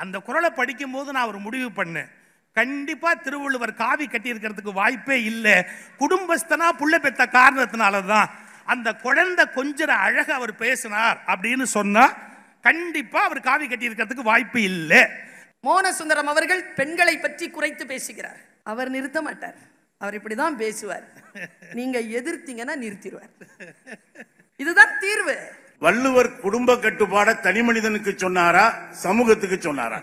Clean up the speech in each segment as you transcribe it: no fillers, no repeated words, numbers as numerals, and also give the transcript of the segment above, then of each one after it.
அந்த குறளை படிக்கும் போது நான் ஒரு முடிவு பண்ணேன், கண்டிப்பா திருவள்ளுவர் காவி கட்டி இருக்கிறதுக்கு வாய்ப்பே இல்லை. குடும்பஸ்தனா புள்ள பெத்த காரணத்தினாலதான் அந்த குழந்தை கொஞ்சம் அழக அவர் பேசினார் அப்படின்னு சொன்னா கண்டிப்பா அவர் காவி கட்டி இருக்கிறதுக்கு வாய்ப்பு இல்லை. மோனசுந்தரம் அவர்கள் பெண்களை பற்றி குறைத்து பேசுகிறார். அவர் நிறுத்த மாட்டார், அவர் இப்படிதான் பேசுவார். நீங்க எதிர்த்தீங்கன்னா நிறுத்திடுவார். இதுதான் தீர்வு. வள்ளுவர் குடும்ப கட்டுப்பாட தனி மனிதனுக்கு சொன்னாரா சமூகத்துக்கு சொன்னாரா?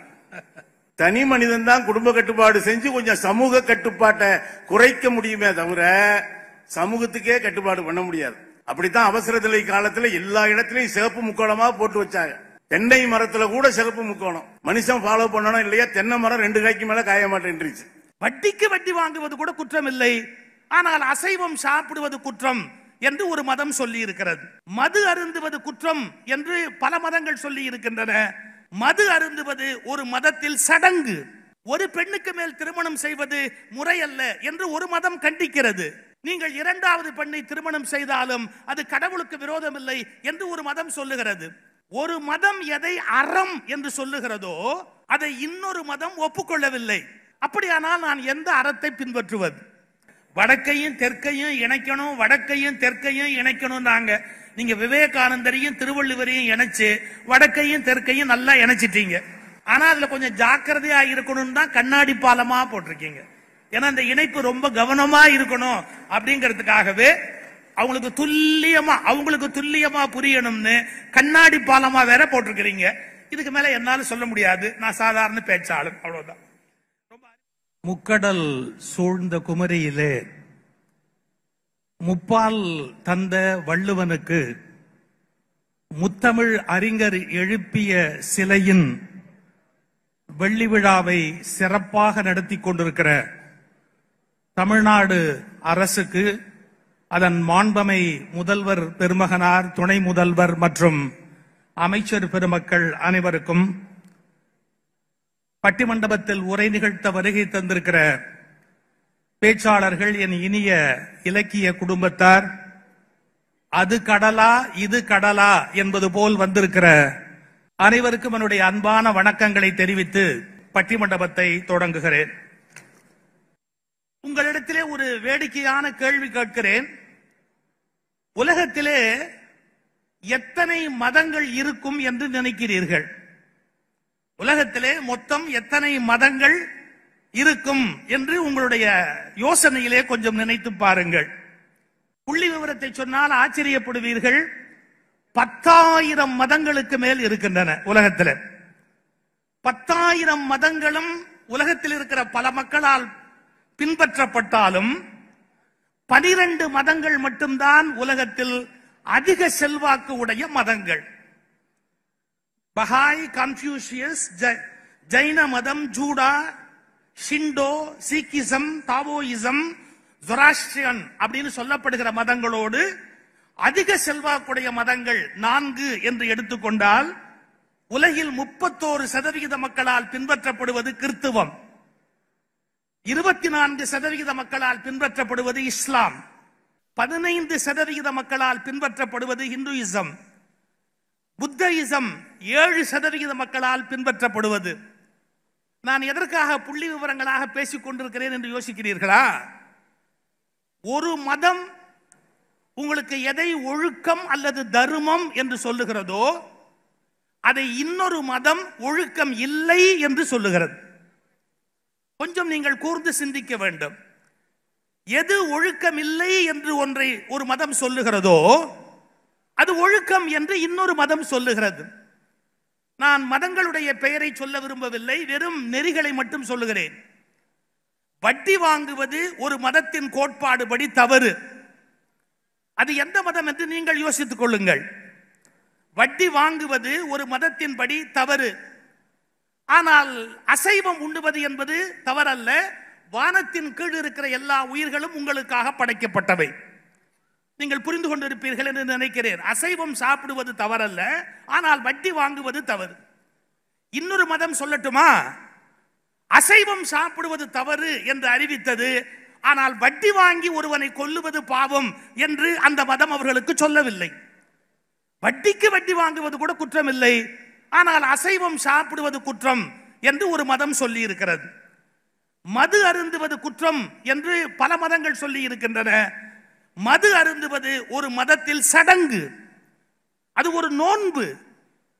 தனி மனிதன் தான் குடும்ப கட்டுப்பாடு செஞ்சு கொஞ்சம் சமூக கட்டுப்பாட்டை குறைக்க முடியுமே தவிர சமூகத்துக்கே கட்டுப்பாடு பண்ண முடியாது. அப்படித்தான் அவசர நிலை காலத்துல எல்லா இடத்திலையும் சிவப்பு முக்கோணமா போட்டு வச்சாங்க. தென்னை மரத்துல கூட சிவப்பு முக்கோணம். மனுஷன் ஃபாலோ பண்ணணும் இல்லையா? தென்னை மரம் 2 காய்க்கு மேல காய மாட்டேன்ருச்சு. வட்டிக்கு வட்டி வாங்குவது கூட குற்றம் இல்லை, ஆனால் அசைவம் சாப்பிடுவது குற்றம் என்று ஒரு மதம் சொல்லி இருக்கிறது. மது அருந்துவது குற்றம் என்று பல மதங்கள் சொல்லி இருக்கின்றன. மது அருந்துவது ஒரு மதத்தில் சடங்கு. ஒரு பெண்ணுக்கு மேல் திருமணம் செய்வது முறையல்ல என்று ஒரு மதம் கண்டிக்கிறது. நீங்கள் 2வது பெண்ணை திருமணம் செய்தாலும் அது கடவுளுக்கு விரோதம் இல்லை என்று ஒரு மதம் சொல்லுகிறது. ஒரு மதம் எதை அறம் என்று சொல்லுகிறதோ அதை இன்னொரு மதம் ஒப்புக்கொள்ளவில்லை. அப்படியானால் நான் எந்த அறத்தை பின்பற்றுவது? வடக்கையும் தெற்கையும் இணைக்கணும், வடக்கையும் தெற்கையும் இணைக்கணும். நீங்க விவேகானந்தரையும் திருவள்ளுவரையும் இணைச்சு வடக்கையும் தெற்கையும் நல்லா இணைச்சிட்டீங்க. ஆனா அதுல கொஞ்சம் ஜாக்கிரதையா இருக்கணும் தான் கண்ணாடி பாலமா போட்டிருக்கீங்க. ஏன்னா அந்த இணைப்பு ரொம்ப கவனமா இருக்கணும் அப்படிங்கிறதுக்காகவே அவங்களுக்கு துல்லியமா புரியணும்னு கண்ணாடி பாலமா வேற போட்டிருக்கிறீங்க. இதுக்கு மேல என்னால சொல்ல முடியாது, நான் சாதாரண பேச்சாளர், அவ்வளவுதான். முக்கடல் சூழ்ந்த குமரியிலே முப்பால் தந்த வள்ளுவனுக்கு முத்தமிழ் அறிஞர் எழுப்பிய சிலையின் வெள்ளி விழாவை சிறப்பாக நடத்தி கொண்டிருக்கிற தமிழ்நாடு அரசுக்கு, அதன் மாண்பமை முதல்வர் பெருமகனார், துணை முதல்வர் மற்றும் அமைச்சர் பெருமக்கள் அனைவருக்கும், பட்டிமண்டபத்தில் உரை நிகழ்த்த வருகை தந்திருக்கிற பேச்சாளர்கள், என் இனிய இலக்கிய குடும்பத்தார், அது கடலா இது கடலா என்பது போல் வந்திருக்கிற அனைவருக்கும் என்னுடைய அன்பான வணக்கங்களை தெரிவித்து பட்டிமண்டபத்தை தொடங்குகிறேன். உங்களிடத்திலே ஒரு வேடிக்கையான கேள்வி கேட்கிறேன். உலகத்திலே எத்தனை மதங்கள் இருக்கும் என்று நினைக்கிறீர்கள்? உலகத்திலே மொத்தம் எத்தனை மதங்கள் இருக்கும் என்று உங்களுடைய யோசனையிலே கொஞ்சம் நினைத்து பாருங்கள். புள்ளி விவரத்தை சொன்னால் ஆச்சரியப்படுவீர்கள். 10,000 மதங்களுக்கு மேல் இருக்கின்றன உலகத்தில். 10,000 மதங்களும் உலகத்தில் இருக்கிற பல மக்களால் பின்பற்றப்பட்டாலும் 12 மதங்கள் மட்டும்தான் உலகத்தில் அதிக செல்வாக்கு உடைய மதங்கள். பஹாய், கன்ஃபியூஷியஸ், ஜைன மதம், ஜூடா, ஷிண்டோ, சீக்கிசம், தாவோயிசம், ஜொராஸ்ட்ரியன் அப்படின்னு சொல்லப்படுகிற மதங்களோடு அதிக செல்வாக்குடைய மதங்கள் 4 என்று எடுத்துக்கொண்டால் உலகில் 31% மக்களால் பின்பற்றப்படுவது கிறிஸ்துவம், 24% மக்களால் பின்பற்றப்படுவது இஸ்லாம், 15% மக்களால் பின்பற்றப்படுவது இந்துயிசம், புத்தயிசம் 7% மக்களால் பின்பற்றப்படுவது. நான் எதற்காக புள்ளி விவரங்களாக பேசிக் கொண்டிருக்கிறேன் என்று யோசிக்கிறீர்களா? ஒரு மதம் உங்களுக்கு எதை ஒழுக்கம் அல்லது தர்மம் என்று சொல்லுகிறதோ அதை இன்னொரு மதம் ஒழுக்கம் இல்லை என்று சொல்லுகிறது. கொஞ்சம் நீங்கள் கூர்ந்து சிந்திக்க வேண்டும். எது ஒழுக்கம் இல்லை என்று ஒன்றை ஒரு மதம் சொல்லுகிறதோ அது ஒழுக்கம் என்று இன்னொரு மதம் சொல்லுகிறது. நான் மதங்களுடைய பெயரை சொல்ல விரும்பவில்லை, வெறும் நெறிகளை மட்டும் சொல்லுகிறேன். வட்டி வாங்குவது ஒரு மதத்தின் கோட்பாடு படி தவறு. அது எந்த மதம் என்று நீங்கள் யோசித்துக் கொள்ளுங்கள். வட்டி வாங்குவது ஒரு மதத்தின் படி தவறு. ஆனால் அசைவம் உண்ணுவது என்பது தவறல்ல. வானத்தின் கீழ் இருக்கிற எல்லா உயிர்களும் உங்களுக்காக படைக்கப்பட்டவை. நீங்கள் புரிந்து கொண்டிருப்பீர்கள் என்று நினைக்கிறேன். அசைவம் சாப்பிடுவது தவறல்ல, ஆனால் வட்டி வாங்குவது தவறு. இன்னொரு மதம் சொல்லட்டுமா? அசைவம் சாப்பிடுவது தவறு என்று அறிவித்தது, ஆனால் வட்டி வாங்கி ஒருவனை கொல்லுவது பாவம் என்று அந்த மதம் அவர்களுக்கு சொல்லவில்லை. வட்டிக்கு வட்டி வாங்குவது கூட குற்றம் இல்லை, ஆனால் அசைவம் சாப்பிடுவது குற்றம் என்று ஒரு மதம் சொல்லி இருக்கிறது. மது அருந்துவது குற்றம் என்று பல மதங்கள் சொல்லி இருக்கின்றன. மது அருந்துவது ஒரு மதத்தில் சடங்கு, அது ஒரு நோன்பு,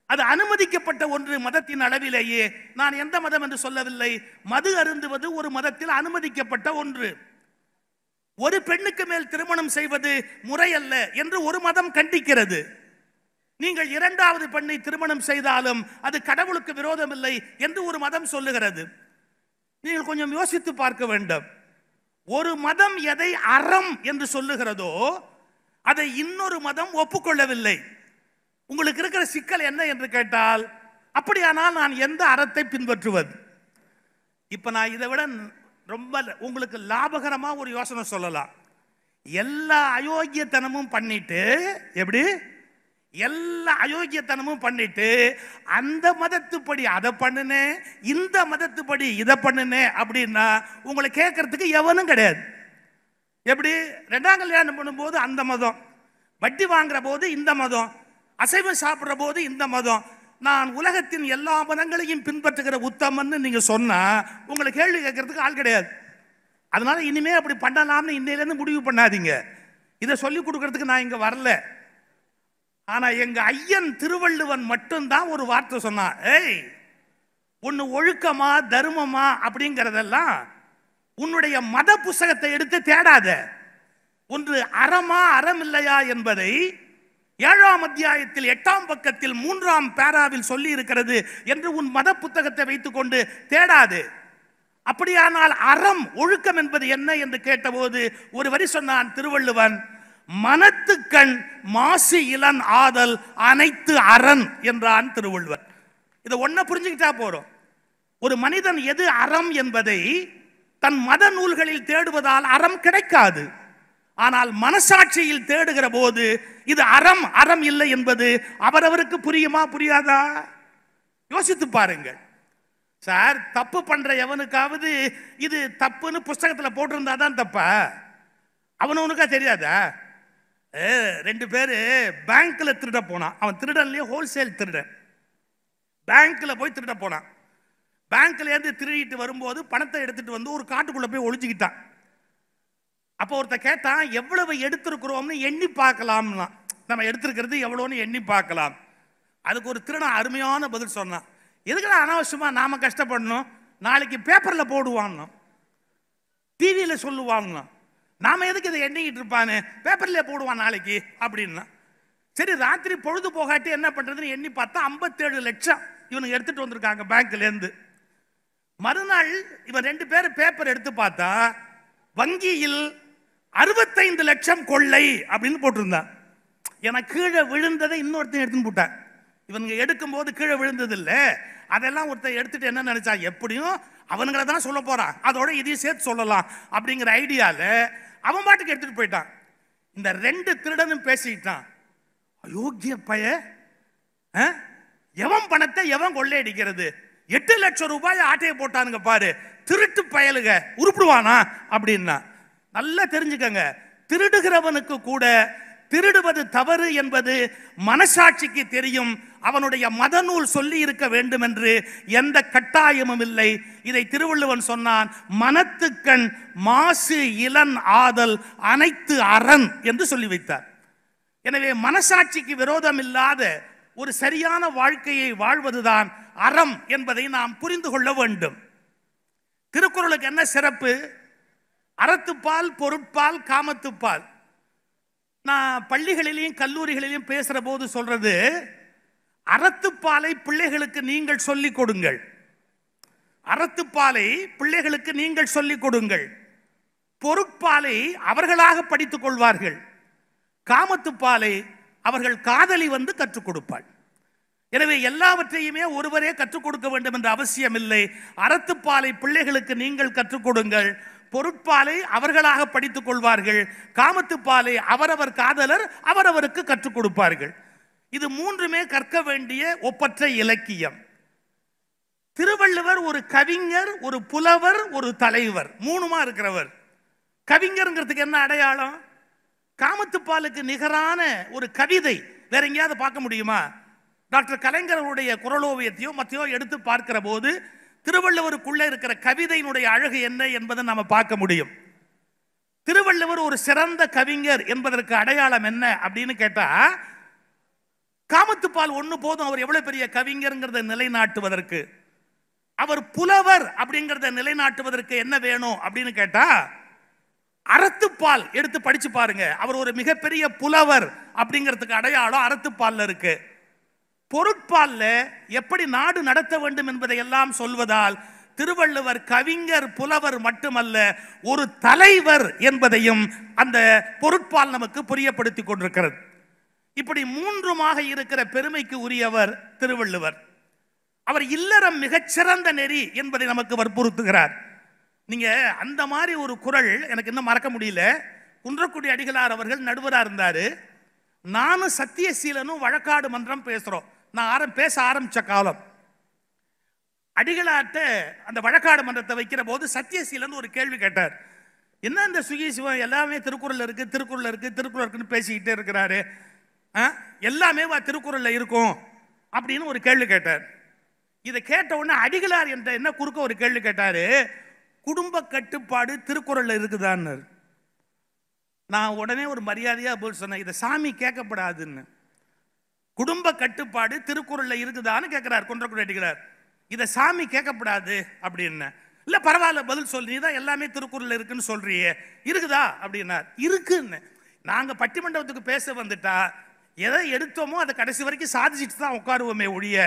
அது அனுமதிக்கப்பட்ட ஒன்று மதத்தின் அளவிலேயே. நான் எந்த மதம் என்று சொல்லவில்லை. மது அருந்துவது ஒரு மதத்தில் அனுமதிக்கப்பட்ட ஒன்று. ஒரு பெண்ணுக்கு மேல் திருமணம் செய்வது முறையல்ல என்று ஒரு மதம் கண்டிக்கிறது. நீங்கள் இரண்டாவது பெண்ணை திருமணம் செய்தாலும் அது கடவுளுக்கு விரோதம் இல்லை என்று ஒரு மதம் சொல்லுகிறது. நீங்கள் கொஞ்சம் யோசித்து பார்க்க வேண்டும். ஒரு மதம் எதை அறம் என்று சொல்லுகிறதோ அதை இன்னொரு மதம் ஒப்புக்கொள்ளவில்லை. உங்களுக்கு இருக்கிற சிக்கல் என்ன என்று கேட்டால், அப்படியானால் நான் எந்த அறத்தை பின்பற்றுவது? இப்ப நான் இதை விட ரொம்ப உங்களுக்கு லாபகரமா ஒரு யோசனை சொல்லலாம். எல்லா அயோக்கியத்தனமும் பண்ணிட்டு, எப்படி எல்லா அயோக்கியத்தனமும் பண்ணிட்டு அந்த மதத்துப்படி அதை பண்ணுனே, இந்த மதத்துப்படி இதை பண்ணுனே அப்படின்னா உங்களை கேட்கறதுக்கு எவனும் கிடையாது. எப்படி ரெண்டாம் கல்யாணம் பண்ணும்போது அந்த மதம், வட்டி வாங்குற போது இந்த மதம், அசைவம் சாப்பிட்ற போது இந்த மதம், நான் உலகத்தின் எல்லா மதங்களையும் பின்பற்றுகிற உத்தமன்னு நீங்க சொன்னா உங்களை கேள்வி கேட்கறதுக்கு ஆள் கிடையாது. அதனால இனிமே அப்படி பண்ணலாம்னு இன்னையிலேருந்து முடிவு பண்ணாதீங்க. இதை சொல்லி கொடுக்கறதுக்கு நான் இங்க வரல. ஆனா எங்க ஐயன் திருவள்ளுவன் மட்டும்தான் ஒரு வார்த்தை சொன்னான். ஏய், ஒன்னு ஒழுக்கமா தர்மமா அப்படிங்கறதெல்லாம் உன்னுடைய மத புஸ்தகத்தை எடுத்து தேடாத. ஒன்று அறமா அறம் இல்லையா என்பதை 7ஆம் அத்தியாயத்தில் 8ஆம் பக்கத்தில் 3ஆம் பேராவில் சொல்லி இருக்கிறது என்று உன் மத புத்தகத்தை வைத்துக் கொண்டு தேடாது. அப்படியானால் அறம் ஒழுக்கம் என்பது என்ன என்று கேட்டபோது ஒரு வரி சொன்னான் திருவள்ளுவன், மனத்துக்கண் மாசு இளன் ஆதல் அனைத்து அரண் என்றான் திருவள்ளுவர். இதை ஒன்ன புரிஞ்சுக்கிட்டா போறோம். ஒரு மனிதன் எது அறம் என்பதை தன் மத நூல்களில் தேடுவதால் அறம் கிடைக்காது. ஆனால் மனசாட்சியில் தேடுகிற போது இது அறம் அறம் இல்லை என்பது அவரவருக்கு புரியுமா புரியாதா? யோசித்து பாருங்கள். சார், தப்பு பண்ற எவனுக்காவது இது தப்புன்னு புஸ்தகத்தில் போட்டிருந்தா தான் தப்பா? அவனுக்கா தெரியாதா? 2 பேரு பேங்க்ல திருட போனான். அவன் திருடன்லயே ஹோல்சேல் திருடன். பேங்க்ல போய் திருட போனான். பேங்க்ல இருந்து திருடிட்டு வரும்போது பணத்தை எடுத்துட்டு வந்து ஒரு காட்டுக்குள்ள போய் ஒளிஞ்சுக்கிட்டான். அப்போ ஒருத்த கேட்டான், எவ்வளவு எடுத்திருக்கிறோம்னு எண்ணி பார்க்கலாம்னா, நம்ம எடுத்திருக்கிறது எவ்வளோன்னு எண்ணி பார்க்கலாம். அதுக்கு ஒரு திருடன் அருமையான பதில் சொன்னான். எதுக்குடா அனாவசியமா நாம கஷ்டப்படணும்? நாளைக்கு பேப்பர்ல போடுவான், டிவியில சொல்லுவாங்க, நாம எதுக்கு இதை எண்ணிக்கிட்டு இருப்பானு, பேப்பர்ல போடுவான் நாளைக்கு அப்படின்னா. சரி, ராத்திரி பொழுது போகாட்டி என்ன பண்றதுன்னு எண்ணி பார்த்தா 57 லட்சம் இவனுக்கு எடுத்துட்டு வந்திருக்காங்க பேங்க்ல இருந்து. மறுநாள் இவன் 2 பேர் பேப்பர் எடுத்து பார்த்தா வங்கியில் 65 லட்சம் கொள்ளை அப்படின்னு போட்டிருந்தான். எனக்கு கீழே விழுந்ததை இன்னொருத்தன் எடுத்துன்னு போட்டான். இவனுங்க எடுக்கும் போது கீழே விழுந்தது இல்ல, அதெல்லாம் ஒருத்தன் எடுத்துட்டு என்ன நினைச்சா, எப்படியும் அவனுங்களை தான் சொல்ல போறான், அதோட இதையும் சேர்த்து சொல்லலாம் அப்படிங்கிற ஐடியால அவன் பாட்டுக்கு எடுத்துட்டு போயிட்டான். இந்த 2 திருடனும் பேசிட்டான். அயோக்கிய பய, எவன் பணத்தை எவன் கொள்ளையடிக்கிறது, 8 லட்சம் ரூபாய் ஆட்டையை போட்டானுங்க பாரு, திருட்டு பயலுக உருப்பிடுவானா அப்படின்னா. நல்லா தெரிஞ்சுக்கங்க, திருடுகிறவனுக்கு கூட திருடுவது தவறு என்பது மனசாட்சிக்கு தெரியும். அவனுடைய மதநூல் சொல்லி இருக்க வேண்டும் என்று எந்த கட்டாயமும் இல்லை. இதை திருவள்ளுவன் சொன்னான், மனத்துக்கண் மாசு இளன் ஆதல் அனைத்து அரண் என்று சொல்லி வைத்தார். எனவே மனசாட்சிக்கு விரோதம் இல்லாத ஒரு சரியான வாழ்க்கையை வாழ்வதுதான் அறம் என்பதை நாம் புரிந்து கொள்ள வேண்டும். திருக்குறளுக்கு என்ன சிறப்பு? அறத்துப்பால், பொருட்பால், காமத்துப்பால். நான் பள்ளிகளிலையும் கல்லூரிகளிலையும் பேசுற போது சொல்றது, அறத்துப்பாலை பிள்ளைகளுக்கு நீங்கள் சொல்லிக் கொடுங்கள். அறத்துப்பாலை பிள்ளைகளுக்கு நீங்கள் சொல்லிக் கொடுங்கள். பொருட்பாலை அவர்களாக படித்துக் கொள்வார்கள். காமத்துப்பாலை அவர்கள் காதலி வந்து கற்றுக் கொடுப்பாள். எனவே எல்லாவற்றையுமே ஒருவரே கற்றுக் கொடுக்க வேண்டும் என்ற அவசியம் இல்லை. அறத்துப்பாலை பிள்ளைகளுக்கு நீங்கள் கற்றுக் கொடுங்கள். பொருட்பாலை அவர்களாக படித்துக் கொள்வார்கள். காமத்துப்பாலை அவரவர் காதலர் அவரவருக்கு கற்றுக் கொடுப்பார்கள். இது 3மே கற்க வேண்டிய ஒப்பற்ற இலக்கியம். திருவள்ளுவர் ஒரு கவிஞர், ஒரு புலவர், ஒரு தலைவர், 3மா இருக்கிறவர். கவிஞர்ங்கிறதுக்கு என்ன அடையாளம்? காமத்துப்பாலுக்கு நிகரான ஒரு கவிதை வேற எங்கேயாவது பார்க்க முடியுமா? டாக்டர் கலைஞருடைய குரலோவியத்தையோ மத்தையோ எடுத்து பார்க்கிற போது திருவள்ளுவருக்குள்ள இருக்கிற கவிதையினுடைய அழகு என்ன என்பதை நாம பார்க்க முடியும். திருவள்ளுவர் ஒரு சிறந்த கவிஞர் என்பதற்கு அடையாளம் என்ன அப்படின்னு கேட்டா, காமத்துப்பால் ஒண்ணு போதும் அவர் எவ்வளவு பெரிய கவிஞர்ங்கிறத நிலைநாட்டுவதற்கு. அவர் புலவர் அப்படிங்கிறத நிலைநாட்டுவதற்கு என்ன வேணும் அப்படின்னு கேட்டா, அறத்துப்பால் எடுத்து படிச்சு பாருங்க. அவர் ஒரு மிகப்பெரிய புலவர் அப்படிங்கிறதுக்கு அடையாளம் அறத்துப்பால்ல இருக்கு. பொருட்பால்ல எப்படி நாடு நடத்த வேண்டும் என்பதை எல்லாம் சொல்வதால் திருவள்ளுவர் கவிஞர் புலவர் மட்டுமல்ல, ஒரு தலைவர் என்பதையும் அந்த பொருட்பால் நமக்கு புரியப்படுத்தி கொண்டிருக்கிறது. இப்படி மூன்றுமாக இருக்கிற பெருமைக்கு உரியவர் திருவள்ளுவர். அவர் இல்லறம் மிகச்சிறந்த நெறி என்பதை நமக்கு வற்புறுத்துகிறார். நீங்க அந்த மாதிரி ஒரு குறள் எனக்கு இன்னும் மறக்க முடியல. குன்றக்குடி அடிகளார் அவர்கள் நடுவராக இருந்தாரு. நானும் சத்தியசீலனும் வழக்காடு மன்றம் பேசுறோம். நான் பேச ஆரம்பிச்ச காலம். அடிகளார்ட்ட அந்த வழக்காடு மன்றத்தை வைக்கிற போது சத்தியசீலன் ஒரு கேள்வி கேட்டார். என்ன இந்த சுகி சிவம் எல்லாமே திருக்குறள் இருக்கு திருக்குறள் இருக்கு திருக்குறள் இருக்குன்னு பேசிக்கிட்டே இருக்கிறாரு, எல்லாமே திருக்குறள்ல இருக்கும் அப்படின்னு ஒரு கேள்வி கேட்டார். இதை கேட்ட உடனே அடிகளார் என்ற என்ன குறுக்க ஒரு கேள்வி கேட்டாரு, குடும்ப கட்டுப்பாடு திருக்குறள்ல இருக்குதான்னு. நான் உடனே ஒரு மரியாதையா போல் சொன்னேன், இதை சாமி கேட்கப்படாதுன்னு. குடும்ப கட்டுப்பாடு திருக்குறள்ல இருக்குதான்னு கேட்கிறார் குன்றக்குடி அடிகளார். இதை சாமி கேட்கப்படாது அப்படின்னு. இல்ல பரவாயில்ல பதில் சொல்லி, நீதான் எல்லாமே திருக்குறள் இருக்குன்னு சொல்றியே, இருக்குதா அப்படின்னார். இருக்குன்னு. நாங்க பட்டிமண்டபத்துக்கு பேச வந்துட்டா எதை எடுத்தோமோ அதை கடைசி வரைக்கும் சாதிச்சுட்டு தான் உட்காருவோமே ஒழிய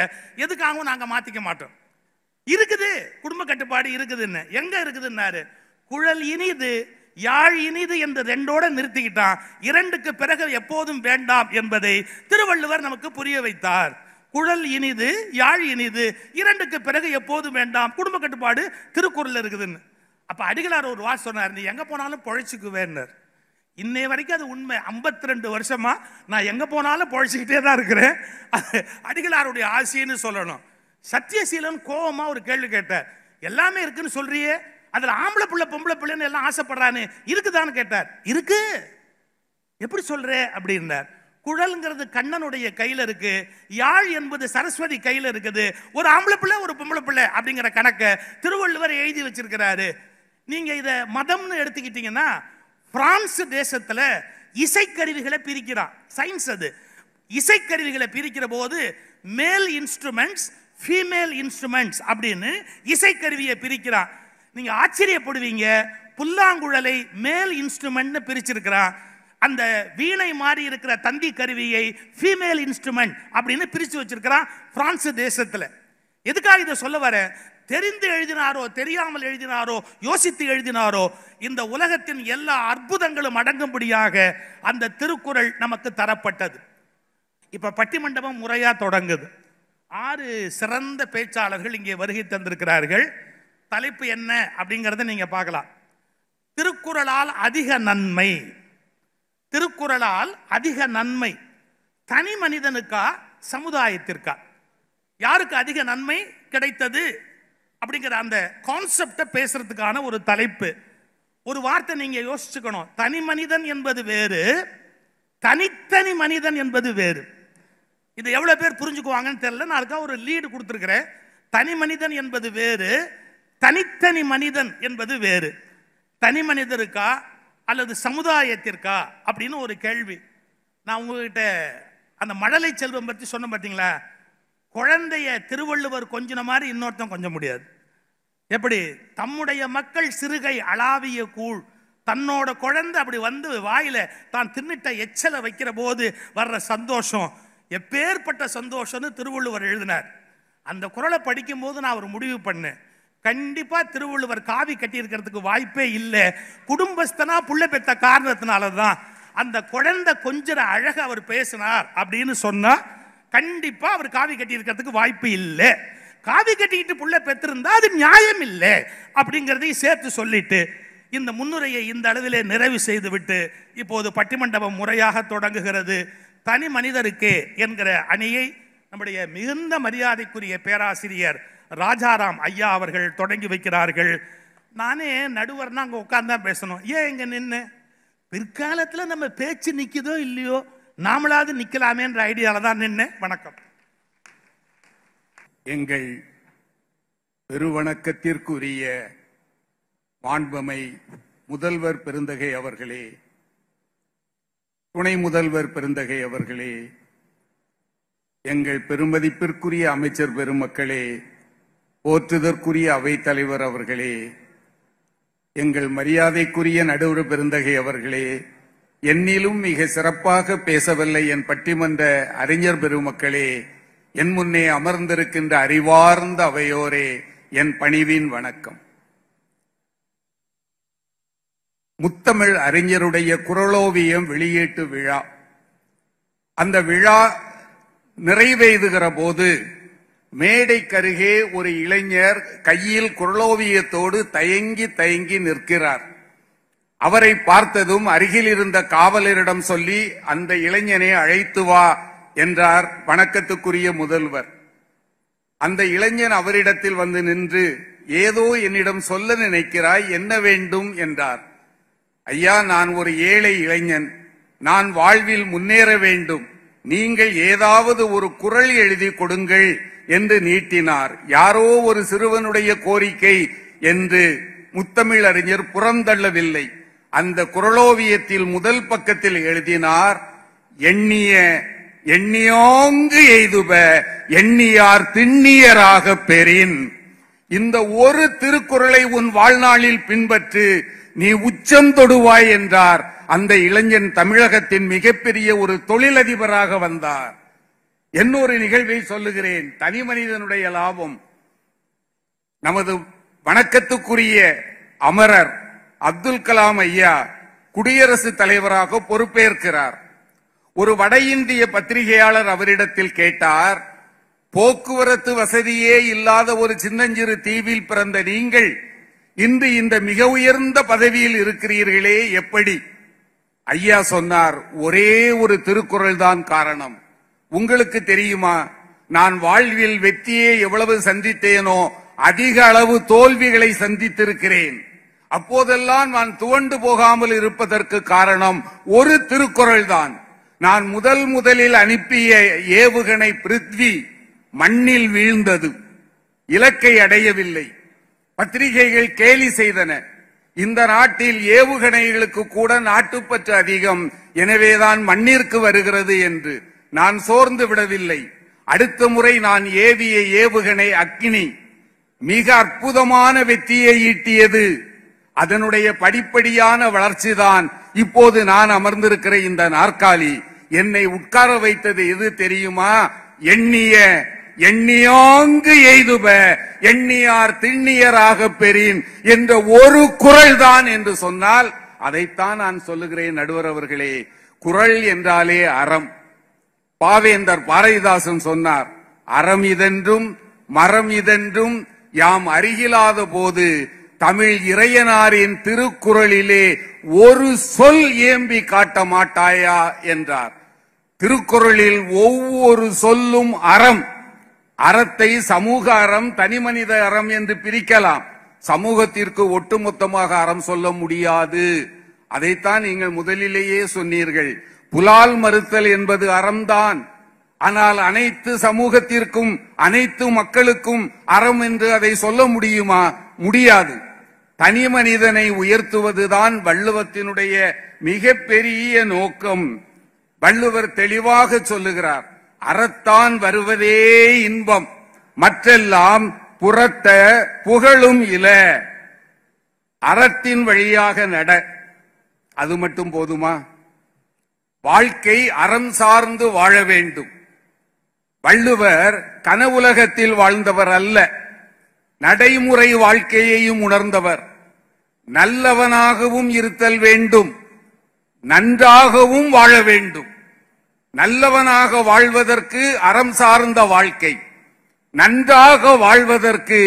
எதுக்காகவும் நாங்க மாத்திக்க மாட்டோம். இருக்குது, குடும்ப கட்டுப்பாடு இருக்குதுன்னு. எங்க இருக்குதுன்னாரு, குழல் இனிது யாழ் இனிது என்று ரெண்டோட நிறுத்திக்கிட்டான். இரண்டுக்கு பிறகு எப்போதும் வேண்டாம் என்பதை திருவள்ளுவர் நமக்கு புரிய வைத்தார். குழல் இனிது யாழ் இனிது, இரண்டுக்கு பிறகு எப்போதும் வேண்டாம், குடும்ப கட்டுப்பாடு திருக்குறள் இருக்குதுன்னு. அப்ப அடிகளார் ஒரு வார்த்தை சொன்னார், நீ எங்க போனாலும் பொழைச்சுக்குவேன்னார். இன்னை வரைக்கும் அது உண்மை. 52 வருஷமா நான் எங்க போனாலும் பொழைச்சிக்கிட்டே தான் இருக்கிறேன். அடிகளாருடைய ஆசைன்னு சொல்லணும். சத்தியசீலன் கோபமா ஒரு கேள்வி கேட்டார், எல்லாமே இருக்குன்னு சொல்றியே, அதுல ஆம்பளை பிள்ளை பொம்பளை பிள்ளைன்னு எல்லாம் ஆசைப்படுறானே, இருக்குதான்னு கேட்டார். இருக்கு, எப்படி சொல்ற அப்படின்னார். குழல்ங்கிறது கண்ணனுடைய கையில இருக்கு, யாழ் என்பது சரஸ்வதி கையில இருக்குது. ஒரு ஆம்பளை பிள்ளை ஒரு பொம்பளை பிள்ளை அப்படிங்கிற கணக்கை திருவள்ளுவர் எழுதி வச்சிருக்கிறாரு. நீங்க இத மதம்னு எடுத்துக்கிட்டீங்கன்னா, பிரான்ஸ் தேசத்துல இசைக்கருவிகளை பிரிக்கிறான். சயின்ஸ் அது. இசைக்கருவிகளை பிரிக்கிற போது மேல் இன்ஸ்ட்ருமெண்ட்ஸ் ஃபீமேல் இன்ஸ்ட்ருமெண்ட்ஸ் அப்படின்னு இசைக்கருவியை பிரிக்கிறான். நீங்க ஆச்சரியப்படுவீங்க, புல்லாங்குழலை மேல் இன்ஸ்ட்ருமெண்ட் பிரிச்சிருக்கிறான். அந்த வீணை மாதிரி இருக்கிற தந்தி கருவியை ஃபீமேல் இன்ஸ்ட்ருமெண்ட் அப்படின்னு பிரிச்சு வச்சிருக்கிறான் பிரான்ஸ் தேசத்துல. எதுக்காக இதை சொல்ல வர, தெரிந்து எழுதினாரோ தெரியாமல் எழுதினாரோ யோசித்து எழுதினாரோ இந்த உலகத்தின் எல்லா அற்புதங்களும் அடங்கும்படியாக அந்த திருக்குறள் நமக்கு தரப்பட்டது. இப்ப பட்டிமண்டபம் முறையா தொடங்குது. 6 சிறந்த பேச்சாளர்கள் இங்கே வருகை தந்திருக்கிறார்கள். தலைப்பு என்ன அப்படிங்கறத நீங்க பார்க்கலாம். திருக்குறளால் அதிக நன்மை. திருக்குறளால் அதிக நன்மை தனி மனிதனுக்கா சமுதாயத்திற்கா? யாருக்கு அதிக நன்மை கிடைத்தது அப்படிங்கிற அந்த கான்செப்டை பேசுறதுக்கான ஒரு தலைப்பு. ஒரு வார்த்தை நீங்க யோசிச்சுக்கணும். தனி மனிதன் என்பது வேறு, தனித்தனி மனிதன் என்பது வேறு. இது எவ்வளவு பேர் புரிஞ்சுக்குவாங்கன்னு தெரியல. நான் அதுக்காக ஒரு லீடு கொடுத்துருக்கிறேன். தனி மனிதன் என்பது வேறு, தனித்தனி மனிதன் என்பது வேறு. தனி மனிதருக்கா அல்லது சமுதாயத்திற்கா அப்படின்னு ஒரு கேள்வி. நான் உங்ககிட்ட அந்த மழலை செல்வம் பற்றி சொன்ன பார்த்தீங்களா, குழந்தைய திருவள்ளுவர் கொஞ்சின மாதிரி இன்னொருத்தன் கொஞ்ச முடியாது. எப்படி தம்முடைய மக்கள் சிறுகை அளாவிய கூழ், தன்னோட குழந்தை அப்படி வந்து வாயில தான் தின்னிட்ட எச்சலை வைக்கிற போது வர்ற சந்தோஷம் எப்பேற்பட்ட சந்தோஷம்னு திருவள்ளுவர் எழுதினார். அந்த குறளை படிக்கும் போது நான் ஒரு முடிவு பண்ணேன், கண்டிப்பா திருவள்ளுவர் காவி கட்டி இருக்கிறதுக்கு வாய்ப்பே இல்லை. குடும்பஸ்தனா புள்ள பெற்ற காரணத்தினாலதான் அந்த குழந்தை கொஞ்சம் அழக அவர் பேசினார் அப்படின்னு சொன்னா கண்டிப்பா அவர் காவி கட்டி இருக்கிறதுக்கு வாய்ப்பு இல்லை. காவி கட்டிக்கிட்டு புள்ள பெற்றிருந்தா அது நியாயம் இல்லை அப்படிங்கிறதையும் சேர்த்து சொல்லிட்டு இந்த முன்னுரையை இந்த அளவிலே நிறைவு செய்து விட்டு இப்போது பட்டிமண்டபம் முறையாக தொடங்குகிறது. தனி மனிதருக்கு என்கிற அணியை நம்முடைய மிகுந்த மரியாதைக்குரிய பேராசிரியர் ராஜாராம் ஐயா அவர்கள் தொடங்கி வைக்கிறார்கள். நானே நடுவர்னா அங்கே உட்கார்ந்தான் பேசணும். ஏன் இங்க நின்று பிற்காலத்தில் நம்ம பேச்சு நிற்குதோ இல்லையோ நாமளாவது நிற்கலாமேன்ற ஐடியால தான் நின்று. வணக்கம். எங்கள் பெருவணக்கத்திற்குரிய மாண்புமை முதல்வர் பெருந்தகை அவர்களே, துணை முதல்வர் பெருந்தகை அவர்களே, எங்கள் பெருமதிப்பிற்குரிய அமைச்சர் பெருமக்களே, போற்றுதற்குரிய அவைத் தலைவர் அவர்களே, எங்கள் மரியாதைக்குரிய நடுவர் பெருந்தகை அவர்களே, என்னிலும் மிக சிறப்பாக பேசவில்லை என் பட்டிமன்ற அறிஞர் பெருமக்களே, என் முன்னே அமர்ந்திருக்கின்ற அறிவார்ந்த அவையோரே, என் பணிவின் வணக்கம். முத்தமிழ் அறிஞருடைய குறளோவியம் வெளியீட்டு விழா. அந்த விழா நிறைவேறுகிற போது மேடைக்கருகே ஒரு இளைஞர் கையில் குறளோவியத்தோடு தயங்கி நிற்கிறார். அவரை பார்த்ததும் அருகில் இருந்த காவலரிடம் சொல்லி அந்த இளைஞனை அழைத்து வா என்றார் வணக்கத்துக்குரிய முதல்வர். அந்த இளைஞன் அவரிடத்தில் வந்து நின்று, ஏதோ என்னிடம் சொல்ல நினைக்கிறாய், என்ன வேண்டும் என்றார். ஐயா, நான் ஒரு ஏழை இளைஞன், நான் வாழ்வில் முன்னேற வேண்டும், நீங்கள் ஏதாவது ஒரு குறள் எழுதி கொடுங்கள் என்று நீட்டினார். யாரோ ஒரு சிறுவனுடைய கோரிக்கை என்று முத்தமிழ் அறிஞர் புறந்தள்ளவில்லை. அந்த குறளோவியத்தில் முதல் பக்கத்தில் எழுதினார், எண்ணியோங்கு எய்துப எண்ணியார் திண்ணியராக பெறின். இந்த ஒரு திருக்குறளை உன் வாழ்நாளில் பின்பற்று, நீ உச்சம் தொடுவாய் என்றார். அந்த இளைஞன் தமிழகத்தின் மிகப்பெரிய ஒரு தொழிலதிபராக வந்தார். இன்னொரு நிகழ்வை சொல்லுகிறேன். தனி மனிதனுடைய லாபம். நமது வணக்கத்துக்குரிய அமரர் அப்துல் கலாம் ஐயா குடியரசுத் தலைவராக பொறுப்பேற்கிறார். ஒரு வட இந்திய பத்திரிகையாளர் அவரிடத்தில் கேட்டார், போக்குவரத்து வசதியே இல்லாத ஒரு சின்னஞ்சிறு தீவில் பிறந்த நீங்கள் இன்று இந்த மிக உயர்ந்த பதவியில் இருக்கிறீர்களே, எப்படி? ஐயா சொன்னார், ஒரே ஒரு திருக்குறள் தான் காரணம். உங்களுக்கு தெரியுமா, நான் வாழ்வில் வெற்றியை எவ்வளவு சந்தித்தேனோ அதிக அளவு தோல்விகளை சந்தித்திருக்கிறேன். அப்போதெல்லாம் நான் துவண்டு போகாமல் இருப்பதற்கு காரணம் ஒரு திருக்குறள் தான். நான் முதலில் அனுப்பிய ஏவுகணை பிருத்வி மண்ணில் வீழ்ந்தது, இலக்கை அடையவில்லை. பத்திரிகைகள் கேலி செய்தன, இந்த நாட்டில் ஏவுகணைகளுக்கு கூட நாட்டுப்பற்று அதிகம், எனவேதான் மண்ணிற்கு வருகிறது என்று. நான் சோர்ந்து விடவில்லை. அடுத்த முறை நான் ஏவிய ஏவுகணை அக்னி மிக அற்புதமான வெற்றியை ஈட்டியது. அதனுடைய படிப்படியான வளர்ச்சிதான் இப்போது நான் அமர்ந்திருக்கிற இந்த நாற்காலி. என்னை உட்கார வைத்தது எது தெரியுமா? எண்ணியோங்கு எய்துப எண்ணியார் திண்ணியராக பெறின் என்ற ஒரு குறள் தான் என்று சொன்னால் அதைத்தான் நான் சொல்லுகிறேன். நடுவர் அவர்களே, குறள் என்றாலே அறம். பாவேந்தர் பாரதிதாசன் சொன்னார், அறம் இதென்றும் மரம் இதென்றும் யாம் அருகிலாத போது தமிழ் இறையனாரின் திருக்குறளிலே ஒரு சொல் ஏம்பி காட்ட மாட்டாயா என்றார். திருக்குறளில் ஒவ்வொரு சொல்லும் அறம். அறத்தை சமூக அறம், தனிமனித அறம் என்று பிரிக்கலாம். சமூகத்திற்கு ஒட்டுமொத்தமாக அறம் சொல்ல முடியாது. அதைத்தான் நீங்கள் முதலிலேயே சொன்னீர்கள். புலால் மறுத்தல் என்பது அறம்தான். ஆனால் அனைத்து சமூகத்திற்கும் அனைத்து மக்களுக்கும் அறம் என்று அதை சொல்ல முடியுமா? முடியாது. தனி மனிதனை உயர்த்துவதுதான் வள்ளுவத்தினுடைய மிகப்பெரிய நோக்கம். வள்ளுவர் தெளிவாக சொல்லுகிறார், அறத்தான் வருவதே இன்பம், மற்றெல்லாம் புறத்த புகழும் இல. அறத்தின் வழியாக நட. அது மட்டும் போதுமா? வாழ்க்கை அறம் சார்ந்து வாழ வேண்டும். வள்ளுவர் கனவுலகத்தில் வாழ்ந்தவர் அல்ல, நடைமுறை வாழ்க்கையையும் உணர்ந்தவர். நல்லவனாகவும் இருத்தல் வேண்டும், நன்றாகவும் வாழ வேண்டும். நல்லவனாக வாழ்வதற்கு அறம் சார்ந்த வாழ்க்கை, நன்றாக வாழ்வதற்கு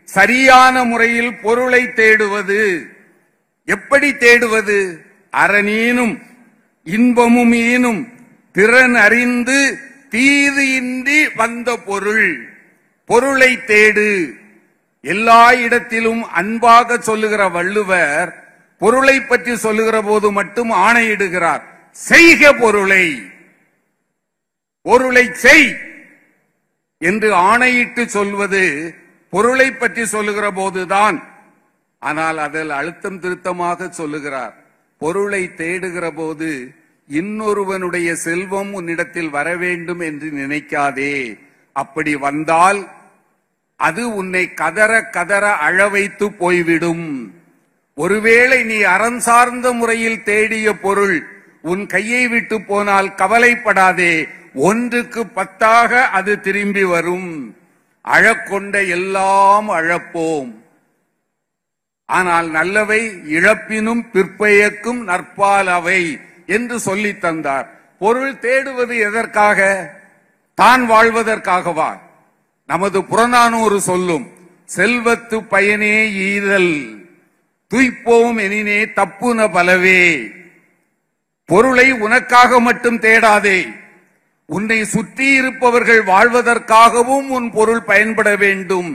சரியான முறையில் பொருளை தேடுவது. எப்படி தேடுவது? அறனீனும் இன்பமும் ஈனும் திறன் அறிந்து தீது இன்றி வந்த பொருள். பொருளை தேடு. எல்லா இடத்திலும் அன்பாக சொல்லுகிற வள்ளுவர் பொருளை பற்றி சொல்லுகிற போது மட்டும் ஆணையிடுகிறார், செய்க பொருளை, பொருளை செய் என்று ஆணையிட்டு சொல்வது பொருளை பற்றி சொல்லுகிற போதுதான். ஆனால் அதில் அழுத்தம் திருத்தமாக சொல்லுகிறார், பொருளை தேடுகிற போது இன்னொருவனுடைய செல்வம் உன்னிடத்தில் வர வேண்டும் என்று நினைக்காதே. அப்படி வந்தால் அது உன்னை கதற கதற அழ வைத்து போய்விடும். ஒருவேளை நீ அறம் சார்ந்த முறையில் தேடிய பொருள் உன் கையை விட்டு போனால் கவலைப்படாதே, 1க்கு 10ஆக அது திரும்பி வரும். அழக்கொண்ட எல்லாம் அழப்போம், ஆனால் நல்லவை இழப்பினும் பிற்பயக்கும் நற்பால் அவை என்று சொல்லி தந்தார். பொருள் தேடுவது எதற்காக? தான் வாழ்வதற்காகவா? நமது புறநானூறு சொல்லும், செல்வத்து பயனே ஈதல் துய்ப்போம் எனினே தப்புன பலவே. பொருளை உனக்காக மட்டும் தேடாதே, உன்னை சுற்றி இருப்பவர்கள் வாழ்வதற்காகவும் உன் பொருள் பயன்பட வேண்டும்.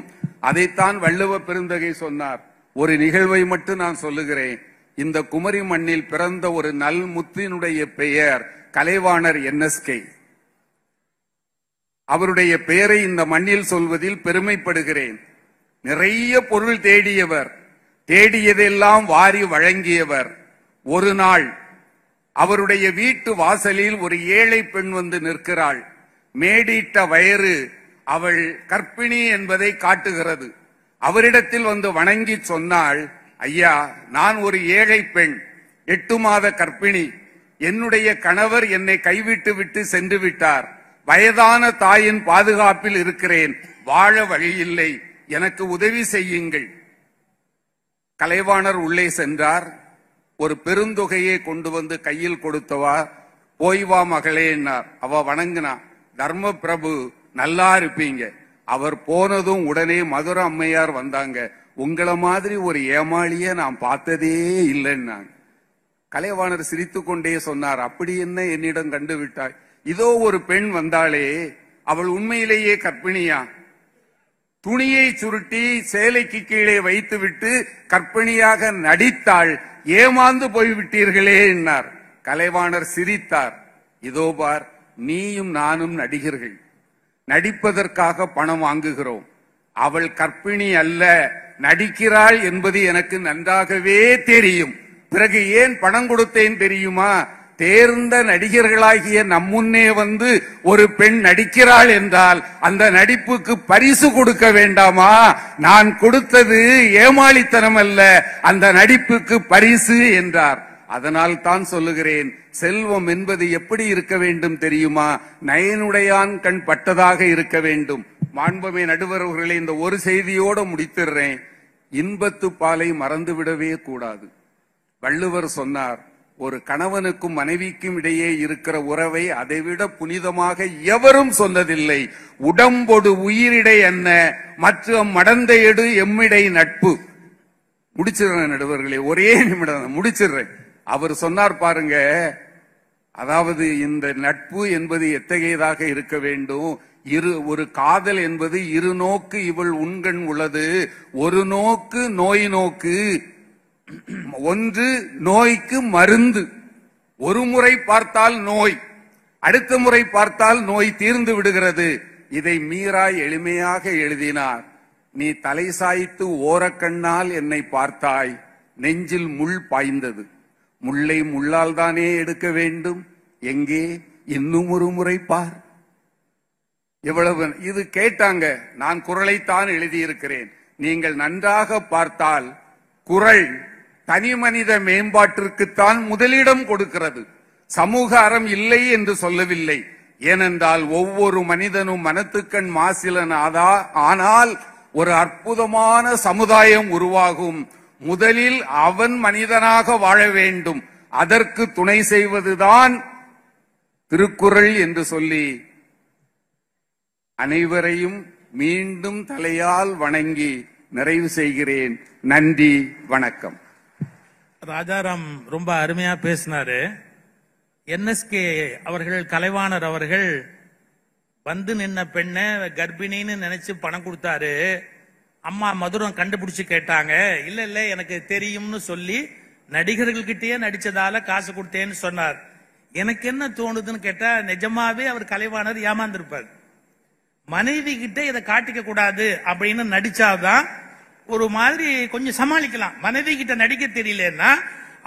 அதைத்தான் வள்ளுவ பெருந்தகை சொன்னார். ஒரு நிகழ்வை மட்டும் நான் சொல்லுகிறேன். இந்த குமரி மண்ணில் பிறந்த ஒரு நல் முத்தினுடைய பெயர் கலைவாணர் NSK. அவருடைய பெயரை இந்த மண்ணில் சொல்வதில் பெருமைப்படுகிறேன். நிறைய பொருள் தேடியவர், தேடியதெல்லாம் வாரி வழங்கியவர். ஒரு நாள் அவருடைய வீட்டு வாசலில் ஒரு ஏழை பெண் வந்து நிற்கிறாள். மேடிட்ட வயறு அவள் கர்ப்பிணி என்பதை காட்டுகிறது. அவரிடத்தில் வந்து வணங்கி சொன்னாள், ஐயா, நான் ஒரு ஏழை பெண், 8 மாத கர்ப்பிணி. என்னுடைய கணவர் என்னை கைவிட்டு விட்டு சென்று விட்டார். வயதான தாயின் பாதுகாப்பில் இருக்கிறேன், வாழ வழியில்லை, எனக்கு உதவி செய்யுங்கள். கலைவாணர் உள்ளே சென்றார். ஒரு பெருந்தொகையை கொண்டு வந்து கையில் கொடுத்தவா, போய் வா மகளே என்னார். அவ வணங்கினா, தர்ம பிரபு நல்லா இருப்பீங்க. அவர் போனதும் உடனே மதுரை அம்மையார் வந்தாங்க. உங்களை மாதிரி ஒரு ஏமாளிய நான் பார்த்ததே இல்லைன்னாங்க. கலைவாணர் சிரித்து கொண்டே சொன்னார், அப்படி என்ன என்னிடம் கண்டு விட்டாய்? இதோ ஒரு பெண் வந்தாளே, அவள் உண்மையிலேயே கர்ப்பிணியா? துணியை சுருட்டி சேலைக்கு கீழே வைத்துவிட்டு கர்ப்பிணியாக நடித்தாள், ஏமாந்து போய்விட்டீர்களே என்னார். கலைவாணர் சிரித்தார். இதோ பார், நீயும் நானும் நடிகர்கள், நடிப்பதற்காக பணம் வாங்குகிறோம். அவள் கர்ப்பிணி அல்ல, நடிக்கிறாள் என்பது எனக்கு நன்றாகவே தெரியும். பிறகு ஏன் பணம் கொடுத்தேன் தெரியுமா? தேர்ந்த நடிகர்களாகிய நம்முன்னே வந்து ஒரு பெண் நடிக்கிறாள் என்றால் அந்த நடிப்புக்கு பரிசு கொடுக்க வேண்டாமா? நான் கொடுத்தது ஏமாளித்தனம் அல்ல, அந்த நடிப்புக்கு பரிசு என்றார். அதனால் தான் சொல்லுகிறேன், செல்வம் என்பது எப்படி இருக்க வேண்டும் தெரியுமா? நயனுடையான் கண் பட்டதாக இருக்க வேண்டும். மாண்புமே நடுவர் அவர்களை இந்த ஒரு செய்தியோட முடித்திடுறேன். இன்பத்து பாலை மறந்துவிடவே கூடாது. வள்ளுவர் சொன்னார், ஒரு கணவனுக்கும் மனைவிக்கும் இடையே இருக்கிற உறவை அதைவிட புனிதமாக எவரும் சொன்னதில்லை. உடம்பொடு உயிரிடை என்ன மற்ற மடந்த எடு எம்மிடை நட்பு. முடிச்சிடுறேன் நடுவர்களே, ஒரே நிமிடம் முடிச்சிடுறேன். அவர் சொன்னார் பாருங்க, அதாவது இந்த நட்பு என்பது எத்தகையதாக இருக்க வேண்டும்? ஒரு காதல் என்பது இரு நோக்கு இவள் உண்கண் உள்ளது. ஒரு நோக்கு நோய் நோக்கு, ஒன்று நோய்க்கு மருந்து. ஒரு முறை பார்த்தால் நோய், அடுத்த முறை பார்த்தால் நோய் தீர்ந்து விடுகிறது. இதை மீரா எளிமையாக எழுதினார். நீ தலை சாய்த்து ஓரக்கண்ணால் என்னை பார்த்தாய், நெஞ்சில் முள் பாய்ந்தது. முள்ளை முள்ளால் தானே எடுக்க வேண்டும், எங்கே இன்னும் ஒரு முறை பார். எவ்வளவு இது கேட்டாங்க. நான் குறளைத்தான் எழுதியிருக்கிறேன். நீங்கள் நன்றாக பார்த்தால் குறள் தனி மனித மேம்பாட்டிற்குத்தான் முதலிடம் கொடுக்கிறது. சமூக அறம் இல்லை என்று சொல்லவில்லை. ஏனென்றால் ஒவ்வொரு மனிதனும் மனத்துக்கண் மாசிலன் ஆனால் ஒரு அற்புதமான சமுதாயம் உருவாகும். முதலில் அவன் மனிதனாக வாழ வேண்டும். அதற்கு துணை செய்வதுதான் திருக்குறள் என்று சொல்லி அனைவரையும் மீண்டும் தலையால் வணங்கி நிறைவு செய்கிறேன். நன்றி, வணக்கம். ராஜாராம் ரொம்ப அருமையா பேசினாரு. NSK அவர்கள், கலைவாணர் அவர்கள் வந்து நின்ன பெண்ணை கர்ப்பிணின்னு நினைச்சு பணம் கொடுத்தாரு. அம்மா மதுரம் கண்டுபிடிச்சு கேட்டாங்க. இல்ல இல்ல எனக்கு தெரியும்னு சொல்லி நடிகர்கள்கிட்டயே நடிச்சதால காசு கொடுத்தேன்னு சொன்னார். எனக்கு என்ன தோணுதுன்னு கேட்டா, நிஜமாவே அவர் கலைவாணர் ஏமாந்திருப்பார். மனைவி கிட்ட இதை காட்டிக்க கூடாது அப்படின்னு நடிச்சாதான் ஒரு மாதிரி கொஞ்சம் சமாளிக்கலாம். மனைவி கிட்ட நடிக்க தெரியலன்னா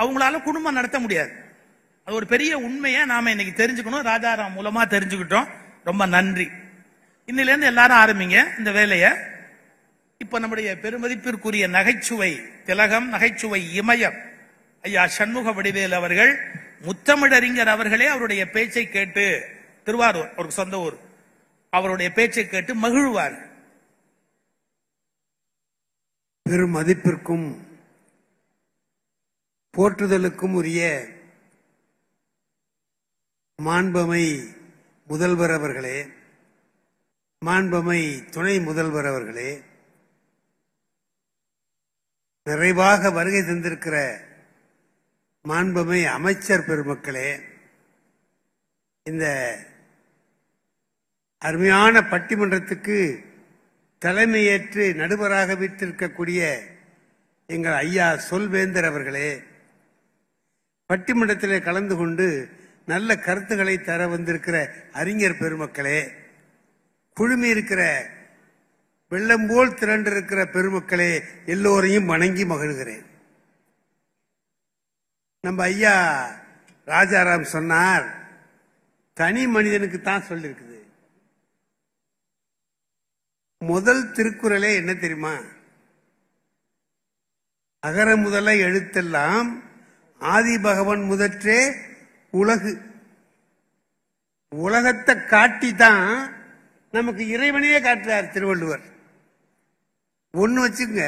அவங்களால குடும்பம் நடத்த முடியாது. அது ஒரு பெரிய உண்மையை நாம இன்னைக்கு தெரிஞ்சுக்கணும். ராஜாராம் மூலமா தெரிஞ்சுக்கிட்டோம். ரொம்ப நன்றி. இன்னில இருந்து எல்லாரும் ஆரம்பிங்க இந்த வேலையை. இப்ப நம்முடைய பெருமதிப்பிற்குரிய நகைச்சுவை திலகம், நகைச்சுவை இமயம் ஐயா சண்முக வடிவேல் அவர்கள், முத்தமிழறிஞர் அவர்களே அவருடைய பேச்சை கேட்டு, திருவாரூர் அவருக்கு சொந்த ஊர், அவருடைய பேச்சை கேட்டு மகிழ்வார். பெரும் மதிப்பிற்கும் போற்றுதலுக்கும் உரிய மாண்பமை முதல்வர் அவர்களே, மாண்பமை துணை முதல்வர் அவர்களே, நிறைவாக வருகை தந்திருக்கிற மாண்பமை அமைச்சர் பெருமக்களே, இந்த அருமையான பட்டிமன்றத்துக்கு தலைமையேற்று நடுவராக வீற்றிருக்கக்கூடிய எங்கள் ஐயா சொல்வேந்தர் அவர்களே, பட்டிமன்றத்திலே கலந்து கொண்டு நல்ல கருத்துக்களை தர வந்திருக்கிற அறிஞர் பெருமக்களே, குழுமி இருக்கிற வெள்ளம் போல் திரண்டிருக்கிற பெருமக்களே, எல்லோரையும் வணங்கி மகிழ்கிறேன். நம்ம ஐயா ராஜாராம் சொன்னார், தனி மனிதனுக்கு தான் சொல்லிருக்குது. முதல் திருக்குறளே என்ன தெரியுமா? அகர முதல எழுத்தெல்லாம் ஆதி பகவன் முதற்றே உலகு. உலகத்தை காட்டி தான் நமக்கு இறைவனையே காட்டுறார் திருவள்ளுவர். ஒண்ணு வச்சுங்க,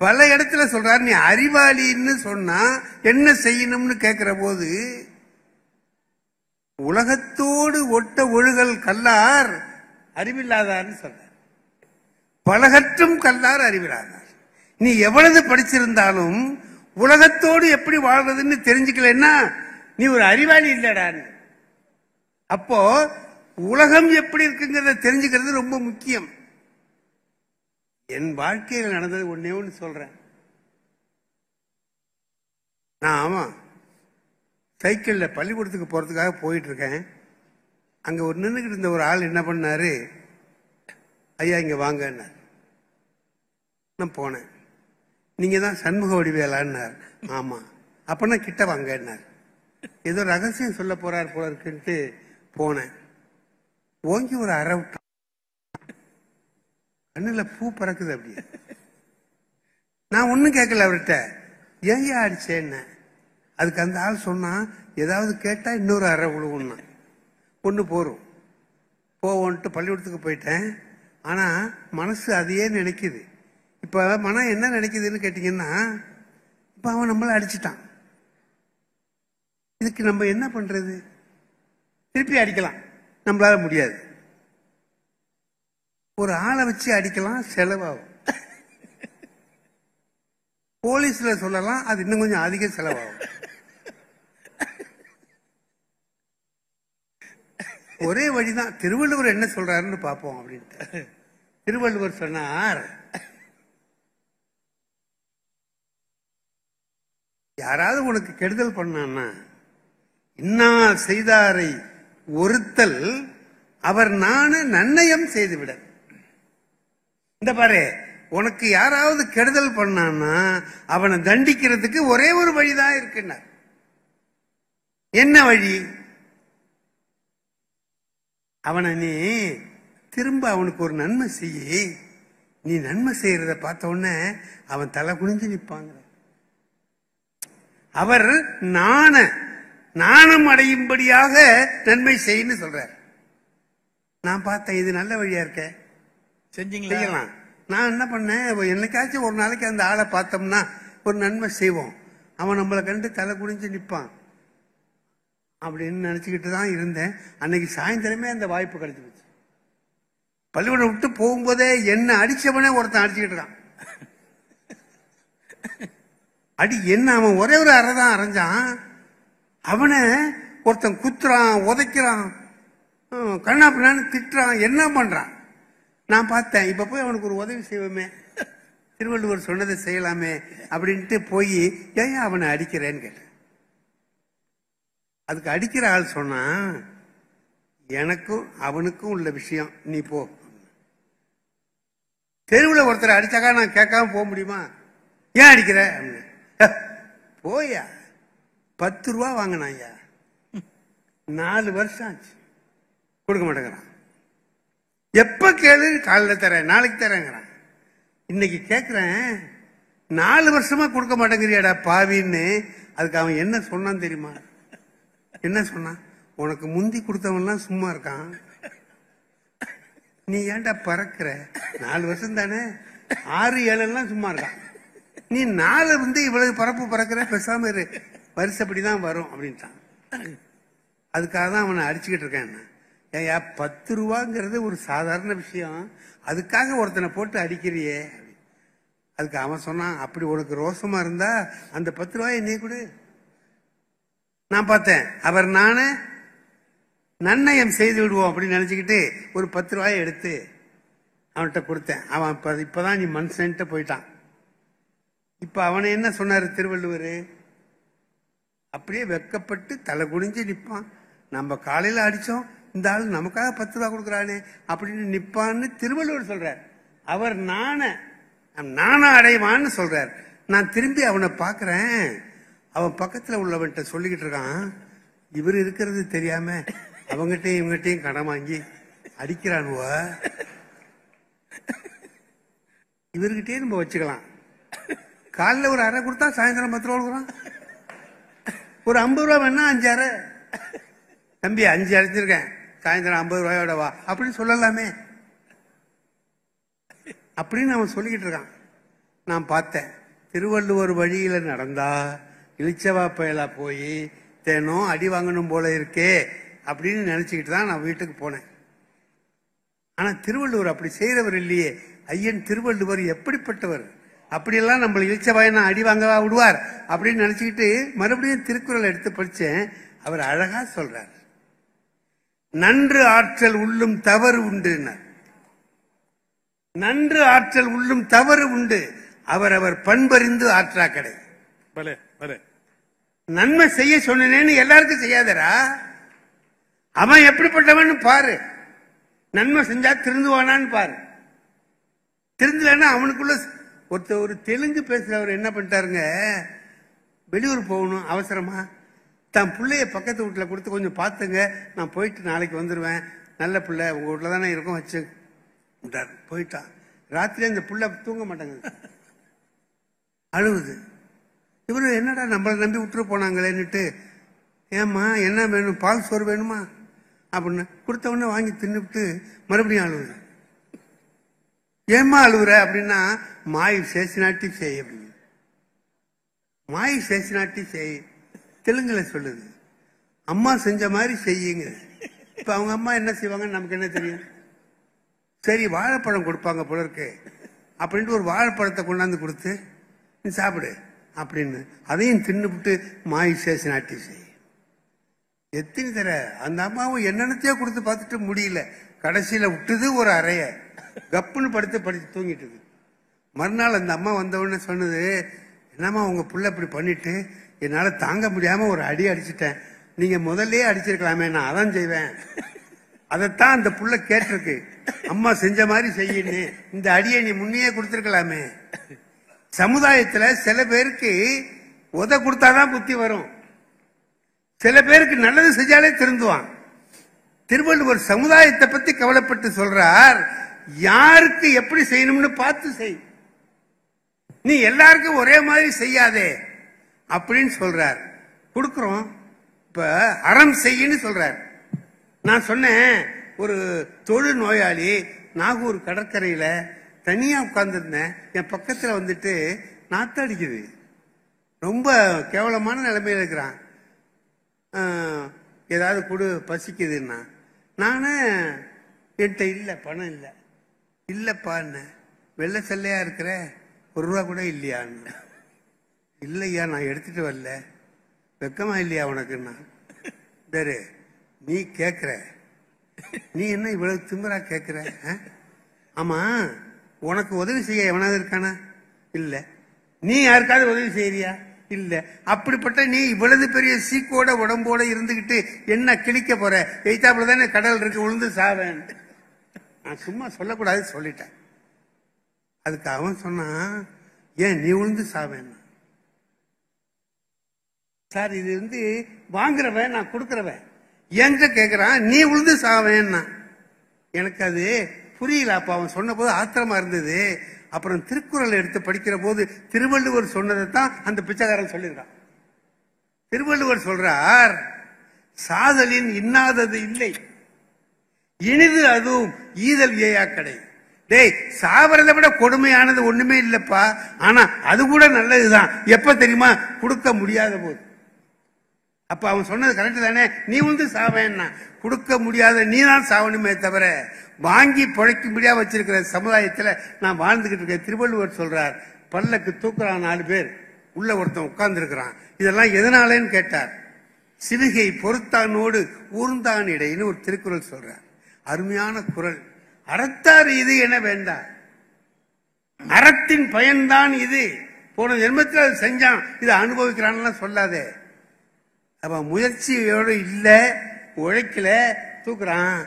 பல இடத்துல சொல்றாரு, நீ அறிவாளின்னு சொன்னா என்ன செய்யணும்னு கேட்கிற போது, உலகத்தோடு ஒட்ட ஒழுகல் கல்லார் அறிவில்லாதார்னு சொல்ற. பலகற்றும் கல்லார் அறிவில்லாதார். நீ எவ்வளவு படிச்சிருந்தாலும் உலகத்தோடு எப்படி வாழ்றதுன்னு தெரிஞ்சுக்கலன்னா நீ ஒரு அறிவாளி இல்லடான்னு. அப்போ உலகம் எப்படி இருக்குங்கிறத தெரிஞ்சுக்கிறது ரொம்ப முக்கியம். என் வாழ்க்கையில் நடந்தது ஒன்னே ஒன்று சொல்றேன். நான் ஆமா சைக்கிள்ல பள்ளிக்கூடத்துக்கு போறதுக்காக போயிட்டு இருக்கேன். அங்க ஒரு நின்றுகிட்டு இருந்த ஒரு ஆள் என்ன பண்ணாரு, ஐயா இங்க வாங்கன்னார். நான் போனேன். நீங்க தான் சண்முக வடிவேலான்னார். ஆமா. அப்பனா கிட்ட வாங்கன்னார். ஏதோ ரகசியம் சொல்ல போறார் போல இருக்குன்ட்டு போனேன். ஓங்கி ஒரு அரை விட்டான். கண்ணுல பூ பறக்குது அப்படியே. நான் ஒன்னும் கேட்கல அவர்கிட்ட, ஏன் அடிச்சேன்னு. அதுக்கு அந்த ஆள் சொன்னா, ஏதாவது கேட்டா இன்னொரு அரை விழுவுன்னா ஒண்ணு போறோம் போவோன்ட்டு பள்ளிக்கூடத்துக்கு போயிட்டேன். ஆனா மனசு அதையே நினைக்குது. இப்ப மனம் என்ன நினைக்குதுன்னு கேட்டீங்கன்னா, இப்ப அவன் நம்மள அடிச்சுட்டான். இதுக்கு நம்ம என்ன பண்றது? திருப்பி அடிக்கலாம், நம்மளால முடியாது. ஒரு ஆளை வச்சு அடிக்கலாம், செலவாகும். போலீஸ்ல சொல்லலாம், அது இன்னும் கொஞ்சம் அதிக செலவாகும். ஒரே வழிதான். திருவள்ளுவர் என்ன சொல்றாருன்னு பார்ப்போம் அப்படின்ட்டு. திருவள்ளுவர் சொன்னார், யாராவது உனக்கு கெடுதல் பண்ணான்னா இன்னா செய்தாரை ஒருத்தல் அவர் நானு நன்னயம் செய்துவிட. இந்த பாரு, உனக்கு யாராவது கெடுதல் பண்ணான்னா அவனை தண்டிக்கிறதுக்கு ஒரே ஒரு வழிதான் இருக்குன்னா. என்ன வழி? அவனை நீ திரும்ப அவனுக்கு ஒரு நன்மை செய்ய. நீ நன்மை செய்யறத பார்த்த உடனே அவன் தலை குனிஞ்சு நிற்பாங்க. அவர் நாணம் அடையும்படியாக நன்மை செய்யன்னு சொல்றார். நான் பார்த்தேன், இது நல்ல வழியா இருக்க, செஞ்சீங்களா? நான் என்ன பண்ணேன், என்னைக்காச்சும் ஒரு நாளைக்கு அந்த ஆளை பார்த்தோம்னா ஒரு நன்மை செய்வோம், அவன் நம்மளை கண்டு தலை குனிஞ்சு நிற்பான் அப்படின்னு நினைச்சுக்கிட்டு தான் இருந்தேன். அன்னைக்கு சாயந்தரமே அந்த வாய்ப்பு கிடைச்சு போச்சு. பள்ளிக்கூடம் விட்டு போகும்போதே என்ன அடிச்சவனே ஒருத்தன் அடிச்சுக்கிட்டு இருக்கான். அடி என்ன, அவன் ஒரே ஒரு அறை தான் அரைஞ்சான். அவனை ஒருத்தன் குத்துறான், உதைக்கிறான், கண்ணாப்பின்னு திட்டுறான், என்ன பண்றான். நான் பார்த்தேன், இப்ப போய் அவனுக்கு ஒரு உதவி செய்வோமே, திருவள்ளுவர் சொன்னதை செய்யலாமே அப்படின்ட்டு போய் ஏன் அவனை அடிக்கிறேன்னு கேட்டேன். அதுக்கு அடிக்கிற ஆள் சொன்னா, எனக்கும் அவனுக்கும் உள்ள விஷயம், நீ போ. தெருவில் ஒருத்தரை அடிச்சாக்கா நான் கேட்காம போக முடியுமா? ஏன் அடிக்கிற? போயா 10 ரூபா வாங்கினா ஐயா, 4 வருஷம் ஆச்சு, கொடுக்க மாட்டேங்கிறான். எப்ப கேளு, காலைல தரேன், நாளைக்கு தரேங்கிறான். இன்னைக்கு கேட்கிறேன், 4 வருஷமா கொடுக்க மாட்டேங்கிறியாடா பாவின்னு. அதுக்கு அவன் என்ன சொன்னான் தெரியுமா? என்ன சொன்னான்? உனக்கு முந்தி கொடுத்தவன்லாம் சும்மா இருக்கான், நீ ஏன்டா பறக்கிற? 4 வருஷம் தானே, 6, 7 எல்லாம் சும்மா இருக்கான். நீ 4 வந்து இவ்வளவு பரப்பு பறக்கிற, பேசாம இரு, வருஷப்படிதான் வரும் அப்படின்ட்டான். அதுக்காக தான் அவனை அடிச்சுக்கிட்டு இருக்கேன். ஏயா 10 ரூபாங்கிறது ஒரு சாதாரண விஷயம், அதுக்காக ஒருத்தனை போட்டு அடிக்கிறியே. அதுக்கு அவன் சொன்னான், அப்படி உனக்கு ரோசமா இருந்தா அந்த 10 ரூபாயை நீ கொடு. நான் பார்த்தேன், அவர் நானே நன்னயம் செய்து விடுவோம் அப்படின்னு நினைச்சுக்கிட்டு ஒரு 10 ரூபாயை எடுத்து அவன்கிட்ட கொடுத்தேன். அவன் இப்பதான் நீ மனுஷன்ட்டு போயிட்டான். இப்ப அவனை என்ன சொன்னாரு திருவள்ளுவர்? அப்படியே வெக்கப்பட்டு தலை குனிஞ்சு நிப்பான். நம்ம காலையில அடிச்சோம், இந்த ஆள் நமக்காக 10 ரூபா கொடுக்குறானே அப்படின்னு நிப்பான்னு திருவள்ளுவர் சொல்றார். அவர் நானா அடைவான்னு சொல்றார். நான் திரும்பி அவனை பாக்குறேன், அவன் பக்கத்துல உள்ளவன்கிட்ட சொல்லிக்கிட்டு இருக்கான், இவர் இருக்கிறது தெரியாம அவங்ககிட்டயும் இவங்ககிட்டயும் கடன் வாங்கி அடிக்கிறானுவ, இவர்கிட்டயே நம்ம வச்சுக்கலாம். காலைல ஒரு அரை கொடுத்தா சாயந்தரம் 10 ரூபா கொடுக்குறான். ஒரு 50 ரூபா வேணா 5 அரை, தம்பி 5 அரைச்சிருக்கேன், சாயந்தரம் 50 ரூபாயோட வா அப்படின்னு சொல்லலாமே அப்படின்னு அவன் சொல்லிக்கிட்டு இருக்கான். நான் பார்த்தேன், திருவள்ளுவர் வழியில நடந்தா இளிச்சவா பயலா போய் தேனும் அடி வாங்கணும் போல இருக்கே அப்படின்னு நினைச்சுக்கிட்டு தான் நான் வீட்டுக்கு போனேன். ஆனா திருவள்ளுவர் அப்படி செய்யறவர் இல்லையே. ஐயன் திருவள்ளுவர் எப்படிப்பட்டவர்? அப்படியெல்லாம் நம்மள இளிச்சவாயனா அடி வாங்கவா விடுவார் அப்படின்னு நினைச்சுக்கிட்டு மறுபடியும் திருக்குறள் எடுத்து படிச்சேன். அவர் அழகா சொல்றார், நன்று ஆற்றல் உள்ளும் தவறு உண்டு. நன்று ஆற்றல் உள்ளும் தவறு உண்டு, அவர் பண்பறிந்து ஆற்றா கடை. நன்மை செய்ய சொன்னேன்னு எல்லாருக்கும் செய்யாதரா. அவன் எப்படிப்பட்டவன் பாரு, நன்மை செஞ்சா திருந்துவானான்னு பாரு. திருந்தலன்னா அவனுக்குள்ள ஒரு தெலுங்கு பேசுறவர் என்ன பண்ணிட்டாருங்க, வெளியூர் போகணும் அவசரமா, தன் பிள்ளைய பக்கத்து வீட்டுல கொடுத்து கொஞ்சம் பார்த்துங்க, நான் போயிட்டு நாளைக்கு வந்துடுவேன், நல்ல பிள்ளை உங்க வீட்டுல தானே இருக்கும் வச்சு போயிட்டான். ராத்திரி அந்த புள்ள தூங்க மாட்டாங்க, அழுவுது. இவரு என்னடா நம்மளை நம்பி விட்டுரு போனாங்களேன்னுட்டு, ஏம்மா என்ன வேணும், பால் சோறு வேணுமா அப்படின்னு கொடுத்த உடனே வாங்கி தின்னுட்டு மறுபடியும் அழுவுது. ஏம்மா அழுவுற அப்படின்னா, மாய் சேசினாட்டி செய் அப்படின்னு. மாய் சேசினாட்டி செய் தெலுங்குல சொல்லுது, அம்மா செஞ்ச மாதிரி செய்யுங்க. இப்ப அவங்க அம்மா என்ன செய்வாங்கன்னு நமக்கு என்ன தெரியும்? சரி வாழைப்பழம் கொடுப்பாங்க போல இருக்கு அப்படின்ட்டு ஒரு வாழைப்பழத்தை கொண்டாந்து கொடுத்து நீ சாப்பிடு அப்படின்னு அதையும் தின்னுபிட்டு மாய் சேசினாட்டி செய். எத்தனை தர அந்த அம்மாவும் என்னென்னத்தையோ கொடுத்து பார்த்துட்டு முடியல, கடைசியில விட்டுது ஒரு அறைய, கப்புன்னு படித்து தூங்கிட்டு. மறுநாள் அந்த அம்மா வந்த உடனே சொன்னது, என்னம்மா உங்க புள்ள இப்படி பண்ணிட்டு என்னால தாங்க முடியாம ஒரு அடி அடிச்சுட்டேன், நீங்க முதல்ல அடிச்சிருக்கலாமே, நான் அதான் செய்வேன். அதைத்தான் அந்த புள்ள கேட்டிருக்கு, அம்மா செஞ்ச மாதிரி செய்யன்னு, இந்த அடியை நீ முன்னையே கொடுத்திருக்கலாமே. சமுதாயத்துல சில பேருக்கு உத கொடுத்தாதான் புத்தி வரும், சில பேருக்கு நல்லது செஞ்சாலே திருந்துவான். திருவள்ளுவர் சமுதாயத்தை பத்தி கவலைப்பட்டு சொல்றார், யாருக்கு எப்படி செய்யணும்னு பார்த்து செய், நீ எல்லாருக்கும் ஒரே மாதிரி செய்யாதே அப்படின்னு சொல்றார். கொடுக்கிறோம். இப்ப அறம் செய்யன்னு சொல்றார். நான் சொன்னேன், ஒரு தொழு நோயாளி நாகூர் கடற்கரையில தனியா உட்கார்ந்துருந்தேன், என் பக்கத்துல வந்துட்டு நாத்து அடிக்குது, ரொம்ப கேவலமான நிலைமையில இருக்கிறான், ஏதாவது கொடு பசிக்குதுன்னா, நானு என்கிட்ட இல்ல பணம் இல்ல, இல்லப்பா என்ன வெள்ளை செல்லையா இருக்கிற, 1 ரூபா கூட இல்லையான்னு. இல்லையா நான் எடுத்துட்டு வரல, வெக்கமா இல்லையா உனக்குன்னா. சரி நீ கேக்குற, நீ என்ன இவ்வளவு திமிரா கேக்குற? ஆமா உனக்கு உதவி செய்ய எவனாவது இருக்கானா? இல்ல. நீ யாருக்காவது உதவி செய்யறியா? இல்ல. அப்படிப்பட்ட நீ இவ்வளவு பெரிய சீக்கோட உடம்போட இருந்துகிட்டு என்ன கிழிக்க போற? எய்தாப்புல தானே கடல் இருக்கு, உளுந்து சாவேன். நான் சும்மா சொல்லக்கூடாது சொல்லிட்டேன். அதுக்கு அவன் சொன்னான், ஏன் நீ விழுந்து சாவேன் சார்? இது வாங்குறவன், நான் கொடுக்கறவன் என்கிட்ட கேட்கிறான், நீ விழுந்து சாவேன்னா. எனக்கு அது புரியல. அப்ப அவன் சொன்ன போது ஆத்திரமா இருந்தது. அப்புறம் திருக்குறள் எடுத்து படிக்கிற போது திருவள்ளுவர் சொன்னதை தான் அந்த பிச்சைக்காரன் சொல்லியிருக்கான். திருவள்ளுவர் சொல்றார், சாதலின் இன்னாதது இல்லை, இனிது அதுவும் ஈதல் ஏயாக்கடை. டேய், சாவரதை விட கொடுமையானது ஒண்ணுமே இல்லப்பா. ஆனா அது கூட நல்லதுதான். எப்ப தெரியுமா? கொடுக்க முடியாத போது. அப்ப அவன் சொன்னது கரெக்ட் தானே? நீ சாவேன்னா கொடுக்க முடியாத நீ தான் சாவணுமே தவிர வாங்கி பிழைக்கும்படியா வச்சிருக்கிற சமுதாயத்துல நான் வாழ்ந்துகிட்டு இருக்கேன். திருவள்ளுவர் சொல்றார், பல்லக்கு தூக்குறான் 4 பேர், உள்ள ஒருத்தன் உட்கார்ந்து இருக்கிறான். இதெல்லாம் எதனாலேன்னு கேட்டார். சிவிகை பொறுத்தானோடு ஊர்ந்தான் இடைன்னு ஒரு திருக்குறள் சொல்றார். அருமையான குறள். அறத்தார் இது என வேண்டாம், அறத்தின் பயன்தான் இது. போன ஜென்மத்தில் அது செஞ்சான், இதை அனுபவிக்கிறான்னு சொல்லாதே. அவன் முயற்சியோடு இல்ல, உழைக்கல, தூக்குறான்,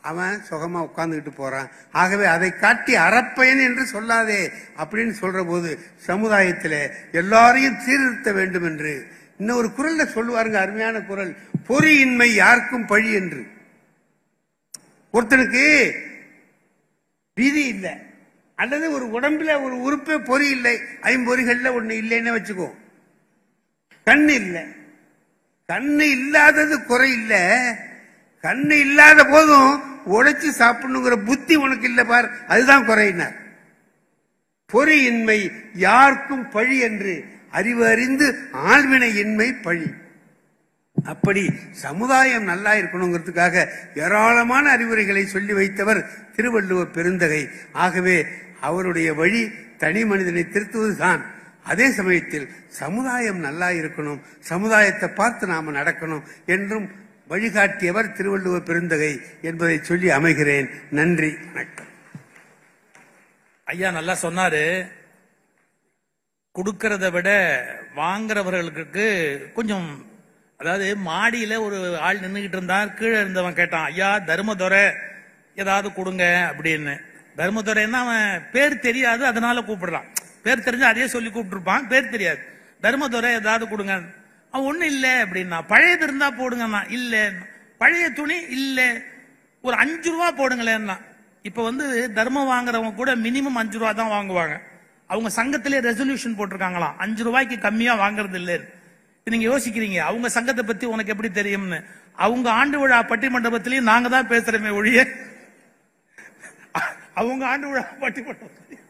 அவன் சுகமா உட்கார்ந்துகிட்டு போறான். ஆகவே அதை காட்டி அறப்பயன் என்று சொல்லாதே அப்படின்னு சொல்ற போது சமுதாயத்தில் எல்லாரையும் சீர்திருத்த வேண்டும் என்று இன்னொரு குறள்ல சொல்லுவாருங்க, அருமையான குறள். பொறியின்மை யாருக்கும் பழி என்று. ஒருத்தனுக்கு விதி இல்லை, அல்லது ஒரு உடம்புல ஒரு உறுப்பே பொறி இல்லை, 5 பொறிகள்ல ஒண்ணு இல்லைன்னு வச்சுக்கோ. கண்ணு இல்லை, கண்ணு இல்லாதது குறை இல்ல, கண்ணு இல்லாத போதும் உழைச்சு சாப்பிடணுங்கிற புத்தி உனக்கு இல்ல பார், அதுதான் குறையினார். பொறியின்மை யாருக்கும் பழி என்று அறிவு அறிந்து ஆழ்வினை இன்மை பழி. அப்படி சமுதாயம் நல்லா இருக்கணுங்கிறதுக்காக ஏராளமான அறிவுரைகளை சொல்லி வைத்தவர் திருவள்ளுவர் பெருந்தகை. ஆகவே அவருடைய வழி தனி மனிதனை திருத்துவதுதான். அதே சமயத்தில் சமுதாயம் நல்லா இருக்கணும், சமுதாயத்தை பார்த்து நாம நடக்கணும் என்றும் வழிகாட்டியவர் திருவள்ளுவர் பெருந்தகை என்பதை சொல்லி அமைகிறேன். நன்றி, வணக்கம். ஐயா நல்லா சொன்னாரு. கொடுக்கறத விட வாங்குறவர்களுக்கு கொஞ்சம், அதாவது மாடியில ஒரு ஆள் நின்றுகிட்டு இருந்தான், கீழே இருந்தவன் கேட்டான், ஐயா தர்மதுரை ஏதாவது கொடுங்க அப்படின்னு. தர்மதுரைன்னா அவன் பேர் தெரியாது, அதனால கூப்பிடுறான். பேர் தெரிஞ்சா அதே சொல்லி கூப்பிட்டுருப்பான், பேர் தெரியாது. தர்மதுரை ஏதாவது கொடுங்க. அவன் ஒண்ணு இல்ல அப்படின்னா, பழையது இருந்தா போடுங்கண்ணா. இல்ல, பழைய துணி இல்ல, ஒரு 5 ரூபா போடுங்களேன்னா. இப்ப தர்மம் வாங்குறவங்க கூட மினிமம் 5 ரூபா தான் வாங்குவாங்க. அவங்க சங்கத்திலே ரெசல்யூஷன் போட்டிருக்காங்களாம், 5 ரூபாய்க்கு கம்மியா வாங்குறது இல்லைன்னு. நீங்க யோசிக்கிறீங்க, அவங்க சங்கத்தை பத்தி உனக்கு எப்படி தெரியும்னு? அவங்க ஆண்டு விழா பட்டிமண்டபத்திலையும் நாங்க தான் பேசுறோமே ஒழிய, அவங்க ஆண்டு விழா பட்டிமண்டபத்திலையும்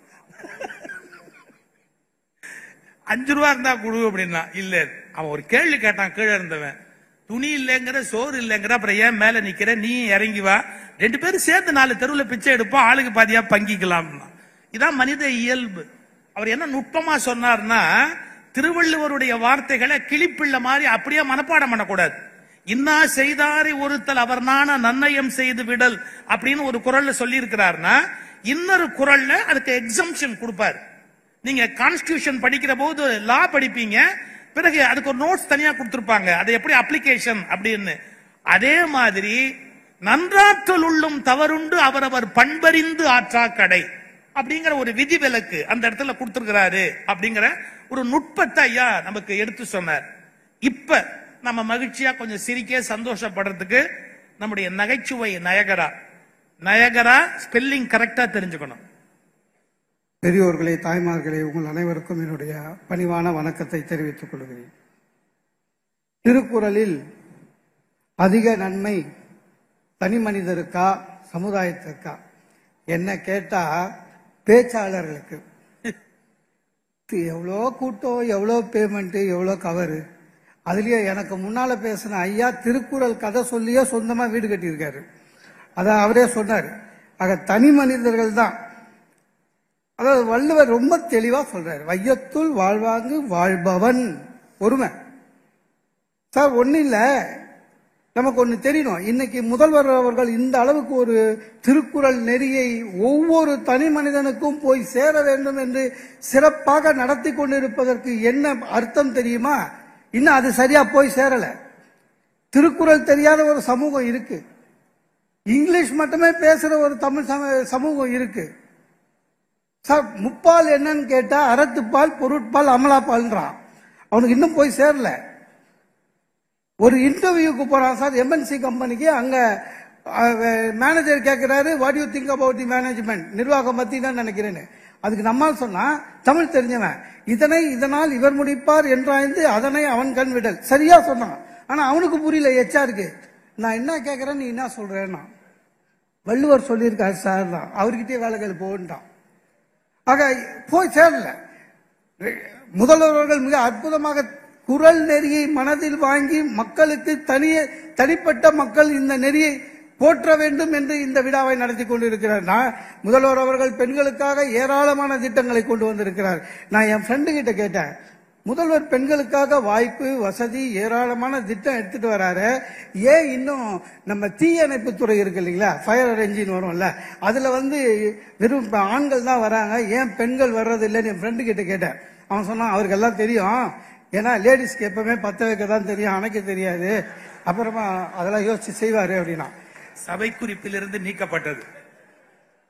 5 ரூபா இருந்தா கொடு அப்படின்னா இல்ல. அவன் ஒரு கேள்வி கேட்டான் கீழே இருந்தவன், துணி இல்லைங்கிற, சோறு இல்லைங்கிற, அப்புறம் ஏன் மேல நிக்கிற, நீ இறங்கி வா, 2 பேரும் சேர்ந்து 4 தெருவில் பிச்சை எடுப்போம், ஆளுக்கு பாதியா பங்கிக்கலாம். இதான் மனித இயல்பு. அவர் என்ன நுட்பமா சொன்னார்னா, திருவள்ளுவருடைய வார்த்தைகளை கிளிப்பிள்ள மாதிரி அப்படியே மனப்பாடம் பண்ணக்கூடாது. இன்னா செய்தாரை ஒருத்தல் அவர் நான நன்னயம் செய்து விடல் அப்படின்னு ஒரு குறள்ல சொல்லி இருக்கிறார்னா, இன்னொரு குறள்ல அதுக்கு எக்ஸம்ஷன் கொடுப்பாரு. நீங்க கான்ஸ்டிடியூஷன் படிக்கிற போது லா படிப்பீங்க, பிறகு அதுக்கு ஒரு நோட்ஸ் தனியா கொடுத்திருப்பாங்க, அது எப்படி அப்ளிகேஷன் அப்படின்னு. அதே மாதிரி நன்றாற்றல் உள்ளும் தவறுண்டு அவரவர் பண்பறிந்து ஆற்றா கடை அப்படிங்கிற ஒரு விதி விலக்கு அந்த இடத்துல கொடுத்திருக்கிறாரு. அப்படிங்கிற ஒரு நுட்பத்தை ஐயா நமக்கு எடுத்து சொன்னார். இப்ப நம்ம மகிழ்ச்சியா கொஞ்சம் சிரிக்க சந்தோஷப்படுறதுக்கு நம்முடைய நகைச்சுவை நயகரா ஸ்பெல்லிங் கரெக்டா தெரிஞ்சுக்கணும். பெரியோர்களே, தாய்மார்களே, உங்கள் அனைவருக்கும் என்னுடைய பணிவான வணக்கத்தை தெரிவித்துக் கொள்கிறேன். திருக்குறளில் அதிக நன்மை தனி மனிதருக்கா சமுதாயத்திற்கா என்ன கேட்டா, பேச்சாளர்களுக்கு எவ்வளோ கூட்டம், எவ்வளோ பேமெண்ட், எவ்வளோ கவரு. அதுலயே எனக்கு முன்னால பேசின ஐயா திருக்குறள் கதை சொல்லியே சொந்தமா வீடு கட்டியிருக்காரு. அதான் அவரே சொன்னார். ஆக தனி மனிதர்கள் தான். அதாவது வள்ளுவர் ரொம்ப தெளிவா சொல்றாரு, வையத்துள் வாழ்வாங்கு வாழ்பவன் ஒருமை. சார் ஒண்ணு இல்ல, நமக்கு ஒண்ணு தெரியணும். இன்னைக்கு முதல்வர் அவர்கள் இந்த அளவுக்கு ஒரு திருக்குறள் நெறியை ஒவ்வொரு தனி மனிதனுக்கும் போய் சேர வேண்டும் என்று சிறப்பாக நடத்தி கொண்டிருப்பதற்கு என்ன அர்த்தம் தெரியுமா? இன்னும் அது சரியா போய் சேரல. திருக்குறள் தெரியாத ஒரு சமூகம் இருக்கு, இங்கிலீஷ் மட்டுமே பேசுற ஒரு தமிழ் சமூகம் இருக்கு. சார் முப்பால் என்னன்னு கேட்டா அறத்துப்பால், பொருட்பால், அமலாப்பால்ன்றான். அவனுக்கு இன்னும் போய் சேரல. ஒரு இன்டர்வியூக்கு போறான் சார் எம்என்சி கம்பெனிக்கு. அங்க மேனேஜர் கேட்கிறாரு, what you think about the management, நிர்வாகம் பத்தி தான் நினைக்கிறேன்னு. அதுக்கு நம்மால் சொன்னா, தமிழ் தெரிஞ்சவன், இதனால் இவர் முடிப்பார் என்றாய்ந்து அதனை அவன் கண் விடல். சரியா சொன்னான். ஆனா அவனுக்கு புரியல HR-க்கு. நான் என்ன கேட்கிறேன், நீ என்ன சொல்றேன்னா, வள்ளுவர் சொல்லியிருக்காரு சார் தான், அவர்கிட்டயே வேலைகள் போன்றான். ஆக போய் சேரல. முதல்வர்கள் மிக அற்புதமாக குரல் நெறியை மனதில் வாங்கி மக்களுக்கு தனிப்பட்ட மக்கள் இந்த நெறியை போற்ற வேண்டும் என்று இந்த விழாவை நடத்தி கொண்டிருக்கிறார். முதல்வர் அவர்கள் பெண்களுக்காக ஏராளமான திட்டங்களை கொண்டு வந்திருக்கிறார். நான் என் ஃப்ரெண்டு கிட்ட கேட்டேன், முதல்வர் பெண்களுக்காக வாய்ப்பு வசதி ஏராளமான திட்டம் எடுத்துட்டு வராரு, ஏன் இன்னும் நம்ம தீயணைப்பு துறை இருக்கு இல்லைங்களா, ஃபயர் என்ஜின் வரும்ல, அதுல வெறும் ஆண்கள் தான் வராங்க, ஏன் பெண்கள் வர்றது இல்லைன்னு என் ஃப்ரெண்டு கிட்ட கேட்டேன். அவன் சொன்னான், அவருக்கு எல்லாம் தெரியும், ஏன்னா லேடிஸ்க்கு எப்பவுமே பத்த வைக்க தான் தெரியும், அணைக்க தெரியாது, அப்புறமா அதெல்லாம் யோசிச்சு செய்வாரு அப்படின்னா. சபை குறிப்பிலிருந்து நீக்கப்பட்டது.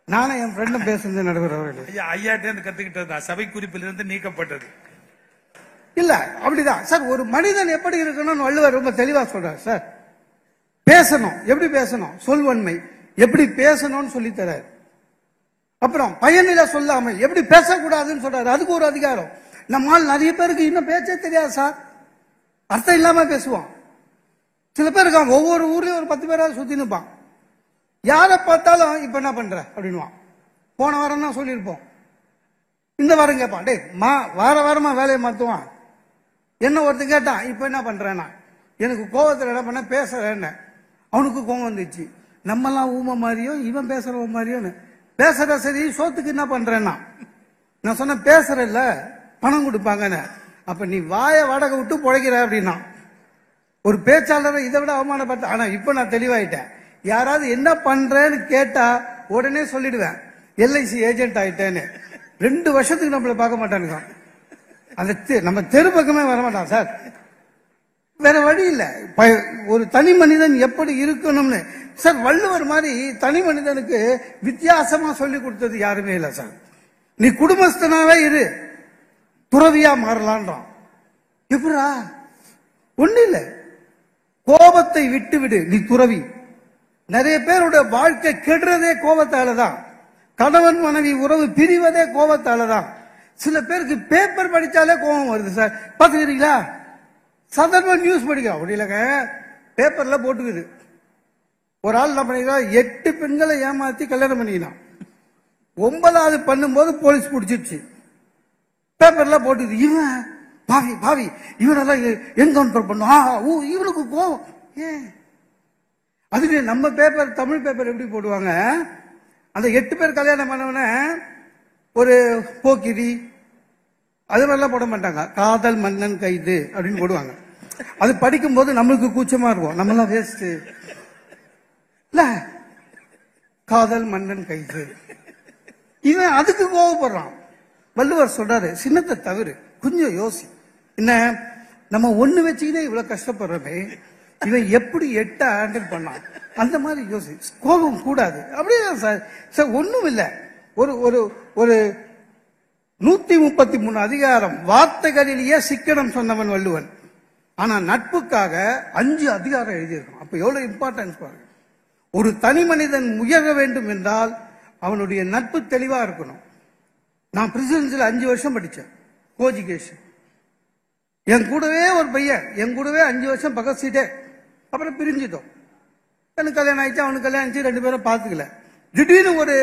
நானும் என் ஃப்ரெண்டும் பேசுறது நடுவர் அவர்கள் ஐயாட்டே கத்துக்கிட்டது, சபை குறிப்பிலிருந்து நீக்கப்பட்டது. இல்ல அப்படிதான் சார். ஒரு மனிதன் எப்படி இருக்கணும்னு வள்ளுவர் ரொம்ப தெளிவா சொல்றார் சார். பேசணும், எப்படி பேசணும், சொல்வன்மை எப்படி பேசணும்னு சொல்லி தராரு. அப்புறம் பயனில சொல்லாமை எப்படி பேசக்கூடாதுன்னு சொல்றாரு, அதுக்கு ஒரு அதிகாரம். நம்மால் நிறைய பேருக்கு இன்னும் பேச்சே தெரியாது சார், அர்த்தம் இல்லாம பேசுவான். சில பேர் இருக்காங்க, ஒவ்வொரு ஊர்லயும் ஒரு 10 பேராவது சுத்தி நிற்பான். யாரை பார்த்தாலும் இப்ப என்ன பண்ற அப்படின்வான். போன வாரம் தான் சொல்லியிருப்போம், இந்த வாரம் கேட்பான், டே வார வாரமா வேலையை மாத்துவான். என்ன ஒருத்தன் கேட்டான், இப்ப என்ன பண்றேன்னா, எனக்கு கோவத்தில் என்ன பண்ண பேசுறேன்னு. அவனுக்கு கோவம் வந்துச்சு, நம்மெல்லாம் ஊமை மாதிரியும் இவன் பேசுறவ மாதிரியும். பேசுற சரி, சோத்துக்கு என்ன பண்றேன்னா, நான் சொன்ன பேசுறல்ல பணம் கொடுப்பாங்கன்னு. அப்ப நீ வாய வாடகை விட்டு பிழைக்கிற அப்படின்னா. ஒரு பேச்சாளரை இதை விட அவமானப்பட்ட. ஆனா இப்ப நான் தெளிவாயிட்டேன், யாராவது என்ன பண்றேன்னு கேட்டா உடனே சொல்லிடுவேன், LIC ஏஜென்ட் ஆயிட்டேன்னு. 2 வருஷத்துக்கு நம்மள பார்க்க மாட்டானுங்க, அந்த நம்ம தெரு பக்கமே வரமாட்டான் சார். வேற வழி இல்ல. ஒரு தனி மனிதன் எப்படி இருக்கணும்னு சார் வள்ளுவர் மாதிரி தனி மனிதனுக்கு வித்தியாசமா சொல்லி கொடுத்தது யாருமே இல்ல சார். நீ குடும்பஸ்தனாவே இரு, துறவியா மாறலான்றான். எப்படா? ஒண்ணு இல்ல, கோபத்தை விட்டு விடு, நீ துறவி. நிறைய பேருடைய வாழ்க்கை கெடுறதே கோபத்தாலதான். கணவன் மனைவி உறவு பிரிவதே கோபத்தாலதான். சில பேருக்கு பேப்பர் படிச்சாலே கோபம் வருது சார், பாத்துக்கிறீங்களா? சாதாரண நியூஸ் படிக்கிறோம், அப்படி இல்லைங்க, பேப்பர்ல போட்டுக்குது. ஒரு ஆள் என்ன பண்ணிக்கிறான், 8 பெண்களை ஏமாத்தி கல்யாணம் பண்ணிக்கிறான். 9வது பண்ணும்போது போலீஸ் பிடிச்சிருச்சு. பேப்பர்ல போட்டுக்குது, இவன் பாவி பாவி, இவனெல்லாம் என்கவுண்டர் பண்ணும். இவனுக்கு கோபம். ஏன்? அதுக்கு நம்ம பேப்பர், தமிழ் பேப்பர் எப்படி போடுவாங்க, அந்த 8 பேர் கல்யாணம் பண்ணவன ஒரு போக்கிரி அது மாதிரிலாம் போட மாட்டாங்க, காதல் மன்னன் கைது அப்படின்னு போடுவாங்க. அது படிக்கும் போது நம்மளுக்கு கூச்சமா இருக்கும், நம்மளாம் வேஸ்ட் இல்ல, காதல் மன்னன் கைது. இவன் அதுக்கு கோவப்படுறான். வள்ளுவர் சொல்றாரு, சின்னத்தை தவிர கொஞ்சம் யோசி. என்ன, நம்ம ஒண்ணு வச்சுக்கிட்டே இவ்வளவு கஷ்டப்படுறோமே, இவன் எப்படி 8 ஹேண்டில் பண்ணான், அந்த மாதிரி யோசி. கோபம் கூடாது. அப்படிதான் சார். சார் ஒண்ணும் இல்லை, ஒரு ஒரு ஒரு 133 அதிகாரம் வார்த்தைகளிலேயே சிக்கனம் சொன்னவன் வள்ளுவன். ஆனா நட்புக்காக 5 அதிகாரம் எழுதியிருக்கான். அப்ப எவ்வளவு இம்பார்ட்டன்ஸ் பாருங்க. ஒரு தனி மனிதன் உயர வேண்டும் என்றால் அவனுடைய நட்பு தெளிவா இருக்கணும். நான் பிரசிடென்சியில் 5 வருஷம் படித்தேன், கோஎஜுகேஷன். என் கூடவே ஒரு பையன், என் கூடவே 5 வருஷம் பக்கத்து சீட்டே. அப்புறம் பிரிஞ்சிட்டோம். எனக்கு கல்யாணம் ஆயிடுச்சு, அவனுக்கு கல்யாணம் ஆயிடுச்சு, 2 பேரும் பார்த்துக்கல. திடீர்னு ஒரு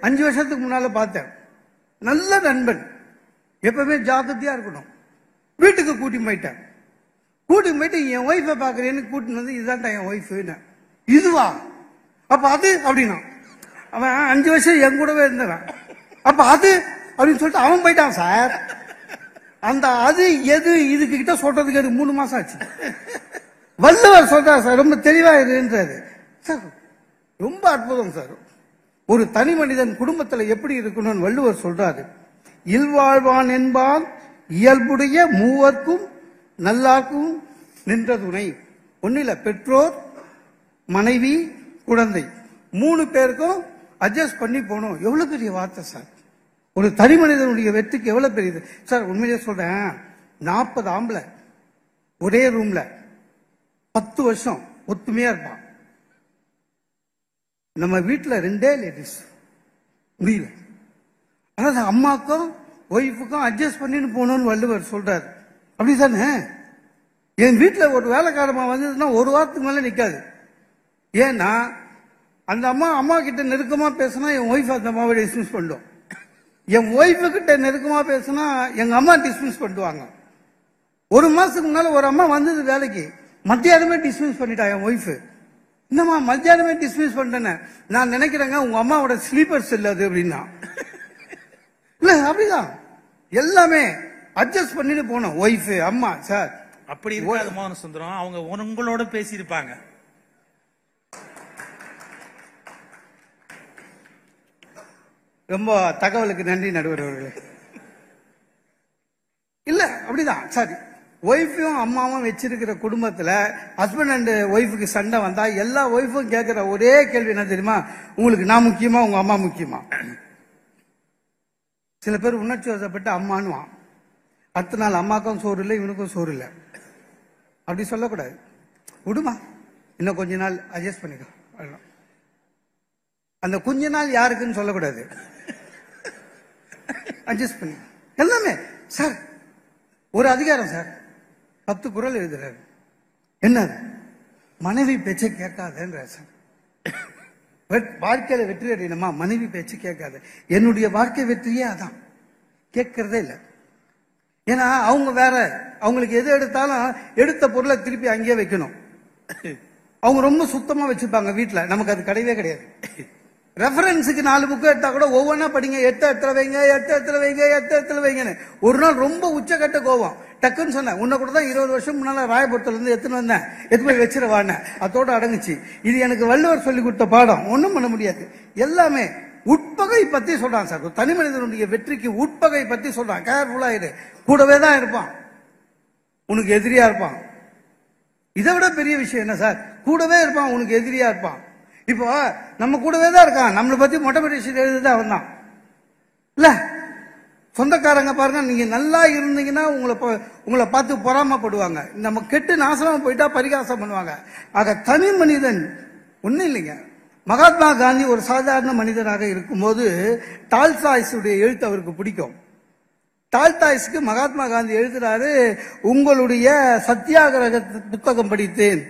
5 வருஷத்துக்கு முன்னால பார்த்தேன், நல்ல நண்பன், எப்பவுமே ஜாக்கிரதையா இருக்கணும். வீட்டுக்கு கூட்டிட்டு போயிட்டேன். கூட்டிட்டு போயிட்டு என் ஒய்ஃபை பாக்குறேன்னு கூட்டிட்டு வந்து, இதுதான் என் ஒய்ஃபு. இதுவா? அப்ப அது அப்படின்னா, அவன் 5 வருஷம் என் கூடவே இருந்தவன். அப்ப அது அப்படின்னு சொல்லிட்டு அவன் போயிட்டான் சார். அந்த அது எது இதுக்கு கிட்ட சொல்றதுக்கு எனக்கு 3 மாசம் ஆச்சு. வள்ளுவர் சொல்றாரு சார், ரொம்ப தெளிவா இருன்றாரு சார். ரொம்ப அற்புதம் சார். ஒரு தனி மனிதன் குடும்பத்தில் எப்படி இருக்கணும்னு வள்ளுவர் சொல்றாரு. இல்வாழ்வான் என்பான் இயல்புடைய மூவர்க்கும் நல்லாக்கும் நின்ற துணை. ஒன்னில பெற்றோர், மனைவி, குழந்தை 3 பேருக்கும் அட்ஜஸ்ட் பண்ணி போகணும். எவ்வளவு பெரிய வார்த்தை சார். ஒரு தனி மனிதனுடைய வெற்றிக்கு எவ்வளவு பெரியது சார். உண்மையிலே சொல்றேன், 40 ஆம்பளை ஒரே ரூம்ல 10 வருஷம் ஒத்துமையா இருப்பான். நம்ம வீட்டுல 2 லேடிஸ் முடியல. அதாவது அம்மாக்கும் ஒய்ஃபுக்கும் அட்ஜஸ்ட் பண்ணிட்டு போகணும்னு வள்ளுவர் சொல்றாரு. அப்படித்தானே? என் வீட்டுல ஒரு வேலைக்காரமா வந்ததுன்னா 1 வாரத்துக்கு மேல நிக்காது. ஏன்னா அந்த அம்மா கிட்ட நெருக்கமா பேசினா என் ஒய்ஃப் அந்த அம்மாவை டிஸ்மிஸ் பண்ணும். என் ஒய்ஃபு கிட்ட நெருக்கமா பேசினா எங்க அம்மா டிஸ்மிஸ் பண்ணுவாங்க. 1 மாசத்துக்கு முன்னால ஒரு அம்மா வந்தது வேலைக்கு, மத்தியானமே டிஸ்மிஸ் பண்ணிட்டா என் ஒய்ஃபு. என்னம்மா மத்தியானமே டிஸ்மிஸ் பண்ணிட்டேன்னு? நான் நினைக்கிறேங்க உங்க அம்மாவோட ஸ்லீப்பர்ஸ் இல்ல அது அப்படின்னா. இல்ல அப்படிதான் எல்லாமே அட்ஜஸ்ட் பண்ணிட்டு போனோம். ஒய்ஃபு அம்மா சார் அப்படி இருக்காது மோகன சுந்தரம். அவங்க உங்களோட பேசியிருப்பாங்க. ரொம்ப தகவலுக்கு நன்றி நடுவர் அவர்களே. இல்ல அப்படிதான் சரி. ஒய்ஃபையும் அம்மாவும் வச்சிருக்கிற குடும்பத்துல ஹஸ்பண்ட் அண்ட் ஒய்ஃபுக்கு சண்டை வந்தா எல்லா ஒய்ஃபும் கேட்கிற ஒரே கேள்வி என்ன தெரியுமா? உங்களுக்கு நான் முக்கியமா உங்க அம்மா முக்கியமா? சில பேர் உணர்ச்சி வசப்பட்டு அம்மானுவான். அடுத்த நாள் அம்மாக்கும் சோறு இல்லை, இவனுக்கும் சோறு இல்லை. அப்படி சொல்லக்கூடாது. விடுமா, இன்னும் கொஞ்ச நாள் அட்ஜஸ்ட் பண்ணிக்கோ. அந்த கொஞ்ச நாள் யாருக்குன்னு சொல்லக்கூடாது. அட்ஜஸ்ட் பண்ணி எல்லாமே சார். ஒரு அதிகாரம் சார் 10 குறள் எழுதுறாரு. என்ன? மனைவி பேச்சை கேட்காதன்ற சார். வாழ்க்கையில வெற்றி அடையணுமா? மனைவி பேச்சு கேட்காது. என்னுடைய வாழ்க்கை வெற்றியே அதான், கேட்கறதே இல்லை. ஏன்னா அவங்க வேற, அவங்களுக்கு எது எடுத்தாலும் எடுத்த பொருளை திருப்பி அங்கேயே வைக்கணும். அவங்க ரொம்ப சுத்தமா வச்சிருப்பாங்க வீட்டுல. நமக்கு அது கிடையவே கிடையாது. ரெஃபரன்ஸுக்கு 4 புக்கு எடுத்தா கூட ஒவ்வொன்னா படிங்க, 8 இடத்துல வைங்க, 8 இடத்துல வைங்க, 8 இடத்துல வைங்கன்னு. ஒரு நாள் ரொம்ப உச்சக்கட்ட கோவம். டக்குன்னு சொன்னேன், உன்னை கூட தான் 20 வருஷம் முன்னால ராயபுரத்துல இருந்து எடுத்துன்னு வந்தேன், எடுத்து போய் வச்சிருவானே. அதோட அடங்குச்சு. இது எனக்கு வள்ளுவர் சொல்லி கொடுத்த பாடம். ஒன்றும் பண்ண முடியாது. எல்லாமே உட்பகை பத்தி சொல்றான் சார். தனி மனிதனுடைய வெற்றிக்கு உட்பகை பத்தி சொல்றான். கேர்ஃபுல்லா இரு. கூடவே தான் இருப்பான், உனக்கு எதிரியா இருப்பான். இதை விட பெரிய விஷயம் என்ன சார்? கூடவே இருப்பான், உனக்கு எதிரியா இருப்பான். இப்போ நம்ம கூடவே தான் இருக்கான். நம்மளை பத்தி மொட்டை எழுதுது அவன் தான் இல்ல. சொந்தக்காரங்க பாருங்க, நீங்க நல்லா இருந்தீங்கன்னா உங்களை பார்த்து பொறாமப்படுவாங்க. நம்ம கெட்டு நாசமா போயிட்டா பரிகாசம் பண்ணுவாங்க. ஆக தனி மனிதன் ஒன்னும் இல்லைங்க. மகாத்மா காந்தி ஒரு சாதாரண மனிதனாக இருக்கும்போது டால்ஸ்டாய்ஸுடைய எழுத்து அவருக்கு பிடிக்கும். டால்ஸ்டாய்ஸ்க்கு மகாத்மா காந்தி எழுதுறாரு, உங்களுடைய சத்தியாகிரக புத்தகம் படித்தேன்,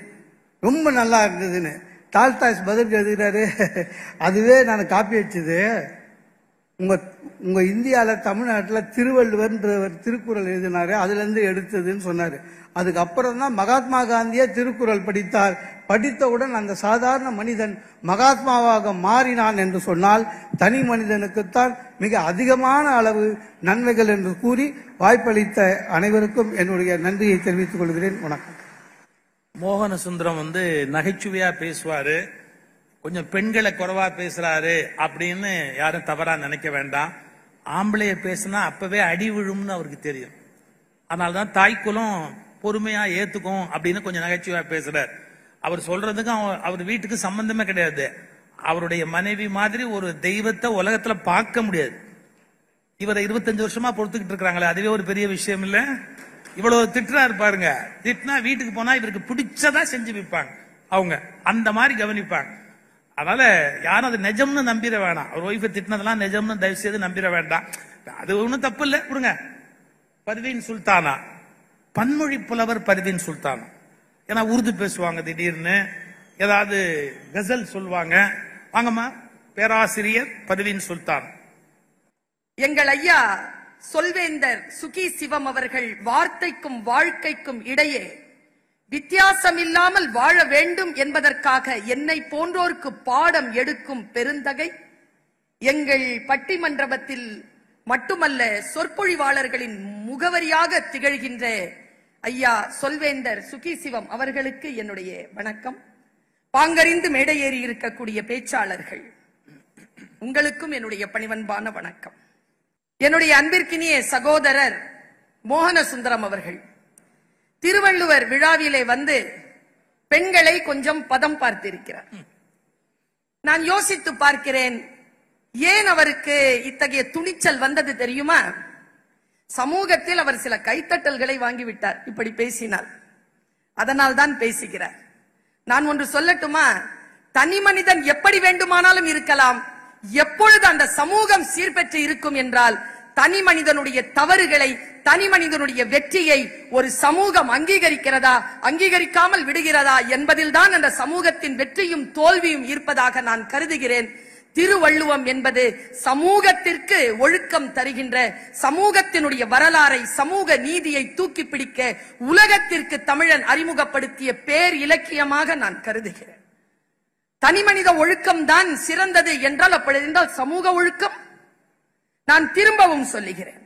ரொம்ப நல்லா இருந்ததுன்னு. டால்ஸ்டாய்ஸ் பதில் எழுதுகிறாரு, அதுவே நான் காப்பி அடிச்சது. உங்க இந்தியால தமிழ்நாட்டில் திருவள்ளுவர் திருக்குறள் எழுதினாரு, அதுல இருந்து எடுத்ததுன்னு சொன்னாரு. அதுக்கப்புறம் தான் மகாத்மா காந்தியே திருக்குறள் படித்தார். படித்தவுடன் அந்த சாதாரண மனிதன் மகாத்மாவாக மாறினான் என்று சொன்னால் தனி மனிதனுக்குத்தான் மிக அதிகமான அளவு நன்மைகள் என்று கூறி வாய்ப்பளித்த அனைவருக்கும் என்னுடைய நன்றியை தெரிவித்துக் கொள்கிறேன். வணக்கம். மோகன சுந்தரம் நகைச்சுவையா பேசுவாரு, கொஞ்சம் பெண்களை குறைவா பேசுறாரு அப்படின்னு யாரும் தவறா நினைக்க வேண்டாம். ஆம்பளைய பேசினா அப்பவே அடி விழும்னு அவருக்கு தெரியும். அதனாலதான் தாய்க்குலம் பொறுமையா ஏத்துக்கும் அப்படின்னு கொஞ்சம் நகைச்சுவையா பேசுறாரு. அவர் சொல்றதுக்கும் அவர் வீட்டுக்கு சம்பந்தமே கிடையாது. அவருடைய மனைவி மாதிரி ஒரு தெய்வத்தை உலகத்துல பார்க்க முடியாது. இவரை 25 வருஷமா பொறுத்துக்கிட்டு இருக்கிறாங்களே, அதுவே ஒரு பெரிய விஷயம் இல்ல. இவ்வளவு திட்டுறா இருப்பாருங்க. திட்டினா வீட்டுக்கு போனா இவருக்கு பிடிச்சதா செஞ்சு வைப்பாங்க. அவங்க அந்த மாதிரி கவனிப்பாங்க. அதனால யாரும் அது நிஜம்னு நம்பிட வேணாம். அவர் ஒய்ஃபை திட்டினதெல்லாம் நிஜம்னு தயவு செய்து நம்பிட வேண்டாம். அது ஒன்றும் தப்பு இல்லை, விடுங்க. பர்வீன் சுல்தானா, பன்மொழி புலவர் பர்வீன் சுல்தானா. ஏன்னா உருது பேசுவாங்க, திடீர்னு ஏதாவது கசல் சொல்லுவாங்க. வாங்கம்மா, பேராசிரியர் பர்வீன் சுல்தான். எங்கள் ஐயா சொல்வேந்தர் சுகி சிவம் அவர்கள் வார்த்தைக்கும் வாழ்க்கைக்கும் இடையே வித்தியாசம் இல்லாமல் வாழ வேண்டும் என்பதற்காக என்னை போன்றோருக்கு பாடம் எடுக்கும் பெருந்தகை எங்கள் பட்டிமன்றத்தில் மட்டுமல்ல சொற்பொழிவாளர்களின் முகவரியாக திகழ்கின்ற ஐயா சொல்வேந்தர் சுகி சிவம் அவர்களுக்கு என்னுடைய வணக்கம். பாங்கறிந்து மேடை ஏறி இருக்கக்கூடிய பேச்சாளர்கள் உங்களுக்கும் என்னுடைய பணிவன்பான வணக்கம். என்னுடைய அன்பிற்கினிய சகோதரர் மோகன சுந்தரம் அவர்கள் திருவள்ளுவர் விழாவிலே பெண்களை கொஞ்சம் பதம் பார்த்திருக்கிறார். நான் யோசித்து பார்க்கிறேன், ஏன் அவருக்கு இத்தகைய துணிச்சல் வந்தது தெரியுமா? சமூகத்தில் அவர் சில கைத்தட்டல்களை வாங்கிவிட்டார் இப்படி பேசினார். அதனால் தான் பேசுகிறார். நான் ஒன்று சொல்லட்டுமா? தனி மனிதன் எப்படி வேண்டுமானாலும் இருக்கலாம். எப்பொழுது அந்த சமூகம் சீர்பெற்று இருக்கும் என்றால் தனி மனிதனுடைய தவறுகளை, தனி மனிதனுடைய வெற்றியை ஒரு சமூகம் அங்கீகரிக்கிறதா, அங்கீகரிக்காமல் விடுகிறதா என்பதில் தான் அந்த சமூகத்தின் வெற்றியும் தோல்வியும் இருப்பதாக நான் கருதுகிறேன். திருவள்ளுவம் என்பது சமூகத்திற்கு ஒழுக்கம் தருகின்ற, சமூகத்தினுடைய வரலாறை, சமூக நீதியை தூக்கி பிடிக்க உலகத்திற்கு தமிழன் அறிமுகப்படுத்திய பேர் இலக்கியமாக நான் கருதுகிறேன். தனிமனித ஒழுக்கம் தான் சிறந்தது என்றால் அப்பொழுது என்றால் சமூக ஒழுக்கம்? நான் திரும்பவும் சொல்லுகிறேன்,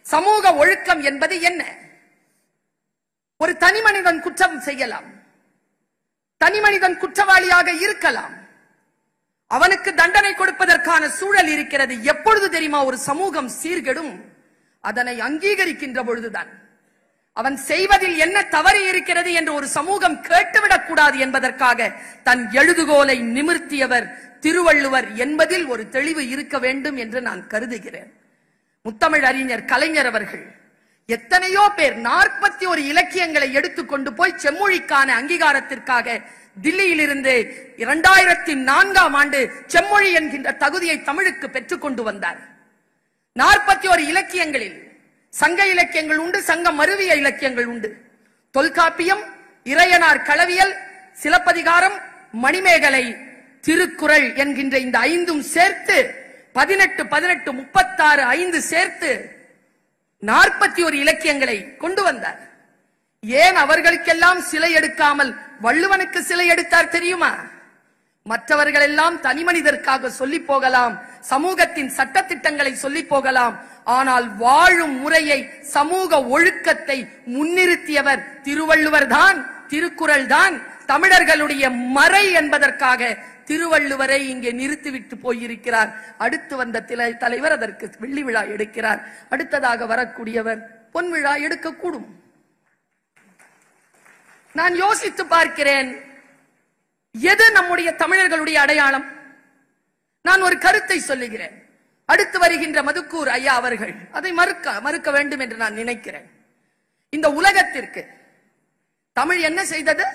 சமூக ஒழுக்கம் என்பது என்ன? ஒரு தனி மனிதன் குற்றம் செய்யலாம், தனி மனிதன் குற்றவாளியாக இருக்கலாம், அவனுக்கு தண்டனை கொடுப்பதற்கான சூழல் இருக்கிறது. எப்பொழுது தெரியுமா ஒரு சமூகம் சீர்கெடும்? அதனை அங்கீகரிக்கின்ற பொழுதுதான். அவன் செய்வதில் என்ன தவறு இருக்கிறது என்று ஒரு சமூகம் கேட்டுவிடக் கூடாது என்பதற்காக தன் எழுதுகோலை நிமிர்த்தியவர் திருவள்ளுவர் என்பதில் ஒரு தெளிவு இருக்க வேண்டும் என்று நான் கருதுகிறேன். முத்தமிழ் அறிஞர் கலைஞர் அவர்கள் எத்தனையோ பேர் 41 இலக்கியங்களை எடுத்துக்கொண்டு போய் செம்மொழிக்கான அங்கீகாரத்திற்காக தில்லியிலிருந்து 2004ஆம் ஆண்டு செம்மொழி என்கின்ற தகுதியை தமிழுக்கு பெற்றுக் கொண்டு வந்தார். 41 இலக்கியங்களில் சங்க இலக்கியங்கள் உண்டு, சங்க மருவிய இலக்கியங்கள் உண்டு. தொல்காப்பியம், இறையனார் களவியல், சிலப்பதிகாரம், மணிமேகலை, திருக்குறள் என்கின்ற இந்த 5ம் சேர்த்து 18, 36, 5 சேர்த்து 41 இலக்கியங்களை கொண்டு வந்தார். ஏன் அவர்களுக்கெல்லாம் சிலை எடுக்காமல் வள்ளுவனுக்கு சிலை எடுத்தார் தெரியுமா? மற்றவர்கள் எல்லாம் தனி மனிதர்க்காக சொல்லி போகலாம், சமூகத்தின் சட்டத்திட்டங்களை சொல்லி போகலாம், ஆனால் வாழும் முறையை, சமூக ஒழுக்கத்தை முன்னிறுத்தியவர் திருவள்ளுவர் தான், திருக்குறள் தான். தமிழர்களுடைய மறை என்பதற்காக திருவள்ளுவரை இங்கே நிறுத்திவிட்டு போயிருக்கிறார். அடுத்து வந்த தலைவர் அதற்கு வெள்ளி விழா எடுக்கிறார். அடுத்ததாக வரக்கூடியவர் பொன் விழா எடுக்கக்கூடும். நான் யோசித்து பார்க்கிறேன், எது நம்முடைய தமிழர்களுடைய அடையாளம்? நான் ஒரு கருத்தை சொல்லுகிறேன். அடுத்து வருகின்ற மதுக்கூர் ஐயா அவர்கள் அதை மறுக்க வேண்டும் என்று நான் நினைக்கிறேன். இந்த உலகத்திற்கு தமிழ் என்ன செய்தது?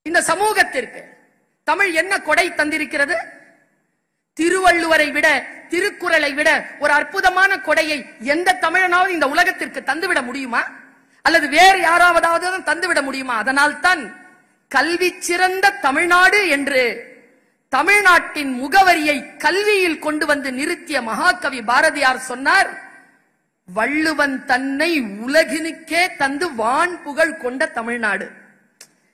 இந்த சமூகத்திற்கு தமிழ் என்ன கொடை தந்திருக்கிறது? திருவள்ளுவரை விட, திருக்குறளை விட ஒரு அற்புதமான கொடையை எந்த தமிழனாவது இந்த உலகத்திற்கு தந்துவிட முடியுமா? அல்லது வேறு யாராவதாவது தந்துவிட முடியுமா? அதனால் தான் கல்வி சிறந்த தமிழ்நாடு என்று தமிழ்நாட்டின் முகவரியை கல்வியில் கொண்டு வந்து நிறுத்திய மகாகவி பாரதியார் சொன்னார், வள்ளுவன் தன்னை உலகினுக்கே தந்து வான் புகழ் கொண்ட தமிழ்நாடு.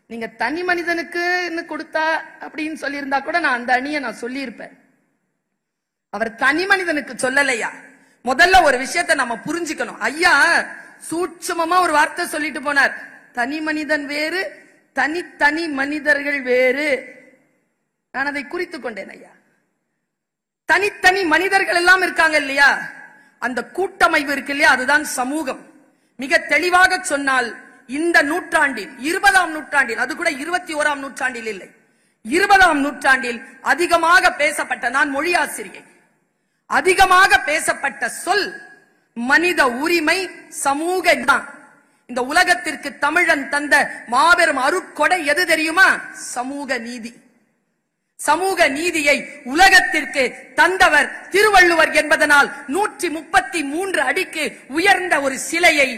நீங்க தனி மனிதனுக்கு கொடுத்தா அப்படின்னு சொல்லியிருந்தா கூட நான் அந்த அணியை நான் சொல்லி இருப்பேன். அவர் தனி மனிதனுக்கு சொல்லலையா? முதல்ல ஒரு விஷயத்தை நம்ம புரிஞ்சுக்கணும். ஐயா சூட்சமமா ஒரு வார்த்தை சொல்லிட்டு போனார், தனி மனிதன் வேறு, தனித்தனி மனிதர்கள் வேறு. நான் அதை குறித்துக் கொண்டேன். ஐயா தனித்தனி மனிதர்கள் எல்லாம் இருக்காங்க இல்லையா, அந்த கூட்டமைப்பு இருக்கு இல்லையா, அதுதான் சமூகம். மிக தெளிவாக சொன்னால் இந்த நூற்றாண்டில், 20ஆம் நூற்றாண்டில், அது கூட 21ஆம் நூற்றாண்டில் இல்லை, 20ஆம் நூற்றாண்டில் அதிகமாக பேசப்பட்ட, நான் மொழியாசிரியை, அதிகமாக பேசப்பட்ட சொல் மனித உரிமை, சமூக. இந்த உலகத்திற்கு தமிழன் தந்த மாபெரும் அருட்கொடை எது தெரியுமா? சமூக நீதி. சமூக நீதியை உலகத்திற்கு தந்தவர் திருவள்ளுவர் என்பதனால் 133 அடிக்கு உயர்ந்த ஒரு சிலையை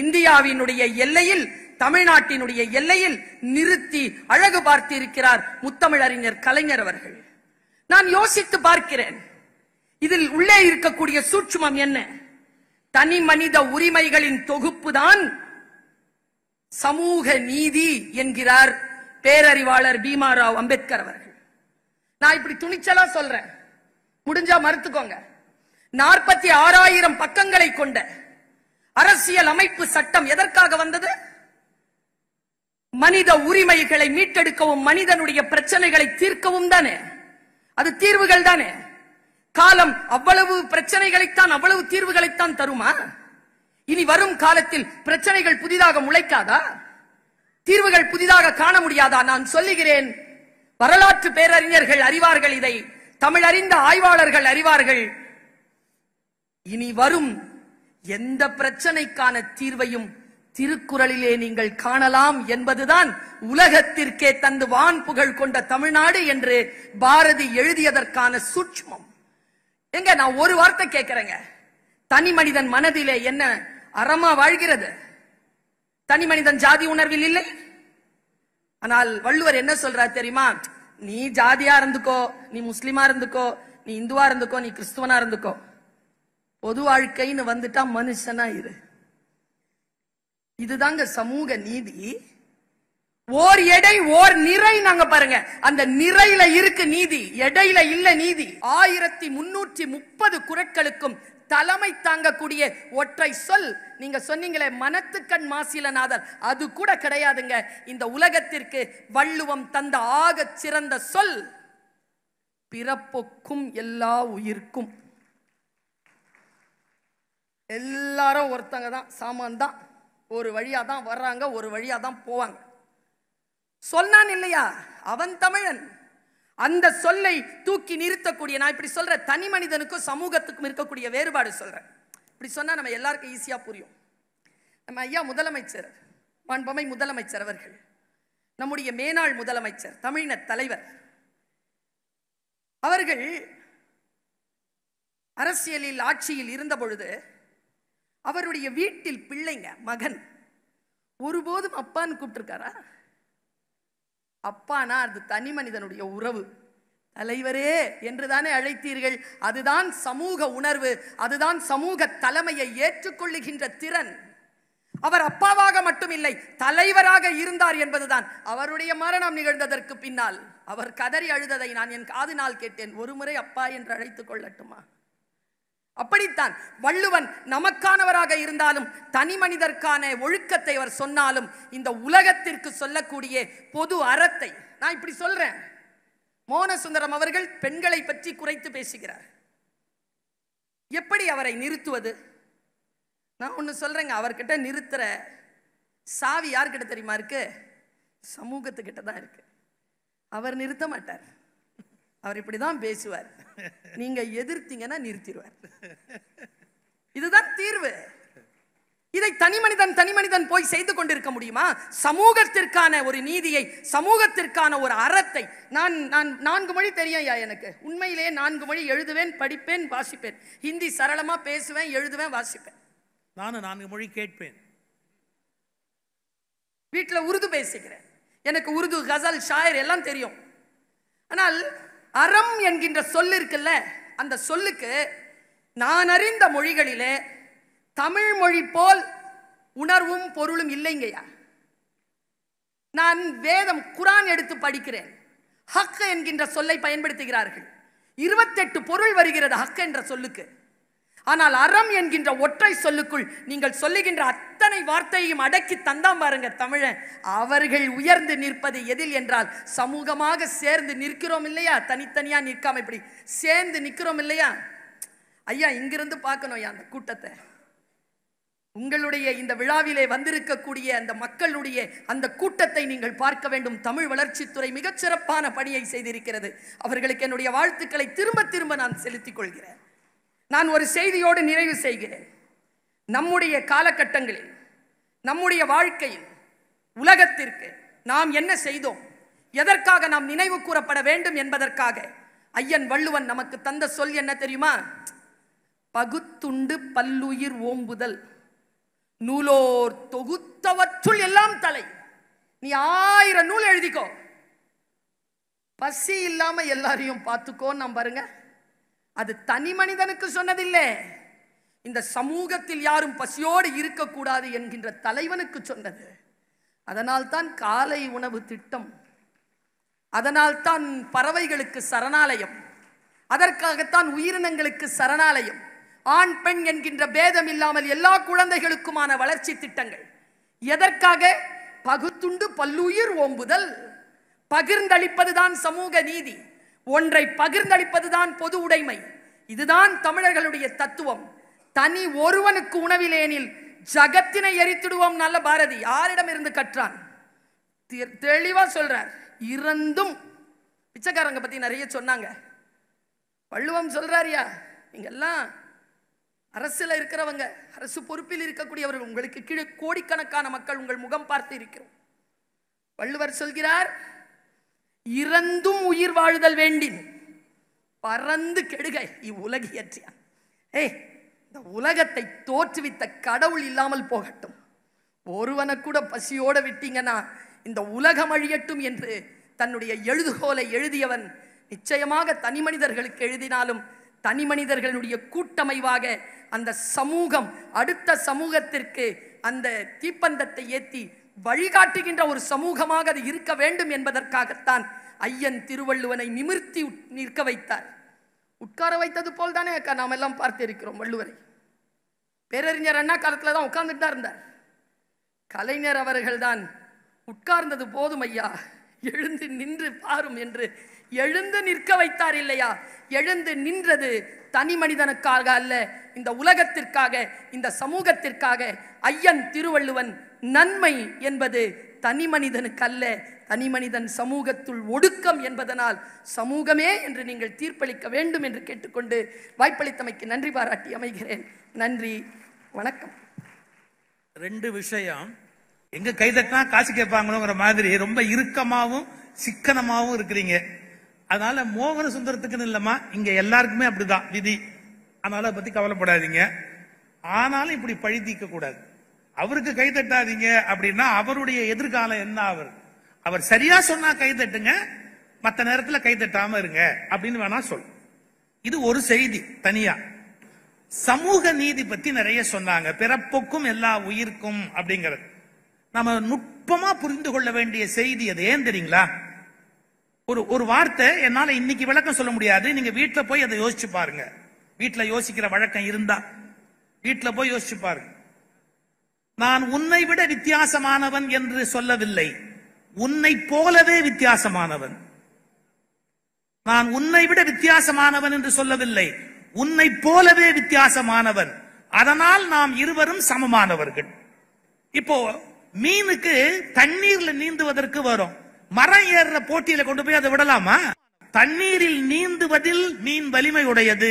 இந்தியாவினுடைய எல்லையில், தமிழ்நாட்டினுடைய எல்லையில் நிறுத்தி அழகு பார்த்து இருக்கிறார் முத்தமிழறிஞர் கலைஞர் அவர்கள். நான் யோசித்து பார்க்கிறேன், இதில் உள்ளே இருக்கக்கூடிய சூட்சுமம் என்ன? தனி மனித உரிமைகளின் தொகுப்புதான் சமூக நீதி என்கிறார் பேரறிவாளர் பீமாராவ் அம்பேத்கர் அவர்கள். நான் இப்படி துணிச்சலா சொல்றேன், முடிஞ்சா மறுத்துக்கோங்க. 46,000 பக்கங்களை கொண்ட அரசியல் அமைப்பு சட்டம் எதற்காக வந்தது? மனித உரிமைகளை மீட்டெடுக்கவும், மனிதனுடைய பிரச்சனைகளை தீர்க்கவும் தானே. அது தீர்வுகள் தானே. காலம் அவ்வளவு பிரச்சனைகளைத்தான், அவ்வளவு தீர்வுகளைத்தான் தருமா? இனி வரும் காலத்தில் பிரச்சனைகள் புதிதாக முளைக்காதா? தீர்வுகள் புதிதாக காண முடியாதா? நான் சொல்லுகிறேன், வரலாற்று பேரறிஞர்கள் அறிவார்கள் இதை. தமிழ் அறிந்த ஆய்வாளர்கள் அறிவார்கள். இனி வரும் எந்த பிரச்சனைக்கான தீர்வையும் திருக்குறளிலே நீங்கள் காணலாம் என்பதுதான் உலகத்திற்கே தந்து வான் புகழ் கொண்ட தமிழ்நாடு என்று பாரதி எழுதியதற்கான சூட்சுமம். எங்க நான் ஒரு வார்த்தை கேட்கிறேங்க, தனி மனிதன் மனதிலே என்ன அறமா வாழ்கிறது? தனி மனிதன் ஜாதி உணர்வில் இல்லை. ஆனால் வள்ளுவர் என்ன சொல்றார் தெரியுமா? நீ ஜாதியா இருந்துக்கோ, நீ முஸ்லிமா இருந்துக்கோ, நீ இந்துவா இருந்துக்கோ, நீ கிறிஸ்துவனா இருந்துக்கோ, பொது வாழ்க்கைன்னு வந்துட்டா மனுஷனா இரு. இதுதாங்க சமூக நீதி. ஓர் எடை ஓர் நிறை. நாங்க பாருங்க, அந்த நிறையில இருக்கு நீதி, எடையில இல்ல நீதி. 1330 குறட்களுக்கும் தலைமை தாங்கக்கூடிய ஒற்றை சொல். நீங்க சொன்னீங்களே மனத்துக்கண் மாசிலநாதர், அது கூட கிடையாதுங்க. இந்த உலகத்திற்கு வள்ளுவம் தந்த ஆக சிறந்த சொல் பிறப்பொக்கும் எல்லா உயிர்க்கும். எல்லாரும் ஒருத்தங்க தான், சாமான் தான், ஒரு வழியா தான் வர்றாங்க, ஒரு வழியா தான் போவாங்க. சொன்னான் இல்லையா, அவன் தமிழன். அந்த சொல்லை தூக்கி நிறுத்தக்கூடிய, நான் இப்படி சொல்ற தனி மனிதனுக்கும் சமூகத்துக்கும் இருக்கக்கூடிய வேறுபாடு சொல்றேன். இப்படி சொன்னா நம்ம எல்லாருக்கும் ஈஸியா புரியும். நம்ம ஐயா முதலமைச்சர், மாண்புமை முதலமைச்சர் அவர்கள், நம்முடைய மேனாள் முதலமைச்சர், தமிழின தலைவர் அவர்கள் அரசியலில் ஆட்சியில் இருந்த பொழுது அவருடைய வீட்டில் பிள்ளைங்க, மகன் ஒருபோதும் அப்பான்னு கூப்பிட்டிருக்காரா? அப்பானா அது தனி மனிதனுடைய உறவு. தலைவரே என்றுதானே அழைத்தீர்கள். அதுதான் சமூக உணர்வு, அதுதான் சமூக தலைமையை ஏற்றுக்கொள்ளுகின்ற திறன். அவர் அப்பாவாக மட்டுமில்லை, தலைவராக இருந்தார் என்பதுதான். அவருடைய மரணம் நிகழ்ந்ததற்கு பின்னால் அவர் கதறி அழுததை நான் என் காதினால் கேட்டேன். ஒரு முறை அப்பா என்று அழைத்துக் கொள்ளட்டுமா? அப்படித்தான் வள்ளுவன் நமக்கானவராக இருந்தாலும் தனி மனிதர்க்கான ஒழுக்கத்தை அவர் சொன்னாலும் இந்த உலகத்திற்கு சொல்லக்கூடிய பொது அறத்தை நான் இப்படி சொல்றேன். மோனசுந்தரம் அவர்கள் பெண்களை பற்றி குறைத்து பேசுகிறார். எப்படி அவரை நிறுத்துவது? நான் ஒண்ணு சொல்றேங்க, அவர்கிட்ட நிறுத்துற சாவி யார்கிட்ட தெரியுமா இருக்கு? சமூகத்துக்கிட்ட தான் இருக்கு. அவர் நிறுத்த மாட்டார். அவர் இப்படிதான் பேசுவார். நீங்க எதிர்த்தீங்கன்னா நிறுத்திடுவார். இதுதான் தீர்வு. இதை தனி மனிதன் போய் செய்து கொண்டிருக்க முடியுமா? சமூகத்திற்கான ஒரு நீதியை, சமூகத்திற்கான ஒரு அறத்தை. நான் 4 மொழி தெரியும் எனக்கு. உண்மையிலேயே 4 மொழி எழுதுவேன், படிப்பேன், வாசிப்பேன். ஹிந்தி சரளமா பேசுவேன், எழுதுவேன், வாசிப்பேன். நானும் 4 மொழி கேட்பேன். வீட்டுல உருது பேசுகிறேன். எனக்கு உருது, கசல், ஷாயர் எல்லாம் தெரியும். ஆனால் அறம் என்கின்ற சொல் இருக்குல்ல, அந்த சொல்லுக்கு நான் அறிந்த மொழிகளிலே தமிழ் மொழி போல் உணர்வும் பொருளும் இல்லைங்கய்யா. நான் வேதம் குரான் எடுத்து படிக்கிறேன். ஹக் என்கின்ற சொல்லை பயன்படுத்துகிறார்கள். 28 பொருள் வருகிறது ஹக் என்ற சொல்லுக்கு. ஆனால் அறம் என்கின்ற ஒற்றை சொல்லுக்குள் நீங்கள் சொல்லுகின்ற அத்தனை வார்த்தையும் அடக்கி தந்தாம் பாருங்க தமிழன். அவர்கள் உயர்ந்து நிற்பது எதில் என்றால் சமூகமாக சேர்ந்து நிற்கிறோம் இல்லையா? தனித்தனியா நிற்காம இப்படி சேர்ந்து நிற்கிறோம் இல்லையா? ஐயா இங்கிருந்து பார்க்கணும் அந்த கூட்டத்தை. உங்களுடைய இந்த விழாவிலே வந்திருக்கக்கூடிய அந்த மக்களுடைய அந்த கூட்டத்தை நீங்கள் பார்க்க வேண்டும். தமிழ் வளர்ச்சித்துறை மிகச்சிறப்பான பணியை செய்திருக்கிறது. அவர்களுக்கு என்னுடைய வாழ்த்துக்களை திரும்ப திரும்ப நான் செலுத்திக் கொள்கிறேன். நான் ஒரு செய்தியோடு நிறைவு செய்கிறேன். நம்முடைய காலகட்டங்களில், நம்முடைய வாழ்க்கையில், உலகத்திற்கு நாம் என்ன செய்தோம், எதற்காக நாம் நினைவு கூறப்பட வேண்டும் என்பதற்காக ஐயன் வள்ளுவன் நமக்கு தந்த சொல் என்ன தெரியுமா? பகுத்துண்டு பல்லுயிர் ஓம்புதல், நூலோர் தொகுத்தவற்றுள் எல்லாம் தலை. நீ 1000 நூல் எழுதிக்கோ, பசி இல்லாம எல்லாரையும் பார்த்துக்கோ. நாம் பாருங்க, அது தனி மனிதனுக்கு சொன்னதில்லை. இந்த சமூகத்தில் யாரும் பசியோடு இருக்கக்கூடாது என்கின்ற தலைவனுக்கு சொன்னது. அதனால் தான் காலை உணவு திட்டம், அதனால் தான் பறவைகளுக்கு சரணாலயம், அதற்காகத்தான் உயிரினங்களுக்கு சரணாலயம், ஆண் பெண் என்கின்ற பேதம் இல்லாமல் எல்லா குழந்தைகளுக்குமான வளர்ச்சி திட்டங்கள். எதற்காக? பகுத்துண்டு பல்லுயிர் ஓம்புதல். பகிர்ந்தளிப்பதுதான் சமூக நீதி. ஒன்றை பகிர்ந்தளிப்பதுதான் பொது உடைமை. இதுதான் தமிழர்களுடைய தத்துவம். தனி ஒருவனுக்கு உணவிலேனில் ஜகத்தினை எரித்திடுவோம். நல்ல பாரதி யாரிடம் இருந்து கற்றான்? தெளிவா சொல்றார். இறந்தும் பிச்சைக்காரங்க பத்தி நிறைய சொன்னாங்க. வள்ளுவம் சொல்றாரியா, நீங்க எல்லாம் அரசுல இருக்கிறவங்க, அரசு பொறுப்பில் இருக்கக்கூடியவர்கள், உங்களுக்கு கீழே கோடிக்கணக்கான மக்கள் உங்கள் முகம் பார்த்து இருக்கிறோம். வள்ளுவர் சொல்கிறார், இறந்தும் உயிர் வாழ்தல் வேண்டின் பறந்து கெடுக இவ்வுலகியற்றியா. இந்த உலகத்தை தோற்றுவித்த கடவுள் இல்லாமல் போகட்டும், ஒருவனை கூட பசியோட விட்டீங்கன்னா இந்த உலகம் அழியட்டும் என்று தன்னுடைய எழுதுகோலை எழுதியவன் நிச்சயமாக தனி மனிதர்களுக்கு எழுதினாலும் தனி மனிதர்களுடைய கூட்டமைவாக அந்த சமூகம் அடுத்த சமூகத்திற்கு அந்த தீப்பந்தத்தை ஏற்றி வழிகாட்டுகின்ற ஒரு சமூகமாக அது இருக்க வேண்டும் என்பதற்காகத்தான் ஐயன் திருவள்ளுவனை நிமிர்த்தி நிற்க வைத்தார். உட்கார வைத்தது போல் தானே நாம் எல்லாம் பார்த்திருக்கிறோம். வள்ளுவரை பேரறிஞர் அண்ணா காலத்துல தான் உட்கார்ந்துட்டு தான் இருந்தார். கலைஞர் அவர்கள் தான் உட்கார்ந்தது போதும் ஐயா, எழுந்து நின்று பாரும் என்று எழுந்து நிற்க வைத்தார் இல்லையா? எழுந்து நின்றது தனி மனிதனுக்காக அல்ல, இந்த உலகத்திற்காக, இந்த சமூகத்திற்காக. ஐயன் திருவள்ளுவன் நன்மை என்பது தனி மனிதனுக்கு அல்ல, தனி மனிதன் சமூகத்துள் ஒடுக்கம் என்பதனால் சமூகமே என்று நீங்கள் தீர்ப்பளிக்க வேண்டும் என்று கேட்டுக்கொண்டு வாய்ப்பளித்தமைக்கு நன்றி பாராட்டி அமைகிறேன். நன்றி, வணக்கம். 2 விஷயம், எங்க கைதட்டினா காசு கேட்பாங்களோங்கிற மாதிரி ரொம்ப இறுக்கமாவும் சிக்கனமாவும் இருக்கிறீங்க. அதனால மோகன சுந்தரத்துக்குன்னு இல்லம்மா, இங்க எல்லாருக்குமே அப்படிதான் விதி. அதனால பத்தி கவலைப்படாதீங்க. ஆனாலும் இப்படி பழி தீர்க்க கூடாது. அவருக்கு கை தட்டாதீங்க அப்படின்னா அவருடைய எதிர்காலம் என்ன? அவர் சரியா சொன்னா கை தட்டுங்க, மற்ற நேரத்துல கை தட்டாம இருங்க அப்படின்னு வேணா சொல். இது ஒரு செய்தி. தனியா சமூக நீதி பத்தி நிறைய சொன்னாங்க. பிறப்புக்கும் எல்லா உயிர்க்கும் அப்படிங்கிறது நம்ம நுட்பமா புரிந்து கொள்ள வேண்டிய செய்தி. அது ஏன் தெரியுங்களா? ஒரு வார்த்தை என்னால இன்னைக்கு விளக்கம் சொல்ல முடியாது. நீங்க வீட்டுல போய் அதை யோசிச்சு பாருங்க. வீட்டுல யோசிக்கிற வழக்கம் இருந்தா வீட்டுல போய் யோசிச்சு பாருங்க. நான் உன்னை விட வித்தியாசமானவன் என்று சொல்லவில்லை, உன்னை போலவே வித்தியாசமானவன். நான் உன்னை விட வித்தியாசமானவன் என்று சொல்லவில்லை, உன்னை போலவே வித்தியாசமானவன். அதனால் நாம் இருவரும் சமமானவர்கள். இப்போ மீனுக்கு தண்ணீர்ல நீந்துவதற்கு வரும், மரம் ஏறுற போட்டியில கொண்டு போய் அதை விடலாமா? தண்ணீரில் நீந்துவதில் மீன் வலிமை உடையது,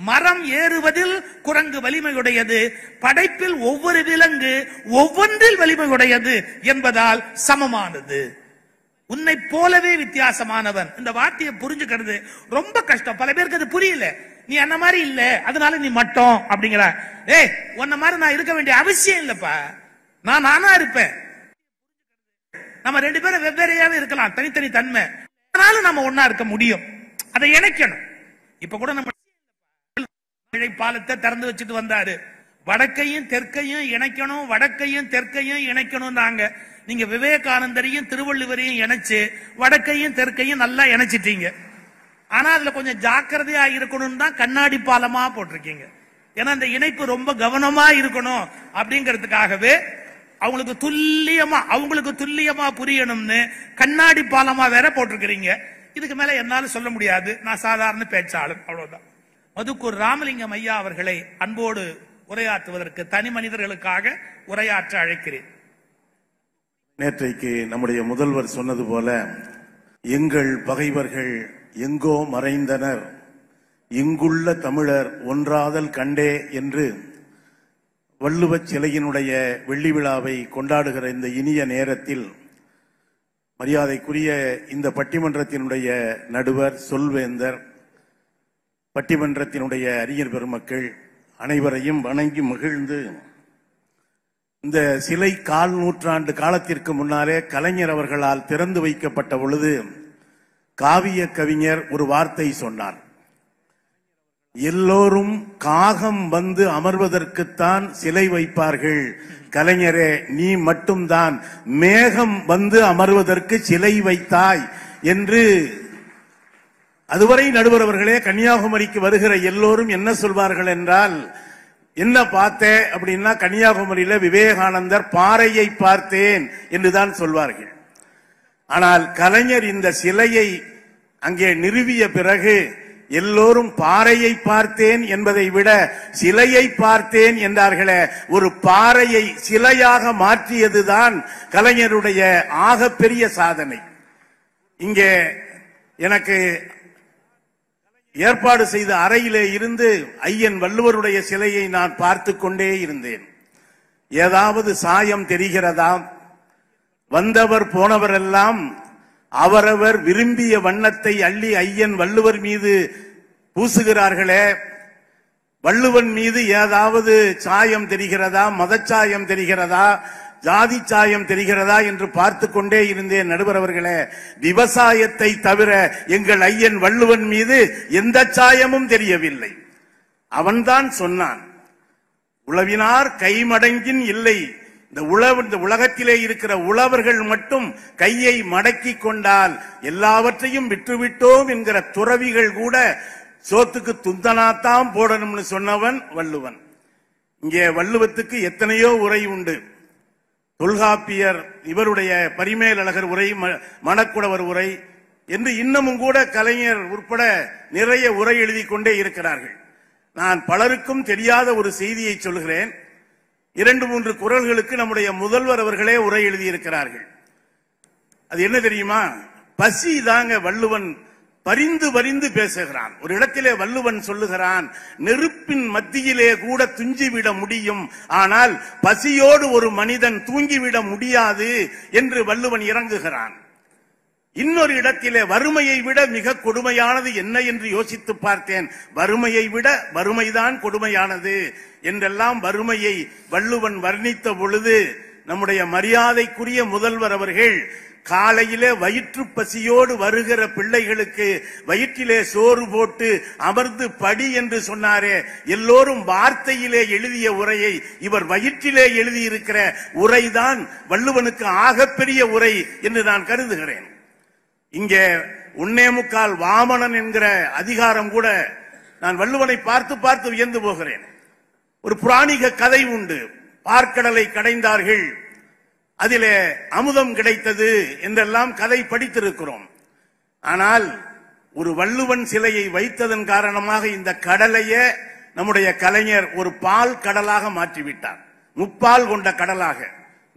மரம் ஏறுவதில் குரங்கு வலிமை உடையது, படைப்பில் ஒவ்வொரு விலங்கு ஒவ்வொன்றில் வலிமை உடையது என்பதால் சமமானது. உன்னை போலவே வித்தியாசமானவன், இந்த வார்த்தையை புரிஞ்சுக்கிறது ரொம்ப கஷ்டம். பல பேருக்கு அது புரியல. நீ அந்த மாதிரி இல்ல, அதனால நீ மட்டும் அப்படிங்கிற. உன்ன மாதிரி நான் இருக்க வேண்டிய அவசியம் இல்லப்பா, நான் நானா இருப்பேன். நம்ம 2 பேரும் வெவ்வேறையாவே இருக்கலாம், தனித்தனி தன்மை, ஆனாலும் நம்ம ஒன்னா இருக்க முடியும். அதை இணைக்கணும். இப்ப கூட நம்ம பாலத்தை திறந்து வச்சுட்டு வந்தாரு, வடக்கையும் தெற்கையும் இணைக்கணும், வடக்கையும் தெற்கையும் இணைக்கணும். நீங்க விவேகானந்தரையும் திருவள்ளுவரையும் இணைச்சு வடக்கையும் தெற்கையும் நல்லா இணைச்சிட்டீங்க. ஆனா அதுல கொஞ்சம் ஜாக்கிரதையா இருக்கணும் தான் கண்ணாடி பாலமா போட்டிருக்கீங்க. ஏன்னா அந்த இணைப்பு ரொம்ப கவனமா இருக்கணும் அப்படிங்கிறதுக்காகவே அவங்களுக்கு துல்லியமா புரியணும்னு கண்ணாடி பாலமா வேற போட்டிருக்கிறீங்க. இதுக்கு மேல என்னால சொல்ல முடியாது, நான் சாதாரண பேச்சாளர், அவ்வளவுதான். மதுக்கூர் ராமலிங்கம் ஐயா அவர்களை அன்போடு உரையாற்றுவதற்கு தனி மனிதர்களுக்காக உரையாற்ற அழைக்கிறேன். நேற்றைக்கு நம்முடைய முதல்வர் சொன்னது போல, எங்கள் பகைவர்கள் எங்கோ மறைந்தனர், இங்குள்ள தமிழர் ஒன்றாதல் கண்டே என்று வள்ளுவச் சிலையினுடைய வெள்ளி விழாவை கொண்டாடுகிற இந்த இனிய நேரத்தில் மரியாதைக்குரிய இந்த பட்டிமன்றத்தினுடைய நடுவர், சொல்வேந்தர், பட்டிமன்றத்தினுடைய அறிஞர் பெருமக்கள் அனைவரையும் வணங்கி மகிழ்ந்து, இந்த சிலை 1/4 நூற்றாண்டு காலத்திற்கு முன்னாலே கலைஞர் அவர்களால் திறந்து வைக்கப்பட்ட பொழுது காவிய கவிஞர் ஒரு வார்த்தை சொன்னார். எல்லோரும் காகம் வந்து அமர்வதற்குத்தான் சிலை வைப்பார்கள், கலைஞரே நீ மட்டும்தான் மேகம் வந்து அமர்வதற்கு சிலை வைத்தாய் என்று. அதுவரை நடுவர் அவர்களே, கன்னியாகுமரிக்கு வருகிற எல்லோரும் என்ன சொல்வார்கள் என்றால், என்ன பார்த்தேன் அப்படின்னா கன்னியாகுமரியில விவேகானந்தர் பாறையை பார்த்தேன் என்றுதான் சொல்வார்கள். ஆனால் கலைஞர் இந்த சிலையை அங்கே நிறுவிய பிறகு எல்லோரும் பாறையை பார்த்தேன் என்பதை விட சிலையை பார்த்தேன் என்றார்களே. ஒரு பாறையை சிலையாக மாற்றியதுதான் கலைஞருடைய ஆகப்பெரிய சாதனை. இங்கே எனக்கு ஏற்பாடு செய்த அறையிலே இருந்து ஐயன் வள்ளுவருடைய சிலையை நான் பார்த்து கொண்டே இருந்தேன். ஏதாவது சாயம் தெரிகிறதா? வந்தவர் போனவர் எல்லாம் அவரவர் விரும்பிய வண்ணத்தை அள்ளி ஐயன் வள்ளுவர் மீது பூசுகிறார்களே, வள்ளுவன் மீது ஏதாவது சாயம் தெரிகிறதா? மதச்சாயம் தெரிகிறதா? ஜாதி சாயம் தெரிகிறதா என்று பார்த்து கொண்டே இருந்தேன். நடுவர் அவர்களே, விவசாயத்தை தவிர எங்கள் ஐயன் வள்ளுவன் மீது எந்த சாயமும் தெரியவில்லை. அவன்தான் சொன்னான், உழவினார் கைமடங்கின் இல்லை. இந்த உலகத்திலே இருக்கிற உழவர்கள் மட்டும் கையை மடக்கி கொண்டால் எல்லாவற்றையும் விட்டுவிட்டோம் என்கிற துறவிகள் கூட சோத்துக்கு துந்தனாத்தான் போடணும்னு சொன்னவன் வள்ளுவன். இங்கே வள்ளுவத்துக்கு எத்தனையோ உரை உண்டு. தொல்காப்பியர் இவருடைய பரிமேலழகர் உரை, மணக்குடவர் உரை என்று இன்னமும் கூட கலைஞர் உட்பட நிறைய உரை எழுதி கொண்டே இருக்கிறார்கள். நான் பலருக்கும் தெரியாத ஒரு செய்தியை சொல்கிறேன். 2-3 குறள்களுக்கு நம்முடைய முதல்வர் அவர்களே உரை எழுதியிருக்கிறார்கள். அது என்ன தெரியுமா? பசி தாங்க வள்ளுவன் பரிந்து பரிந்து பேசுகிறான். ஒரு இடத்திலே வள்ளுவன் சொல்லுகிறான், நெருப்பின் மத்தியிலே கூட துஞ்சிவிட முடியும், ஆனால் பசியோடு ஒரு மனிதன் தூங்கிவிட முடியாது என்று வள்ளுவன் இறங்குகிறான். இன்னொரு இடத்திலே வறுமையை விட மிக கொடுமையானது என்ன என்று யோசித்து பார்த்தேன். வறுமையை விட வறுமைதான் கொடுமையானது என்றெல்லாம் வறுமையை வள்ளுவன் வர்ணித்த பொழுது நம்முடைய மரியாதைக்குரிய முதல்வர் அவர்கள் காலையிலே வயிற்று பசியோடு வருகிற பிள்ளைகளுக்கு வயிற்றிலே சோறு போட்டு அமர்ந்து படி என்று சொன்னாரே, எல்லோரும் வார்த்தையிலே எழுதிய உரையை இவர் வயிற்றிலே எழுதியிருக்கிற உரைதான் வள்ளுவனுக்கு ஆகப்பெரிய உரை என்று நான் கருதுகிறேன். இங்கே 1.25 வாமனன் என்கிற அதிகாரம் கூட நான் வள்ளுவனை பார்த்து பார்த்து வியந்து போகிறேன். ஒரு புராணிக கதை உண்டு. பார்க்கடலை கடைந்தார்கள், அதிலே அமுதம் கிடைத்தது என்றெல்லாம் கதை படித்திருக்கிறோம். ஆனால் ஒரு வள்ளுவன் சிலையை வைத்ததன் காரணமாக இந்த கடலையே நம்முடைய கலைஞர் ஒரு பால் கடலாக மாற்றிவிட்டார். முப்பால் கொண்ட கடலாக.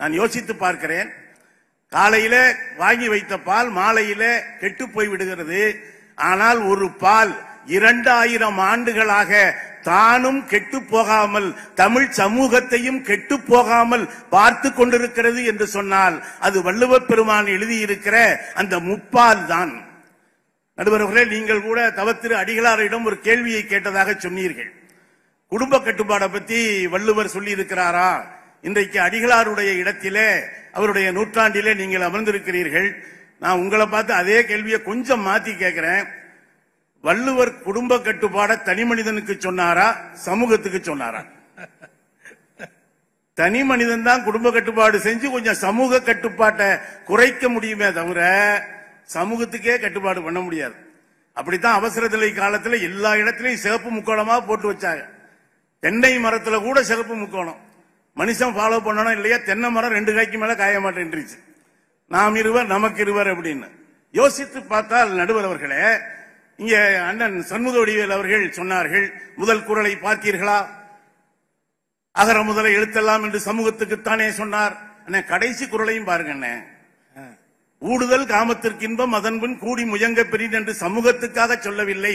நான் யோசித்து பார்க்கிறேன். காலையில வாங்கி வைத்த பால் மாலையிலே கெட்டு போய் விடுகிறது. ஆனால் ஒரு பால் 2000 ஆண்டுகளாக தானும் கெட்டு போகாமல் தமிழ் சமூகத்தையும் கெட்டு போகாமல் பார்த்து கொண்டிருக்கிறது என்று சொன்னால் அது வள்ளுவ பெருமான் எழுதியிருக்கிற அந்த முப்பால் தான். நடுவர்களே, நீங்கள் கூட தவத்திரு அடிகளாரிடம் ஒரு கேள்வியை கேட்டதாக சொன்னீர்கள். குடும்ப கட்டுப்பாடை பத்தி வள்ளுவர் சொல்லி இருக்கிறாரா? இன்றைக்கு அடிகளாருடைய இடத்திலே அவருடைய நூற்றாண்டிலே நீங்கள் அமர்ந்திருக்கிறீர்கள். நான் உங்களை பார்த்து அதே கேள்வியை கொஞ்சம் மாத்தி கேட்கிறேன். வள்ளுவர் குடும்ப கட்டுப்பாட தனி மனிதனுக்கு சொன்னாரா, சமூகத்துக்கு சொன்னாரா? தனி மனிதன் தான் குடும்ப கட்டுப்பாடு செஞ்சு கொஞ்சம் சமூக கட்டுப்பாட்டை குறைக்க முடியுமே தவிர சமூகத்துக்கே கட்டுப்பாடு பண்ண முடியாது. அப்படித்தான் அவசர நிலை காலத்துல எல்லா இடத்திலையும் சிவப்பு முக்கோணமா போட்டு வச்சாங்க. தென்னை மரத்துல கூட சிவப்பு முக்கோணம். மனுஷன் ஃபாலோ பண்ணணும் இல்லையா? தென்னை மரம் 2 காய்க்கு மேல காய மாட்டேன்றிச்சு. நாம் இருவர் நமக்கு இருவர் அப்படின்னு யோசித்து பார்த்தால் நடுவர் அவர்களே, இங்க அண்ணன் சண்முக வடிவேல் அவர்கள் சொன்னார்கள், முதல் குறளை பார்த்தீர்களா? அகர முதல எழுத்தெல்லாம் என்று சமூகத்துக்குத்தானே சொன்னார். கடைசி குறளையும் பாருங்க அண்ணே. ஊடுதல் காமத்திற்கு இன்பம் அதன்பின் கூடி முயங்க பெரின் என்று சமூகத்துக்காக சொல்லவில்லை,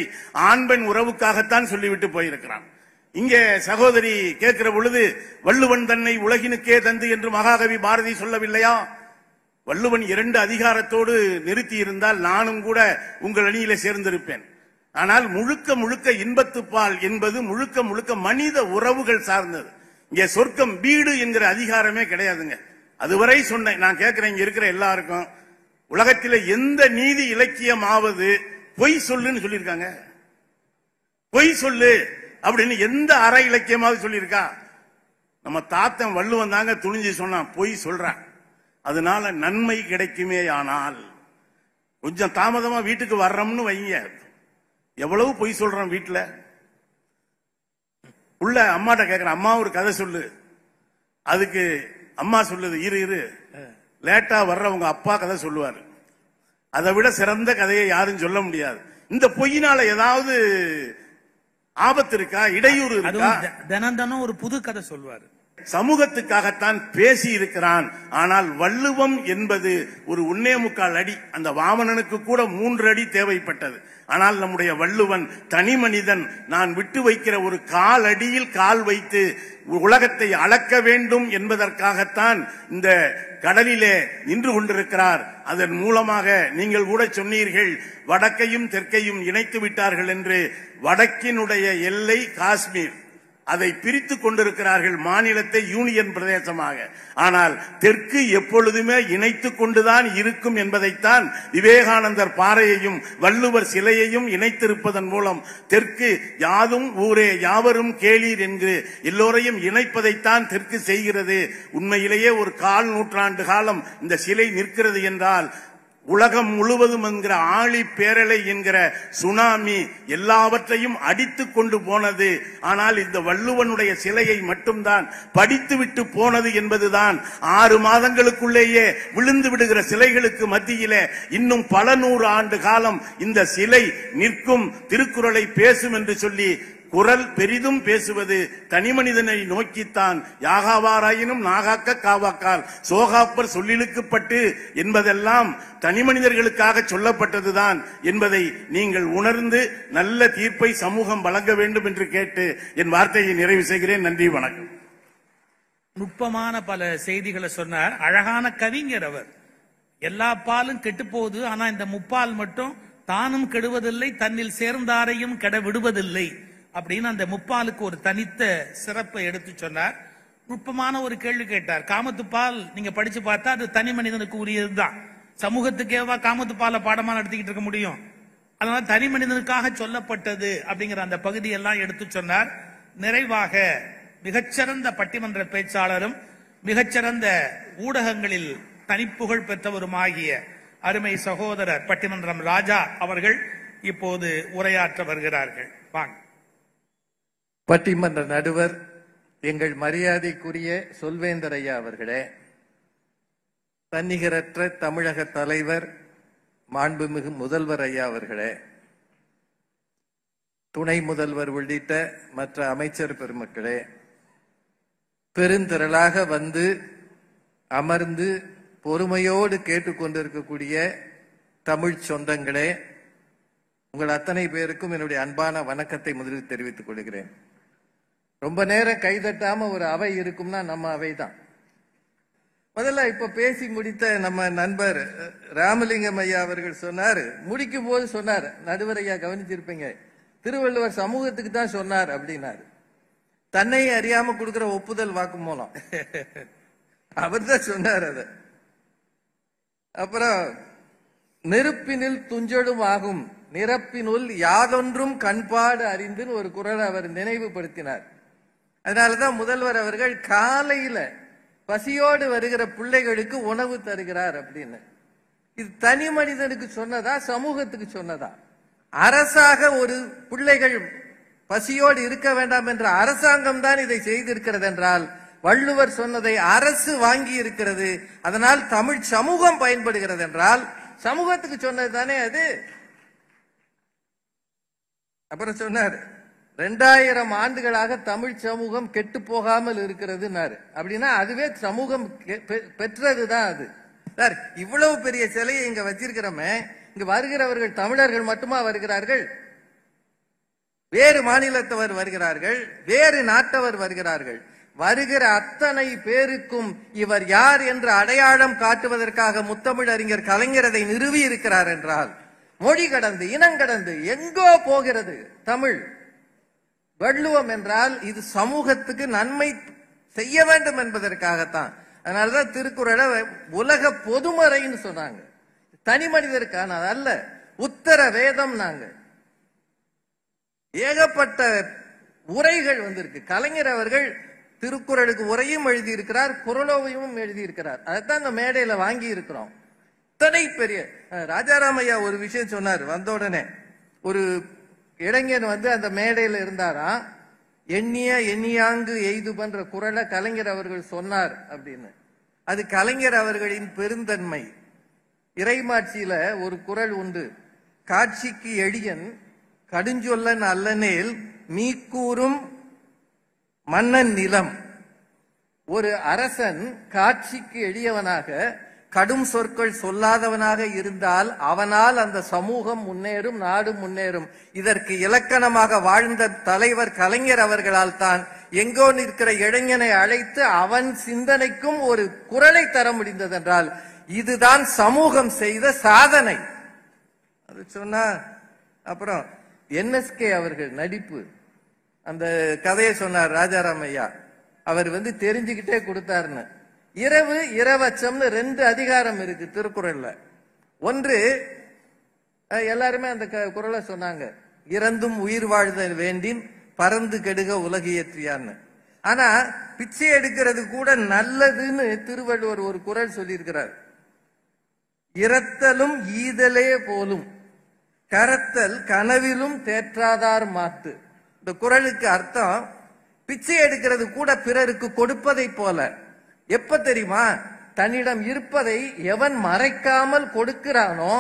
ஆண் பெண் உறவுக்காகத்தான் சொல்லிவிட்டு போயிருக்கிறான். இங்கே சகோதரி கேட்கிற பொழுது வள்ளுவன் தன்னை உலகினுக்கே தந்து என்று மகாகவி பாரதி சொல்லவில்லையா? வள்ளுவன் 2 அதிகாரத்தோடு நிறுத்தி இருந்தால் நானும் கூட உங்கள் அணியில சேர்ந்திருப்பேன். ஆனால் முழுக்க முழுக்க இன்பத்துப்பால் என்பது முழுக்க முழுக்க மனித உறவுகள் சார்ந்தது. இங்கே சொர்க்கம் வீடு என்கிற அதிகாரமே கிடையாதுங்க. அதுவரை சொன்னேன். நான் கேட்கிறேன் இங்க இருக்கிற எல்லாருக்கும், உலகத்தில எந்த நீதி இலக்கியமாவது பொய் சொல்லுன்னு சொல்லியிருக்காங்க? பொய் சொல்லு அப்படின்னு எந்த அற இலக்கியமாவது சொல்லியிருக்கா? நம்ம தாத்தன் வள்ளுவன் தாங்க துணிஞ்சு சொன்னான், பொய் சொல்றான், அதனால நன்மை கிடைக்குமே. ஆனால் கொஞ்சம் தாமதமா வீட்டுக்கு வர்றோம்னு வைங்க, எவ்வளவு பொய் சொல்றோம் வீட்டுல. உள்ள அம்மாட்ட கேட்கிறேன், அம்மா ஒரு கதை சொல்லு. அதுக்கு அம்மா சொல்லுது, இரு லேட்டா வர்றவங்க அப்பா கதை சொல்லுவாரு. அதை விட சிறந்த கதையை யாரும் சொல்ல முடியாது. இந்த பொய்யினால ஏதாவது ஆபத்து இருக்கா, இடையூறு இருக்கா? தினம் ஒரு புது கதை சொல்வாரு. சமூகத்துக்காகத்தான் பேசி இருக்கிறான். ஆனால் வள்ளுவம் என்பது ஒரு 1.25 அடி. அந்த வாமனனுக்கு கூட 3 அடி தேவைப்பட்டது. ஆனால் நம்முடைய வள்ளுவன் தனி மனிதன் நான் விட்டு வைக்கிற ஒரு கால் அடியில் கால் வைத்து உலகத்தை அளக்க வேண்டும் என்பதற்காகத்தான் இந்த கடலிலே நின்று கொண்டிருக்கிறார். அதன் மூலமாக நீங்கள் கூட சொன்னீர்கள், வடக்கையும் தெற்கையும் இணைத்து விட்டார்கள் என்று. வடக்கினுடைய எல்லை காஷ்மீர், அதை பிரித்துக் கொண்டிருக்கிறார்கள் மாநிலத்தை யூனியன் பிரதேசமாக. ஆனால் தெற்கு எப்பொழுதுமே இணைத்துக் கொண்டுதான் இருக்கும் என்பதைத்தான் விவேகானந்தர் பாறையையும் வள்ளுவர் சிலையையும் இணைத்திருப்பதன் மூலம் தெற்கு யாதும் ஊரே யாவரும் கேளீர் என்று எல்லோரையும் இணைப்பதைத்தான் தெற்கு செய்கிறது. உண்மையிலேயே ஒரு 1/4 நூற்றாண்டு காலம் இந்த சிலை நிற்கிறது என்றால் உலகம் முழுவதும் என்கிற ஆழி பேரலை என்கிற சுனாமி எல்லாவற்றையும் அடித்துக் கொண்டு போனது. ஆனால் இந்த வள்ளுவனுடைய சிலையை மட்டும்தான் படித்துவிட்டு போனது என்பதுதான். 6 மாதங்களுக்குள்ளேயே விழுந்து விடுகிற சிலைகளுக்கு மத்தியிலே இன்னும் பல 100 ஆண்டு காலம் இந்த சிலை நிற்கும், திருக்குறளை பேசும் என்று சொல்லி குரல் பெரிதும் பேசுவது தனி மனிதனை நோக்கித்தான். யாகாவாராயினும் நாகாக்க காவாக்கால் சோகாப்பர் சொல்லிழுக்கப்பட்டு என்பதெல்லாம் தனி மனிதர்களுக்காக சொல்லப்பட்டதுதான் என்பதை நீங்கள் உணர்ந்து நல்ல தீர்ப்பை சமூகம் வழங்க வேண்டும் என்று கேட்டு என் வார்த்தையை நிறைவு செய்கிறேன். நன்றி, வணக்கம். நுட்பமான பல செய்திகளை சொன்னார். அழகான கவிஞர் அவர். எல்லா பாலும் கெட்டு போகுது, ஆனா இந்த முப்பால் மட்டும் தானும் கெடுவதில்லை, தன்னில் சேர்ந்தாரையும் கெட விடுவதில்லை அப்படின்னு அந்த முப்பாலுக்கு ஒரு தனித்த சிறப்பை எடுத்து சொன்னார். நுட்பமான ஒரு கேள்வி கேட்டார். காமத்துப்பால் நீங்க படிச்சு பார்த்தா அது தனி மனிதனுக்கு உரியதுதான். சமூகத்துக்கேவா காமத்துப்பாலை பாடமா நடத்திக்கிட்டு இருக்க முடியும்? அதனால தனி மனிதனுக்காக சொல்லப்பட்டது அப்படிங்கிற அந்த பகுதியெல்லாம் எடுத்து சொன்னார். நிறைவாக மிகச்சிறந்த பட்டிமன்ற பேச்சாளரும் மிகச்சிறந்த ஊடகங்களில் தனிப்புகழ் பெற்றவருமாகிய அருமை சகோதரர் பட்டிமன்றம் ராஜா அவர்கள் இப்போது உரையாற்ற வருகிறார்கள். வாங்க. பட்டிமன்ற நடுவர் எங்கள் மரியாதைக்குரிய சொல்வேந்தர் ஐயா அவர்களே, தன்னிகரற்ற தமிழக தலைவர் மாண்புமிகு முதல்வர் ஐயா அவர்களே, துணை முதல்வர் உள்ளிட்ட மற்ற அமைச்சர் பெருமக்களே, பெருந்திரளாக வந்து அமர்ந்து பொறுமையோடு கேட்டுக்கொண்டிருக்கக்கூடிய தமிழ் சொந்தங்களே, உங்கள் அத்தனை பேருக்கும் என்னுடைய அன்பான வணக்கத்தை முதலில் தெரிவித்துக் கொள்கிறேன். ரொம்ப நேரம் கைதட்டாம ஒரு அவை இருக்கும்னா நம்ம அவைதான். முதல்ல இப்ப பேசி முடித்த நம்ம நண்பர் ராமலிங்கம் ஐயா அவர்கள் சொன்னார், முடிக்கும் போது சொன்னார், நடுவர் ஐயா கவனிச்சிருப்பீங்க, திருவள்ளுவர் சமூகத்துக்கு தான் சொன்னார் அப்படின்னாரு. தன்னை அறியாம கொடுக்கிற ஒப்புதல் வாக்குமூலம் அவர் தான் சொன்னார். அத அப்புறம் நெருப்பினில் துஞ்சலும் ஆகும் நிரப்பினுள் யாதொன்றும் கண்பாடு அறிந்துன்னு ஒரு குறளை அவர் நினைவுபடுத்தினார். அதனாலதான் முதல்வர் அவர்கள் காலையில பசியோடு வருகிற பிள்ளைகளுக்கு உணவு தருகிறார் அப்படின்னு. இது தனி மனிதனுக்கு சொன்னதா, சமூகத்துக்கு சொன்னதா? அரசாக ஒரு பிள்ளைகள் பசியோடு இருக்க வேண்டாம் என்ற அரசாங்கம் தான் இதை செய்திருக்கிறது என்றால், வள்ளுவர் சொன்னதை அரசு வாங்கி இருக்கிறது, அதனால் தமிழ் சமூகம் பயன்படுகிறது என்றால் சமூகத்துக்கு சொன்னது தானே அது. அப்புறம் சொன்னார், 2000 ஆண்டுகளாக தமிழ் சமூகம் கெட்டு போகாமல் இருக்கிறது. அப்படின்னா அதுவே சமூகம் பெற்றதுதான் அது. சார், இவ்வளவு பெரிய சிலையை இங்க வச்சிருக்கிறோமே, இங்க வருகிறவர்கள் தமிழர்கள் மட்டுமா வருகிறார்கள்? வேறு மாநிலத்தவர் வருகிறார்கள், வேறு நாட்டவர் வருகிறார்கள். வருகிற அத்தனை பேருக்கும் இவர் யார் என்று அடையாளம் காட்டுவதற்காக முத்தமிழ் அறிஞர் கலைஞர் அதை நிறுவி இருக்கிறார் என்றால், மொழி கடந்து இனங்கடந்து எங்கோ போகிறது தமிழ். வள்ளுவம் என்றால் இது சமூகத்துக்கு நன்மை செய்ய வேண்டும் என்பதற்காகத்தான். அதனாலதான் திருக்குறளை உலக பொதுமறைன்னு சொன்னாங்க. தனி மனிதருக்கான அல்ல, உத்தர வேதம். நாங்க ஏகப்பட்ட உரைகள் வந்திருக்கு. கலைஞர் அவர்கள் திருக்குறளுக்கு உரையும் எழுதியிருக்கிறார், குறளோவையும் எழுதியிருக்கிறார். அதைத்தான் இந்த மேடையில வாங்கி இருக்கிறோம். இத்தனை பெரிய ராஜாராமையா ஒரு விஷயம் சொன்னார். வந்த உடனே ஒரு இளைஞன் வந்து அந்த மேடையில இருந்தாரா, எண்ணிய எண்ணியாங்கு எய்து பண்ற குறளை கலைஞர் அவர்கள் சொன்னார் அப்படின்னு. அது கலைஞர் அவர்களின் பெருந்தன்மை. இறைமாட்சியில ஒரு குறள் உண்டு, காட்சிக்கு எளியன் கடுஞ்சொல்லன் அல்லனேல் மீக்கூறும் மன்னன் நிலம். ஒரு அரசன் காட்சிக்கு எளியவனாக கடும் சொற்கள் சொல்லாதவனாக இருந்தால் அவனால் அந்த சமூகம் முன்னேறும், நாடு முன்னேறும். இதற்கு இலக்கணமாக வாழ்ந்த தலைவர் கலைஞர் அவர்களால் தான் எங்கோ நிற்கிற இளைஞனை அழைத்து அவன் சிந்தனைக்கும் ஒரு குரலை தர முடிந்தது என்றால் இதுதான் சமூகம் செய்த சாதனை. அது சொன்னா அப்புறம் NSK அவர்கள் நடிப்பு அந்த கதையை சொன்னார் ராஜாராம் ஐயா. அவர் தெரிஞ்சுக்கிட்டே கொடுத்தாருன்னு. இரவு இரவச்சம்னு 2 அதிகாரம் இருக்கு திருக்குறள்ல. ஒன்று எல்லாருமே அந்த குறளை சொன்னாங்க, இறந்தும் உயிர் வாழ்தல் வேண்டின் பறந்து கெடுக உலகு ஏற்றியான்னு. ஆனா பிச்சை எடுக்கிறது கூட நல்லதுன்னு திருவள்ளுவர் ஒரு குறள் சொல்லியிருக்கிறார். இரத்தலும் ஈதலே போலும் கரத்தல் கனவிலும் தேற்றாதார் மாத்து. இந்த குறளுக்கு அர்த்தம் பிச்சை எடுக்கிறது கூட பிறருக்கு கொடுப்பதை போல. எப்ப தெரியுமா? தன்னிடம் இருப்பதை எவன் மறைக்காமல் கொடுக்கிறானோ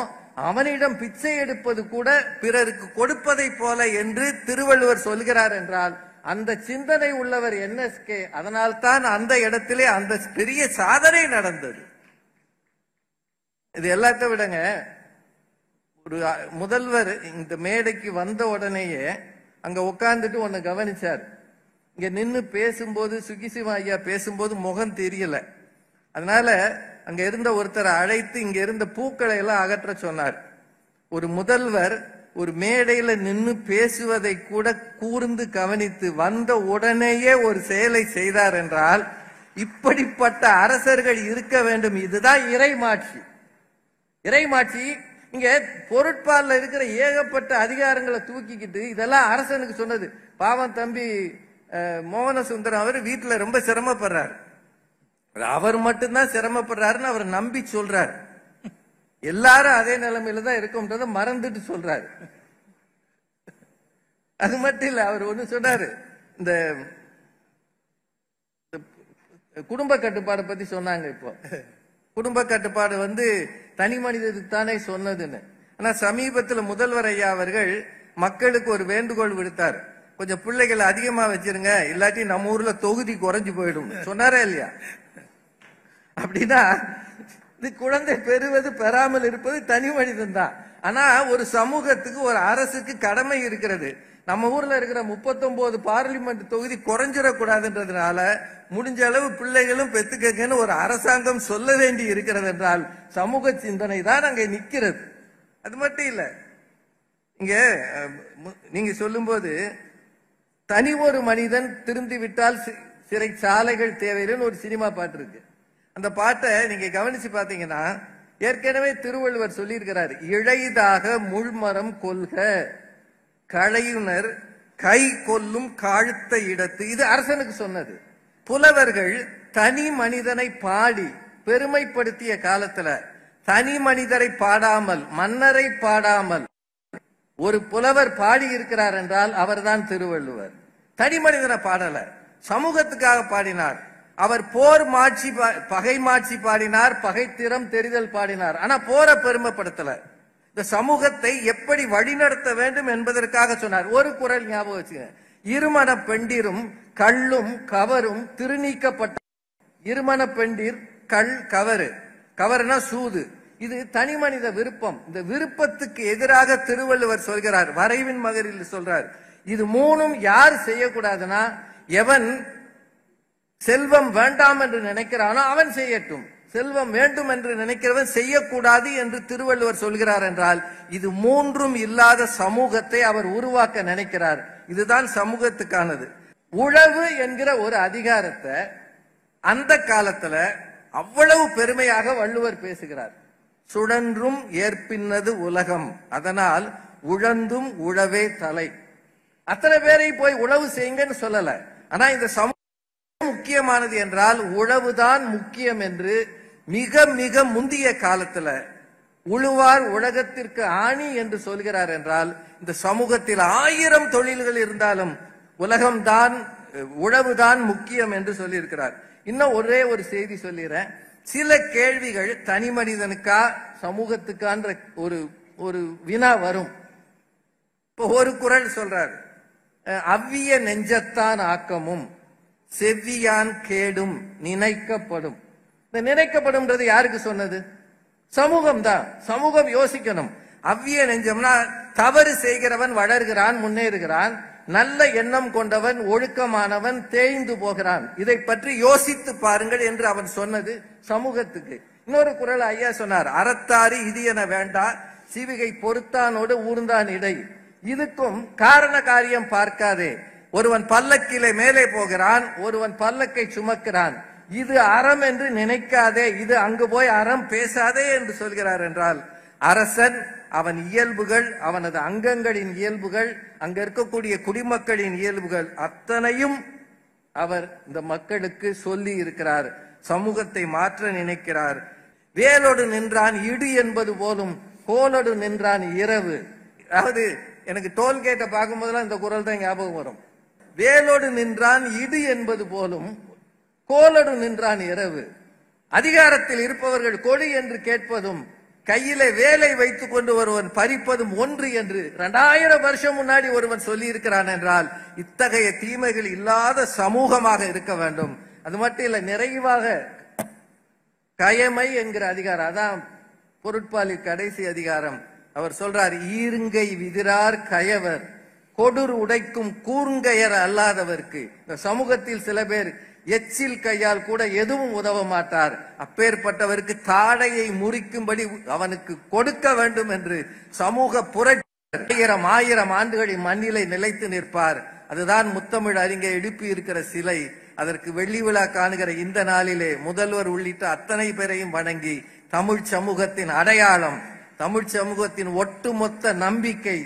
அவனிடம் பிச்சை எடுப்பது கூட பிறருக்கு கொடுப்பதை போல என்று திருவள்ளுவர் சொல்கிறார் என்றால் அந்த சிந்தனை உள்ளவர் NSK. அதனால்தான் அந்த இடத்திலே அந்த பெரிய சாதனை நடந்தது. இது எல்லாத்த விடங்க, ஒரு முதல்வர் இந்த மேடைக்கு வந்த உடனேயே அங்க உட்கார்ந்துட்டு ஒன்னு கவனிச்சார். இங்க நின்னு பேசும்போது சுகிசிவா ஐயா பேசும்போது முகம் தெரியல. அதனால அங்க இருந்த ஒருத்தரை அழைத்து இங்க இருந்த பூக்களை எல்லாம் அகற்ற சொன்னார். ஒரு முதல்வர் ஒரு மேடையில நின்னு பேசுவதை கூட கூர்ந்து கவனித்து வந்த உடனேயே ஒரு செயலை செய்தார் என்றால் இப்படிப்பட்ட அரசர்கள் இருக்க வேண்டும். இதுதான் இறைமாட்சி. இறைமாட்சி இங்க பொருட்பாலில் இருக்கிற ஏகப்பட்ட அதிகாரங்களை தூக்கிக்கிட்டு இதெல்லாம் அரசனுக்கு சொன்னது. பாவம் தம்பி மோகன சுந்தரம் அவர் வீட்டுல ரொம்ப சிரமப்படுறாரு. அவர் மட்டும்தான் சிரமப்படுறாருன்னு அவர் நம்பி சொல்றாரு. எல்லாரும் அதே நிலைமையில தான் இருக்கும்ன்றத மறந்துட்டு சொல்றாரு. அது மட்டும் இல்ல, அவர் ஒண்ணு சொன்னாரு, இந்த குடும்ப கட்டுப்பாடு பத்தி சொன்னாங்க. இப்போ குடும்ப கட்டுப்பாடு தனி மனிதனுக்கு தானே சொன்னதுன்னு. ஆனா சமீபத்துல முதல்வர் ஐயா அவர்கள் மக்களுக்கு ஒரு வேண்டுகோள் விடுத்தார். கொஞ்சம் பிள்ளைகளை அதிகமா வச்சிருங்க, இல்லாட்டி நம்ம ஊர்ல தொகுதி குறைஞ்சு போயிடும் சொன்னாரே இல்லையா? அப்படின்னா இது குழந்தை பெறுவது பெறாமல் இருப்பது தனி மனிதன் தான். ஆனா ஒரு சமூகத்துக்கு ஒரு அரசுக்கு கடமை இருக்கிறது. நம்ம ஊர்ல இருக்கிற 39 பார்லிமெண்ட் தொகுதி குறைஞ்சிடக்கூடாதுன்றதுனால முடிஞ்ச அளவு பிள்ளைகளும் பெத்துக்கன்னு ஒரு அரசாங்கம் சொல்ல வேண்டி இருக்கிறது என்றால் சமூக சிந்தனை தான் அங்கே நிக்கிறது. அது மட்டும் இல்ல, இங்க நீங்க சொல்லும் போது தனி ஒரு மனிதன் திருந்தி விட்டால் சிறைச்சாலைகள் தேவையில்லைன்னு ஒரு சினிமா பாட்டு இருக்கு. அந்த பாட்டை நீங்க கவனிச்சு பாத்தீங்கன்னா ஏற்கனவே திருவள்ளுவர் சொல்லியிருக்கிறார், இழைதாக முள்மரம் கொல்க களையுனர் கை கொல்லும் காழ்த்த இடத்து. இது அரசனுக்கு சொன்னது. புலவர்கள் தனி மனிதனை பாடி பெருமைப்படுத்திய காலத்துல தனி மனிதரை பாடாமல் மன்னரை பாடாமல் ஒரு புலவர் பாடி இருக்கிறார் என்றால் அவர்தான் திருவள்ளுவர். தனி மனிதனை பாடல, சமூகத்துக்காக பாடினார். அவர் போர் மாட்சி பகை மாட்சி பாடினார், பகைத்திறம் தெரிதல் பாடினார். ஆனா போரை பெருமைப்படுத்தல. இந்த சமூகத்தை எப்படி வழிநடத்த வேண்டும் என்பதற்காக சொன்னார். ஒரு குறள் ஞாபகம் வச்சுங்க, இருமண பெண்டிரும் கள்ளும் கவரும் திருநீக்கப்பட்ட. இருமண பெண்டிர் கல் கவரு, கவருனா சூது. இது தனி மனித விருப்பம். இந்த விருப்பத்துக்கு எதிராக திருவள்ளுவர் சொல்கிறார், வரைவின் மகரில் சொல்றார். இது மூணும் யார் செய்யக்கூடாதுன்னா எவன் செல்வம் வேண்டாம் என்று நினைக்கிறானோ அவன் செய்யட்டும், செல்வம் வேண்டும் என்று நினைக்கிறவன் செய்யக்கூடாது என்று திருவள்ளுவர் சொல்கிறார் என்றால் இது மூன்றும் இல்லாத சமூகத்தை அவர் உருவாக்க நினைக்கிறார். இதுதான் சமூகத்துக்கானது. உழவு என்கிற ஒரு அதிகாரத்தை அந்த காலத்துல அவ்வளவு பெருமையாக வள்ளுவர் பேசுகிறார். சுழன்றும் ஏற்பின்னது உலகம், அதனால் உழந்தும் உழவே தலை. அத்தனை பேரை போய் உழவு செய்யுங்கன்னு சொல்லல. ஆனா இந்த சமூகம் முக்கியமானது என்றால் உழவுதான் முக்கியம் என்று மிக மிக முந்திய காலத்துல உழுவார் உலகத்திற்கு ஆணி என்று சொல்கிறார் என்றால் இந்த சமூகத்தில் 1000 தொழில்கள் இருந்தாலும் உலகம்தான் உழவுதான் முக்கியம் என்று சொல்லியிருக்கிறார். இன்னும் ஒரே ஒரு செய்தி சொல்லிடுறேன். சில கேள்விகள் தனி மனிதனுக்கா சமூகத்துக்கான்ற ஒரு வினா வரும். இப்போ ஒரு குறள் சொல்றார், அவ்விய நெஞ்சத்தான் ஆக்கமும் செவ்வியான் கேடும் நினைக்கப்படும். இந்த நினைக்கப்படும்ன்றது யாருக்கு சொன்னது? சமூகம் தான். சமூகம் யோசிக்கணும். அவ்விய நெஞ்சம்னா தவறு செய்கிறவன் வளர்கிறான், முன்னேறுகிறான். நல்ல எண்ணம் கொண்டவன், ஒழுக்கமானவன் தேய்ந்து போகிறான். இதை பற்றி யோசித்து பாருங்கள் என்று அவன் சொன்னது சமூகத்துக்கு. இன்னொரு குறள் ஐயா சொன்னார், அறத்தாரி இது என வேண்டா, சிவிகை பொறுத்தானோடு ஊர்ந்தான் இடை. இதுக்கும் காரண காரியம் பார்க்காதே. ஒருவன் பல்லக்கிலே மேலே போகிறான், ஒருவன் பல்லக்கை சுமக்கிறான். இது அறம் என்று நினைக்காதே, இது அங்கு போய் அறம் பேசாதே என்று சொல்கிறார் என்றால், அரசன் அவன் இயல்புகள், அவனது அங்கங்களின் இயல்புகள், அங்க இருக்கக்கூடிய குடிமக்களின் இயல்புகள் அத்தனையும் அவர் இந்த மக்களுக்கு சொல்லி இருக்கிறார். சமூகத்தை மாற்ற நினைக்கிறார். வேலோடு நின்றான் இடு என்பது போலும், கோலோடு நின்றான் இரவு. அதாவது எனக்கு டோல்கேட்டை பார்க்கும் போதெல்லாம் இந்த குரல் தான் ஞாபகம் வரும். வேலோடு நின்றான் இடு என்பது போலும், கோலோடு நின்றான் இரவு. அதிகாரத்தில் இருப்பவர்கள் கொடு என்று கேட்பதும், கையிலே வேலை வைத்துக் கொண்டு ஒருவன் பறிப்பதும் ஒன்று என்று 2000 வருஷம் முன்னாடி ஒருவன் சொல்லி இருக்கிறான் என்றால், இத்தகைய தீமைகள் இல்லாத சமூகமாக இருக்க வேண்டும். அது மட்டும் இல்ல, நிறைவாக கயமை என்கிற அதிகாரம், அதான் பொருட்பாலில் கடைசி அதிகாரம். அவர் சொல்றார், ஈருங்கை விதிரார் கயவர் கொடுர் உடைக்கும் கூர்ங்கையர் அல்லாதவர்க்கு. இந்த சமூகத்தில் சில பேர் எச்சில் கையால் கூட எதுவும் உதவ மாட்டார். அப்பேற்பட்டவருக்கு தாடையை முறிக்கும்படி அவனுக்கு கொடுக்க வேண்டும் என்று சமூக புரட்சி 1000 ஆண்டுகளின் மண்ணிலை நிலைத்து நிற்பார். அதுதான் முத்தமிழ் அறிஞர் எழுப்பி இருக்கிற சிலை. அதற்கு வெள்ளி விழா காணுகிற இந்த நாளிலே முதல்வர் உள்ளிட்ட அத்தனை பேரையும் வணங்கி, தமிழ் சமூகத்தின் அடையாளம், தமிழ் சமூகத்தின் ஒட்டுமொத்த நம்பிக்கை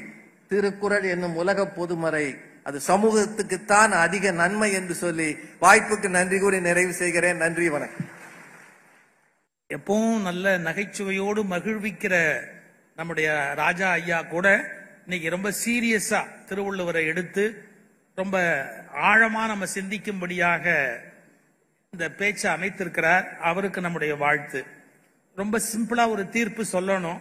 திருக்குறள் என்னும் உலக பொதுமறை, அது சமூகத்துக்குத்தான் அதிக நன்மை என்று சொல்லி வாய்ப்புக்கு நன்றி கூறி நிறைவு செய்கிறேன். நன்றி, வணக்கம். எப்பவும் நல்ல நகைச்சுவையோடு மகிழ்விக்கிற நம்முடைய ராஜா ஐயா கூட இன்னைக்கு ரொம்ப சீரியஸா திருவள்ளுவரை எடுத்து ரொம்ப ஆழமா நம்ம சிந்திக்கும்படியாக இந்த பேச்சை அமைத்திருக்கிறார். அவருக்கு நம்முடைய வாழ்த்து. ரொம்ப சிம்பிளா ஒரு தீர்ப்பு சொல்லணும்.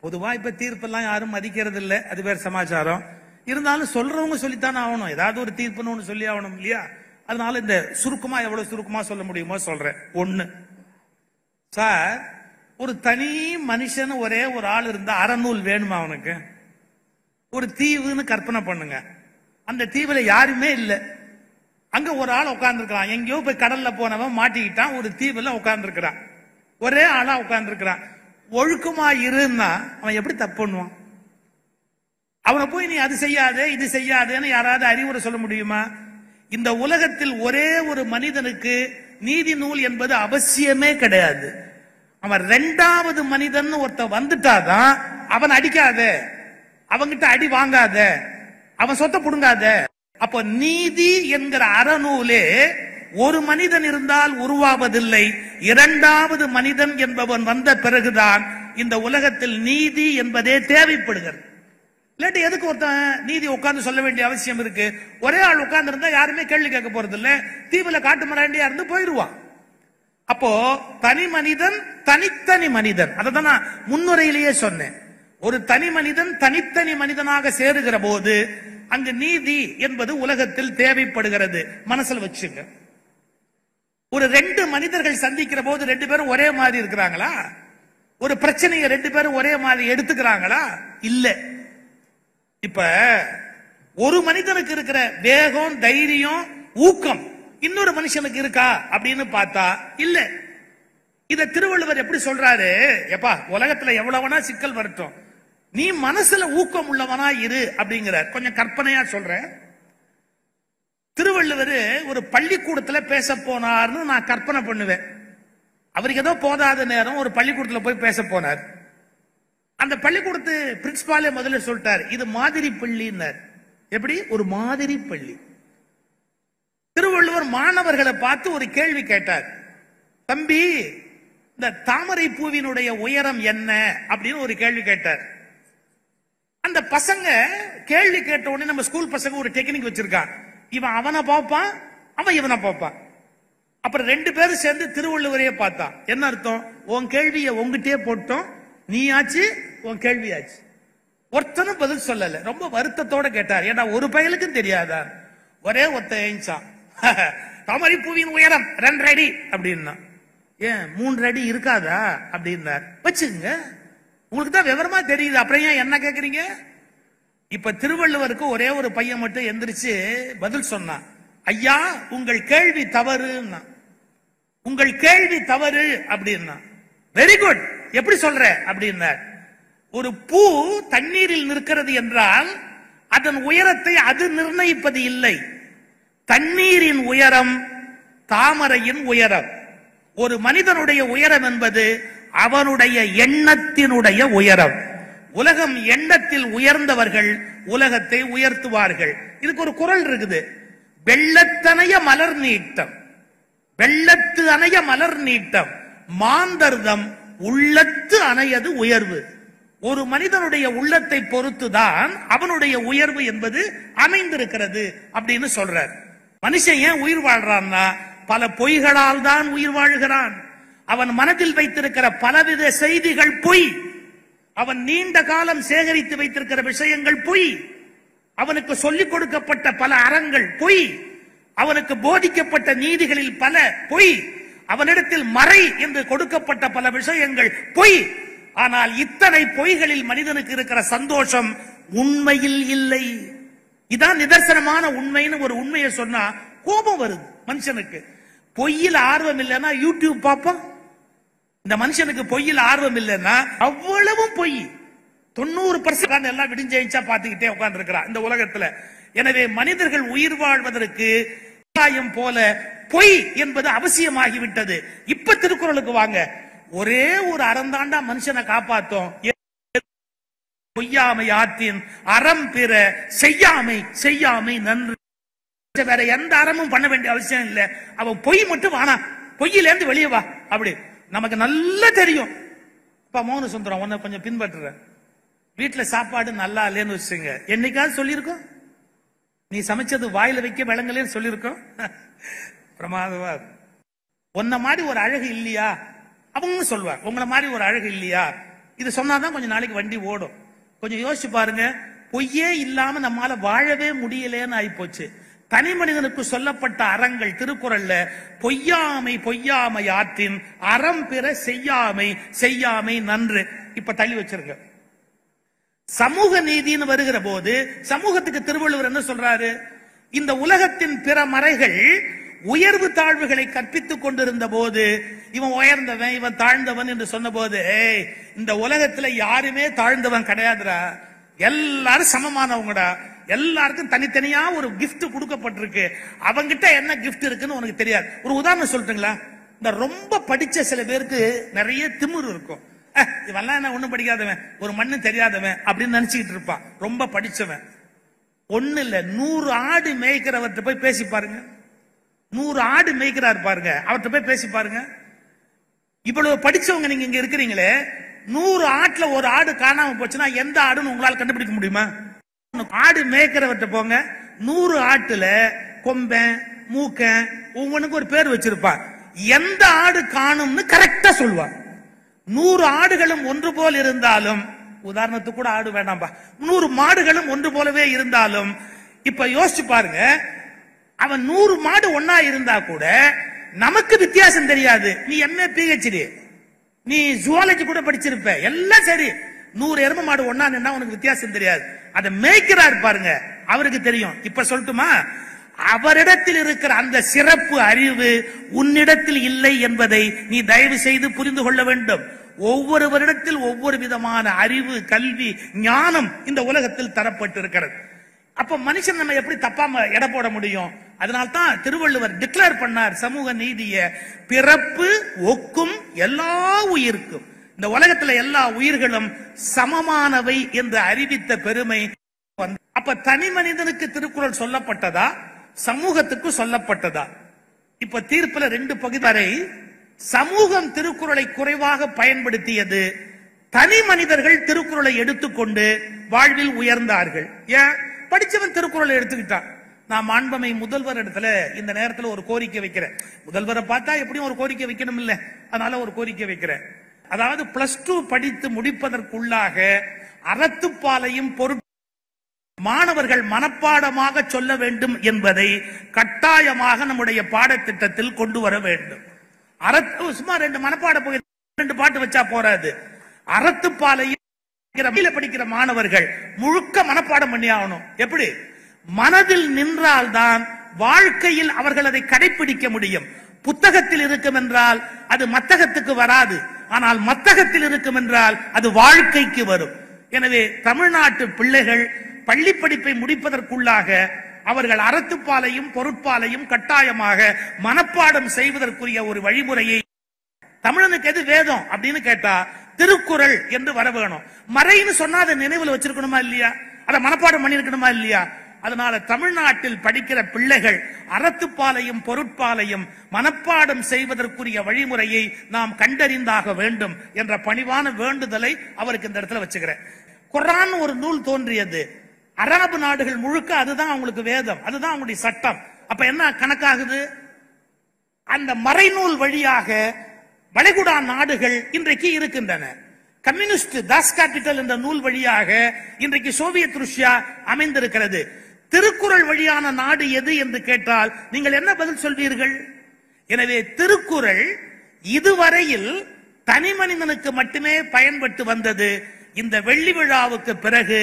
பொதுவா இப்ப தீர்ப்பெல்லாம் யாரும் மதிக்கிறது இல்லை, அது வேற சமாச்சாரம். இருந்தாலும் சொல்றவங்க சொல்லித்தானே ஆகணும். ஏதாவது ஒரு தீர்ப்புன்னு ஒண்ணு சொல்லி ஆகணும் இல்லையா? அதனால இந்த சுருக்கமா எவ்வளவு சுருக்கமா சொல்ல முடியுமோ சொல்றேன். ஒண்ணு சார், ஒரு தனி மனுஷன் ஒரே ஒரு ஆள் இருந்தா அறநூல் வேணுமா அவனுக்கு? ஒரு தீவுன்னு கற்பனை பண்ணுங்க. அந்த தீவுல யாருமே இல்லை. அங்க ஒரு ஆள் உட்கார்ந்து இருக்கிறான். எங்கேயோ போய் கடல்ல போனவன் மாட்டிக்கிட்டான், ஒரு தீவுல உட்கார்ந்து இருக்கிறான். ஒரே ஆளா உட்கார்ந்து இருக்கிறான். ஒழுக்கமா இருந்தா அவன் எப்படி தப்பு பண்ணுவான்? அவனை போய் நீ அது செய்யாதே இது செய்யாதேன்னு யாராவது அறிவுரை சொல்ல முடியுமா? இந்த உலகத்தில் ஒரே ஒரு மனிதனுக்கு நீதி நூல் என்பது அவசியமே கிடையாது. அவன் 2வது மனிதன் ஒருத்த வந்துட்டாதான் அவன் அடிக்காத, அவங்கிட்ட அடி வாங்காத, அவன் சொத்தை புடுங்காத. அப்ப நீதி என்கிற அறநூலே ஒரு மனிதன் இருந்தால் உருவாவதில்லை. 2வது மனிதன் என்பவன் வந்த பிறகுதான் இந்த உலகத்தில் நீதி என்பதே தேவைப்படுகிறது. இல்லாட்டி எதுக்கு ஒருத்தன் நீதி உட்கார்ந்து சொல்ல வேண்டிய அவசியம் இருக்கு? ஒரே ஆள் உட்கார்ந்து இருந்தா யாருமே கேள்வி கேட்க போறது இல்ல. தீவுல காட்டு மராண்டியா இருந்து போயிடுவான். அப்போ தனி மனிதன் தனித்தனி மனிதன், அதான் நான் முன்னுரையிலேயே சொன்னேன். ஒரு தனி மனிதன் தனித்தனி மனிதனாக சேருகிற போது அங்கு நீதி என்பது உலகத்தில் தேவைப்படுகிறது. மனசுல வச்சுங்க. ஒரு 2 மனிதர்கள் சந்திக்கிற போது 2 பேரும் ஒரே மாதிரி இருக்கிறாங்களா? ஒரு பிரச்சனையை 2 பேரும் ஒரே மாதிரி எடுத்துக்கிறாங்களா? இல்ல. இப்ப ஒரு மனிதனுக்கு இருக்கிற வேகம், தைரியம், ஊக்கம் இன்னொரு மனுஷனுக்கு இருக்கா அப்படின்னு பார்த்தா இல்ல. இத திருவள்ளுவர் எப்படி சொல்றாரு? எப்பா, உலகத்துல எவ்வளவுனா சிக்கல் வரட்டும், நீ மனசுல ஊக்கம் உள்ளவனா இரு அப்படிங்கிறார். கொஞ்சம் கற்பனையா சொல்றேன். திருவள்ளுவர் ஒரு பள்ளிக்கூடத்துல பேச போனார்னு நான் கற்பனை பண்ணுவேன். அவருக்கு ஏதோ போதாத நேரம் ஒரு பள்ளிக்கூடத்துல போய் பேச போனார். அந்த பள்ளிக்கூடத்து பிரின்சிபாலே முதல்ல சொல்லிட்டார், இது மாதிரி பள்ளின்னார். எப்படி? ஒரு மாதிரி பள்ளி. திருவள்ளுவர் மாணவர்களை பார்த்து ஒரு கேள்வி கேட்டார். தம்பி, இந்த தாமரை பூவினுடைய உயரம் என்ன அப்படின்னு ஒரு கேள்வி கேட்டார். அந்த பசங்க கேள்வி கேட்ட உடனே, நம்ம ஸ்கூல் பசங்க ஒரு டெக்னிக் வச்சிருக்கான், இவன் அவனை பார்ப்பான், அவன் இவனை பார்ப்பான். அப்புறம் 2 பேரும் சேர்ந்து திருவள்ளுவரையே பார்த்தான். என்ன அர்த்தம்? உன் கேள்வியை உங்ககிட்டே போட்டோம், நீ ஆச்சு, உன் கேள்வி ஆச்சு. ஒருத்தனும் பதில் சொல்லல. ரொம்ப வருத்தத்தோட கேட்டார், ஏன்னா ஒரு பயலுக்கும் தெரியாதா? ஒரே ஒருத்த ஏஞ்சான், தாமரை பூவின் உயரம் 2 அடி அப்படின்னா. ஏன் 3 அடி இருக்காதா அப்படின்னார். வச்சுங்க, உங்களுக்கு தான் விவரமா தெரியுது, அப்புறம் ஏன் என்ன கேக்குறீங்க? இப்ப திருவள்ளுவருக்கு ஒரே ஒரு பையன் மட்டும் எந்திரிச்சு பதில் சொன்னான். ஐயா, உங்கள் கேள்வி தவறு, உங்கள் கேள்வி தவறு அப்படின்னா. வெரி குட், எப்படி சொல்ற அப்படின்னார். ஒரு பூ தண்ணீரில் நிற்கிறது என்றால் அதன் உயரத்தை அது நிர்ணயிப்பது இல்லை. தண்ணீரின் உயரம் தாமரையின் உயரம். ஒரு மனிதனுடைய உயரம் என்பது அவனுடைய எண்ணத்தினுடைய உயரம். உலகம் எண்ணத்தில் உயர்ந்தவர்கள் உலகத்தை உயர்த்துவார்கள். இதுக்கு ஒரு குறள் இருக்குது. வெள்ளத்தனைய மலர் நீட்டம், வெள்ளத்து அணைய மலர் நீட்டம், மாந்தர்தம் உள்ளத்து அணையது உயர்வு. ஒரு மனிதனுடைய உள்ளத்தை பொறுத்துதான் அவனுடைய உயர்வு என்பது அமைந்திருக்கிறது அப்படின்னு சொல்றார். மனுஷன் ஏன் உயிர் வாழ்றான்னா பல பொய்களால் தான் உயிர் வாழ்கிறான். அவன் மனதில் வைத்திருக்கிற பலவித செய்திகள் பொய். அவன் நீண்ட காலம் சேகரித்து வைத்திருக்கிற விஷயங்கள் பொய். அவனுக்கு சொல்லிக் கொடுக்கப்பட்ட பல அறங்கள் பொய். அவனுக்கு போதிக்கப்பட்ட நீதிகளில் பல பொய். அவனிடத்தில் மறை என்று கொடுக்கப்பட்ட பல விஷயங்கள் பொய். ஆனால் இத்தனை பொய்களில் மனிதனுக்கு இருக்கிற சந்தோஷம் உண்மையில் இல்லை. இதான் நிதர்சனமான உண்மைன்னு ஒரு உண்மையை சொன்னா கோபம் வருது மனுஷனுக்கு. பொய்யில் ஆர்வம் இல்லைன்னா யூடியூப் பார்ப்பான். இந்த மனுஷனுக்கு பொய்யில் ஆர்வம் இல்லைன்னா அவ்வளவும் பொய். 90% எல்லாம் விடிஞ்சா பார்த்துக்கிட்டே உட்கார்ந்து இருக்கிறான் இந்த உலகத்துல. எனவே மனிதர்கள் உயிர் வாழ்வதற்கு போல பொய் என்பது அவசியமாகிவிட்டது. இப்ப திருக்குறளுக்கு வாங்க. ஒரே ஒரு அறந்தாண்டா மனுஷனை காப்பாத்தோம். பொய்யாமை ஆற்றின் அறம் பிற செய்யாமை, செய்யாமை நன்று. வேற எந்த அறமும் பண்ண வேண்டிய அவசியம் இல்லை. அவன் பொய் மட்டும் வானா, பொய்யில இருந்து வெளியே வா. அப்படி நமக்கு நல்லா தெரியும். இப்ப மௌன சுந்தரம் உன்னை கொஞ்சம் பின்பற்றுற. வீட்டுல சாப்பாடு நல்லா இல்லைன்னு வச்சுங்க, என்னைக்காவது சொல்லியிருக்கோம்? நீ சமைச்சது வாயில வைக்க விளங்கலன்னு சொல்லியிருக்கோம்? பிரமாதமா. உன்ன மாதிரி ஒரு அழகு இல்லையா அவங்க சொல்வார். உங்களை மாதிரி ஒரு அழகு இல்லையா, இது சொன்னாதான் கொஞ்சம் நாளைக்கு வண்டி ஓடும். கொஞ்சம் யோசிச்சு பாருங்க. பொய்யே இல்லாம நம்மால வாழவே முடியலன்னு ஆயிப்போச்சு. தனி மனிதனுக்கு சொல்லப்பட்ட அறங்கள் திருக்குறள்ல பொய்யாமை, பொய்யாமை ஆற்றின் அறம் பிற செய்யாமை, செய்யாமை நன்று. இப்ப தள்ளி வச்சிருங்க. சமூக நீதினு வருகிற போது சமூகத்துக்கு திருவள்ளுவர் என்ன சொல்றாரு? இந்த உலகத்தின் பிற மறைகள் உயர்வு தாழ்வுகளை கற்பித்துக் கொண்டிருந்த போது இவன் உயர்ந்தவன் இவன் தாழ்ந்தவன் என்று சொன்ன போது, இந்த உலகத்துல யாருமே தாழ்ந்தவன் கிடையாதுடா, எல்லாரும் சமமானவங்கடா, எல்லாருக்கும் தனித்தனியா ஒரு கிஃப்ட் கொடுக்கப்பட்டிருக்கு, அவங்கிட்ட என்ன கிஃப்ட் இருக்குன்னு உனக்கு தெரியாது. ஒரு உதாரணம் சொல்லிட்டுங்களா? இந்த ரொம்ப படிச்ச சில பேருக்கு நிறைய திமிரு இருக்கும். இவெல்லாம் என்ன ஒண்ணும் படிக்காதவன், ஒரு மண்ணு தெரியாதவன் அப்படின்னு நினைச்சுக்கிட்டு இருப்பான். ரொம்ப படிச்சவன் ஒண்ணு இல்ல, 100 ஆடு மேய்க்கிறவர்கிட்ட போய் பேசி பாருங்க. 100 ஆடு மேய்க்கிறாரு பாருங்க, அவர்கிட்ட போய் பேசி பாருங்க. இவ்வளவு படிச்சவங்க நீங்க இங்க இருக்கிறீங்களே, 100 ஆட்டுல ஒரு ஆடு காணாம போச்சுன்னா எந்த ஆடுன்னு உங்களால கண்டுபிடிக்க முடியுமா? ஆடு மேய்க்கிறவர்கிட்ட போங்க, 100 ஆட்டுல கொம்பன் மூக்கன் ஒவ்வொன்றுக்கு ஒரு பேர் வச்சிருப்பான். எந்த ஆடு காணும்னு கரெக்டா சொல்லுவான். 100 ஆடுகளும் ஒன்று போல் இருந்தாலும், உதாரணத்துக்கு கூட ஆடு வேண்டாம்பா, 100 மாடுகளும் ஒன்று போலவே இருந்தாலும், இப்ப யோசிச்சு பாருங்க, அவன் 100 மாடு ஒன்னா இருந்தா கூட நமக்கு வித்தியாசம் தெரியாது. நீ MA PhD, நீ ஜுவாலஜி கூட படிச்சிருப்ப, எல்லாம் சரி. 100 எருமை மாடு ஒன்னா நின்னா உனக்கு வித்தியாசம் தெரியாது. அதை மேய்க்கிறார் பாருங்க, அவருக்கு தெரியும். இப்ப சொல்லட்டுமா? அவரிடத்தில் இருக்கிற அந்த சிறப்பு அறிவு உன்னிடத்தில் இல்லை என்பதை நீ தயவு செய்து புரிந்து கொள்ள வேண்டும். ஒவ்வொருவரிடத்தில் ஒவ்வொரு விதமான அறிவு, கல்வி, ஞானம் இந்த உலகத்தில் தரப்பட்டிருக்கிறது. அப்ப மனுஷன் நம்ம எப்படி தப்பாம எடை போட முடியும்? அதனால்தான் திருவள்ளுவர் டிக்ளேர் பண்ணார் சமூக நீதிய, பிறப்பு ஒக்கும் எல்லா உயிர்க்கும், இந்த உலகத்துல எல்லா உயிர்களும் சமமானவை என்று அறிவித்த பெருமை. அப்ப தனி மனிதனுக்கு திருக்குறள் சொல்லப்பட்டதா, சமூகத்துக்கு சொல்லப்பட்டதா? இப்ப தீர்ப்புல 2 பகுதி வரை சமூகம் திருக்குறளை குறைவாக பயன்படுத்தியது, தனி மனிதர்கள் திருக்குறளை எடுத்துக்கொண்டு வாழ்வில் உயர்ந்தார்கள். ஏன்? படிச்சவன் திருக்குறளை எடுத்துக்கிட்டான். நான் மாண்பமை முதல்வர் இடத்துல இந்த நேரத்தில் ஒரு கோரிக்கை வைக்கிறேன். முதல்வரை பார்த்தா எப்படியும் ஒரு கோரிக்கை வைக்கணும் இல்ல, அதனால ஒரு கோரிக்கை வைக்கிறேன். அதாவது +2 படித்து முடிப்பதற்குள்ளாக அறத்துப்பாலையும் பொருள் மாணவர்கள் மனப்பாடமாக சொல்ல வேண்டும் என்பதை கட்டாயமாக நம்முடைய பாடத்திட்டத்தில் கொண்டு வர வேண்டும். சும்மா 2 மனப்பாட போய் 2 பாட்டு வச்சா போறாது. அறத்துப்பாலையில் படிக்கிற மாணவர்கள் முழுக்க மனப்பாடம் பண்ணி ஆகணும். எப்படி? மனதில் நின்றால்தான் வாழ்க்கையில் அவர்கள் அதை கடைபிடிக்க முடியும். புத்தகத்தில் இருக்கும் என்றால் அது மத்தகத்துக்கு வராது, ஆனால் மத்தகத்தில் இருக்கும் என்றால் அது வாழ்க்கைக்கு வரும். எனவே தமிழ்நாட்டு பிள்ளைகள் பள்ளி படிப்பை முடிப்பதற்குள்ளாக அவர்கள் அறத்துப்பாலையும் பொருட்பாலையும் கட்டாயமாக மனப்பாடம் செய்வதற்குரிய ஒரு வழிமுறையை, தமிழனுக்கு எது வேதம் அப்படின்னு கேட்டா திருக்குறள் என்று வர வேணும். மறைன்னு சொன்னா அதை நினைவுல வச்சிருக்கணுமா இல்லையா? அதை மனப்பாடம் பண்ணிருக்கணுமா இல்லையா? அதனால தமிழ்நாட்டில் படிக்கிற பிள்ளைகள் அறத்துப்பாலையும் பொருட்பாலையும் மனப்பாடம் செய்வதற்குரிய வழிமுறையை நாம் கண்டறிந்தாக வேண்டும் என்ற பணிவான வேண்டுதலை அவருக்கு இந்த இடத்துல வச்சுக்கிறேன். குர்ஆன் ஒரு நூல் தோன்றியது. அரபு நாடுகள் முழுக்க அதுதான் அவங்களுக்கு வேதம், அதுதான் அவங்களுடைய சட்டம். அப்ப என்ன கணக்காகுது? அந்த மறைநூல் வழியாக வளைகுடா நாடுகள் இன்றைக்கு இருக்கின்றன. கம்யூனிஸ்ட் தாஸ் கேபிட்டல் என்ற நூல் வழியாக இன்றைக்கு சோவியத் ரஷ்யா அமைந்திருக்கிறது. திருக்குறள் வழியான நாடு எது என்று கேட்டால் நீங்கள் என்ன பதில் சொல்வீர்கள்? எனவே திருக்குறள் இதுவரையில் தனி மனிதனுக்கு மட்டுமே பயன்பட்டு வந்தது. இந்த வெள்ளி விழாவுக்கு பிறகு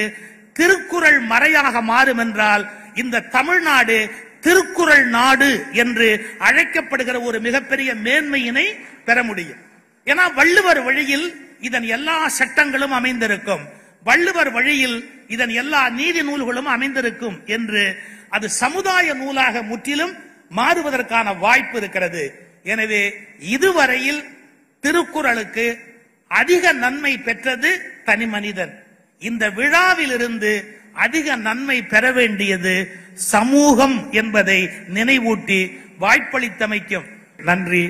திருக்குறள் மறையாக மாறும் என்றால் இந்த தமிழ்நாடு திருக்குறள் நாடு என்று அழைக்கப்படுகிற ஒரு மிகப்பெரிய மேன்மையினை பெற முடியும். ஏன்னா வள்ளுவர் வழியில் இதன் எல்லா சட்டங்களும் அமைந்திருக்கும், வள்ளுவர் வழியில் இதன் எல்லா நீதி நூல்களும் அமைந்திருக்கும் என்று அது சமுதாய நூலாக முற்றிலும் மாறுவதற்கான வாய்ப்பு இருக்கிறது. எனவே இதுவரையில் திருக்குறளுக்கு அதிக நன்மை பெற்றது தனி மனிதன். இந்த விழாவில் இருந்து அதிக நன்மை பெற வேண்டியது சமூகம் என்பதை நினைவூட்டி வாய்ப்பளித்தமைக்கும் நன்றி.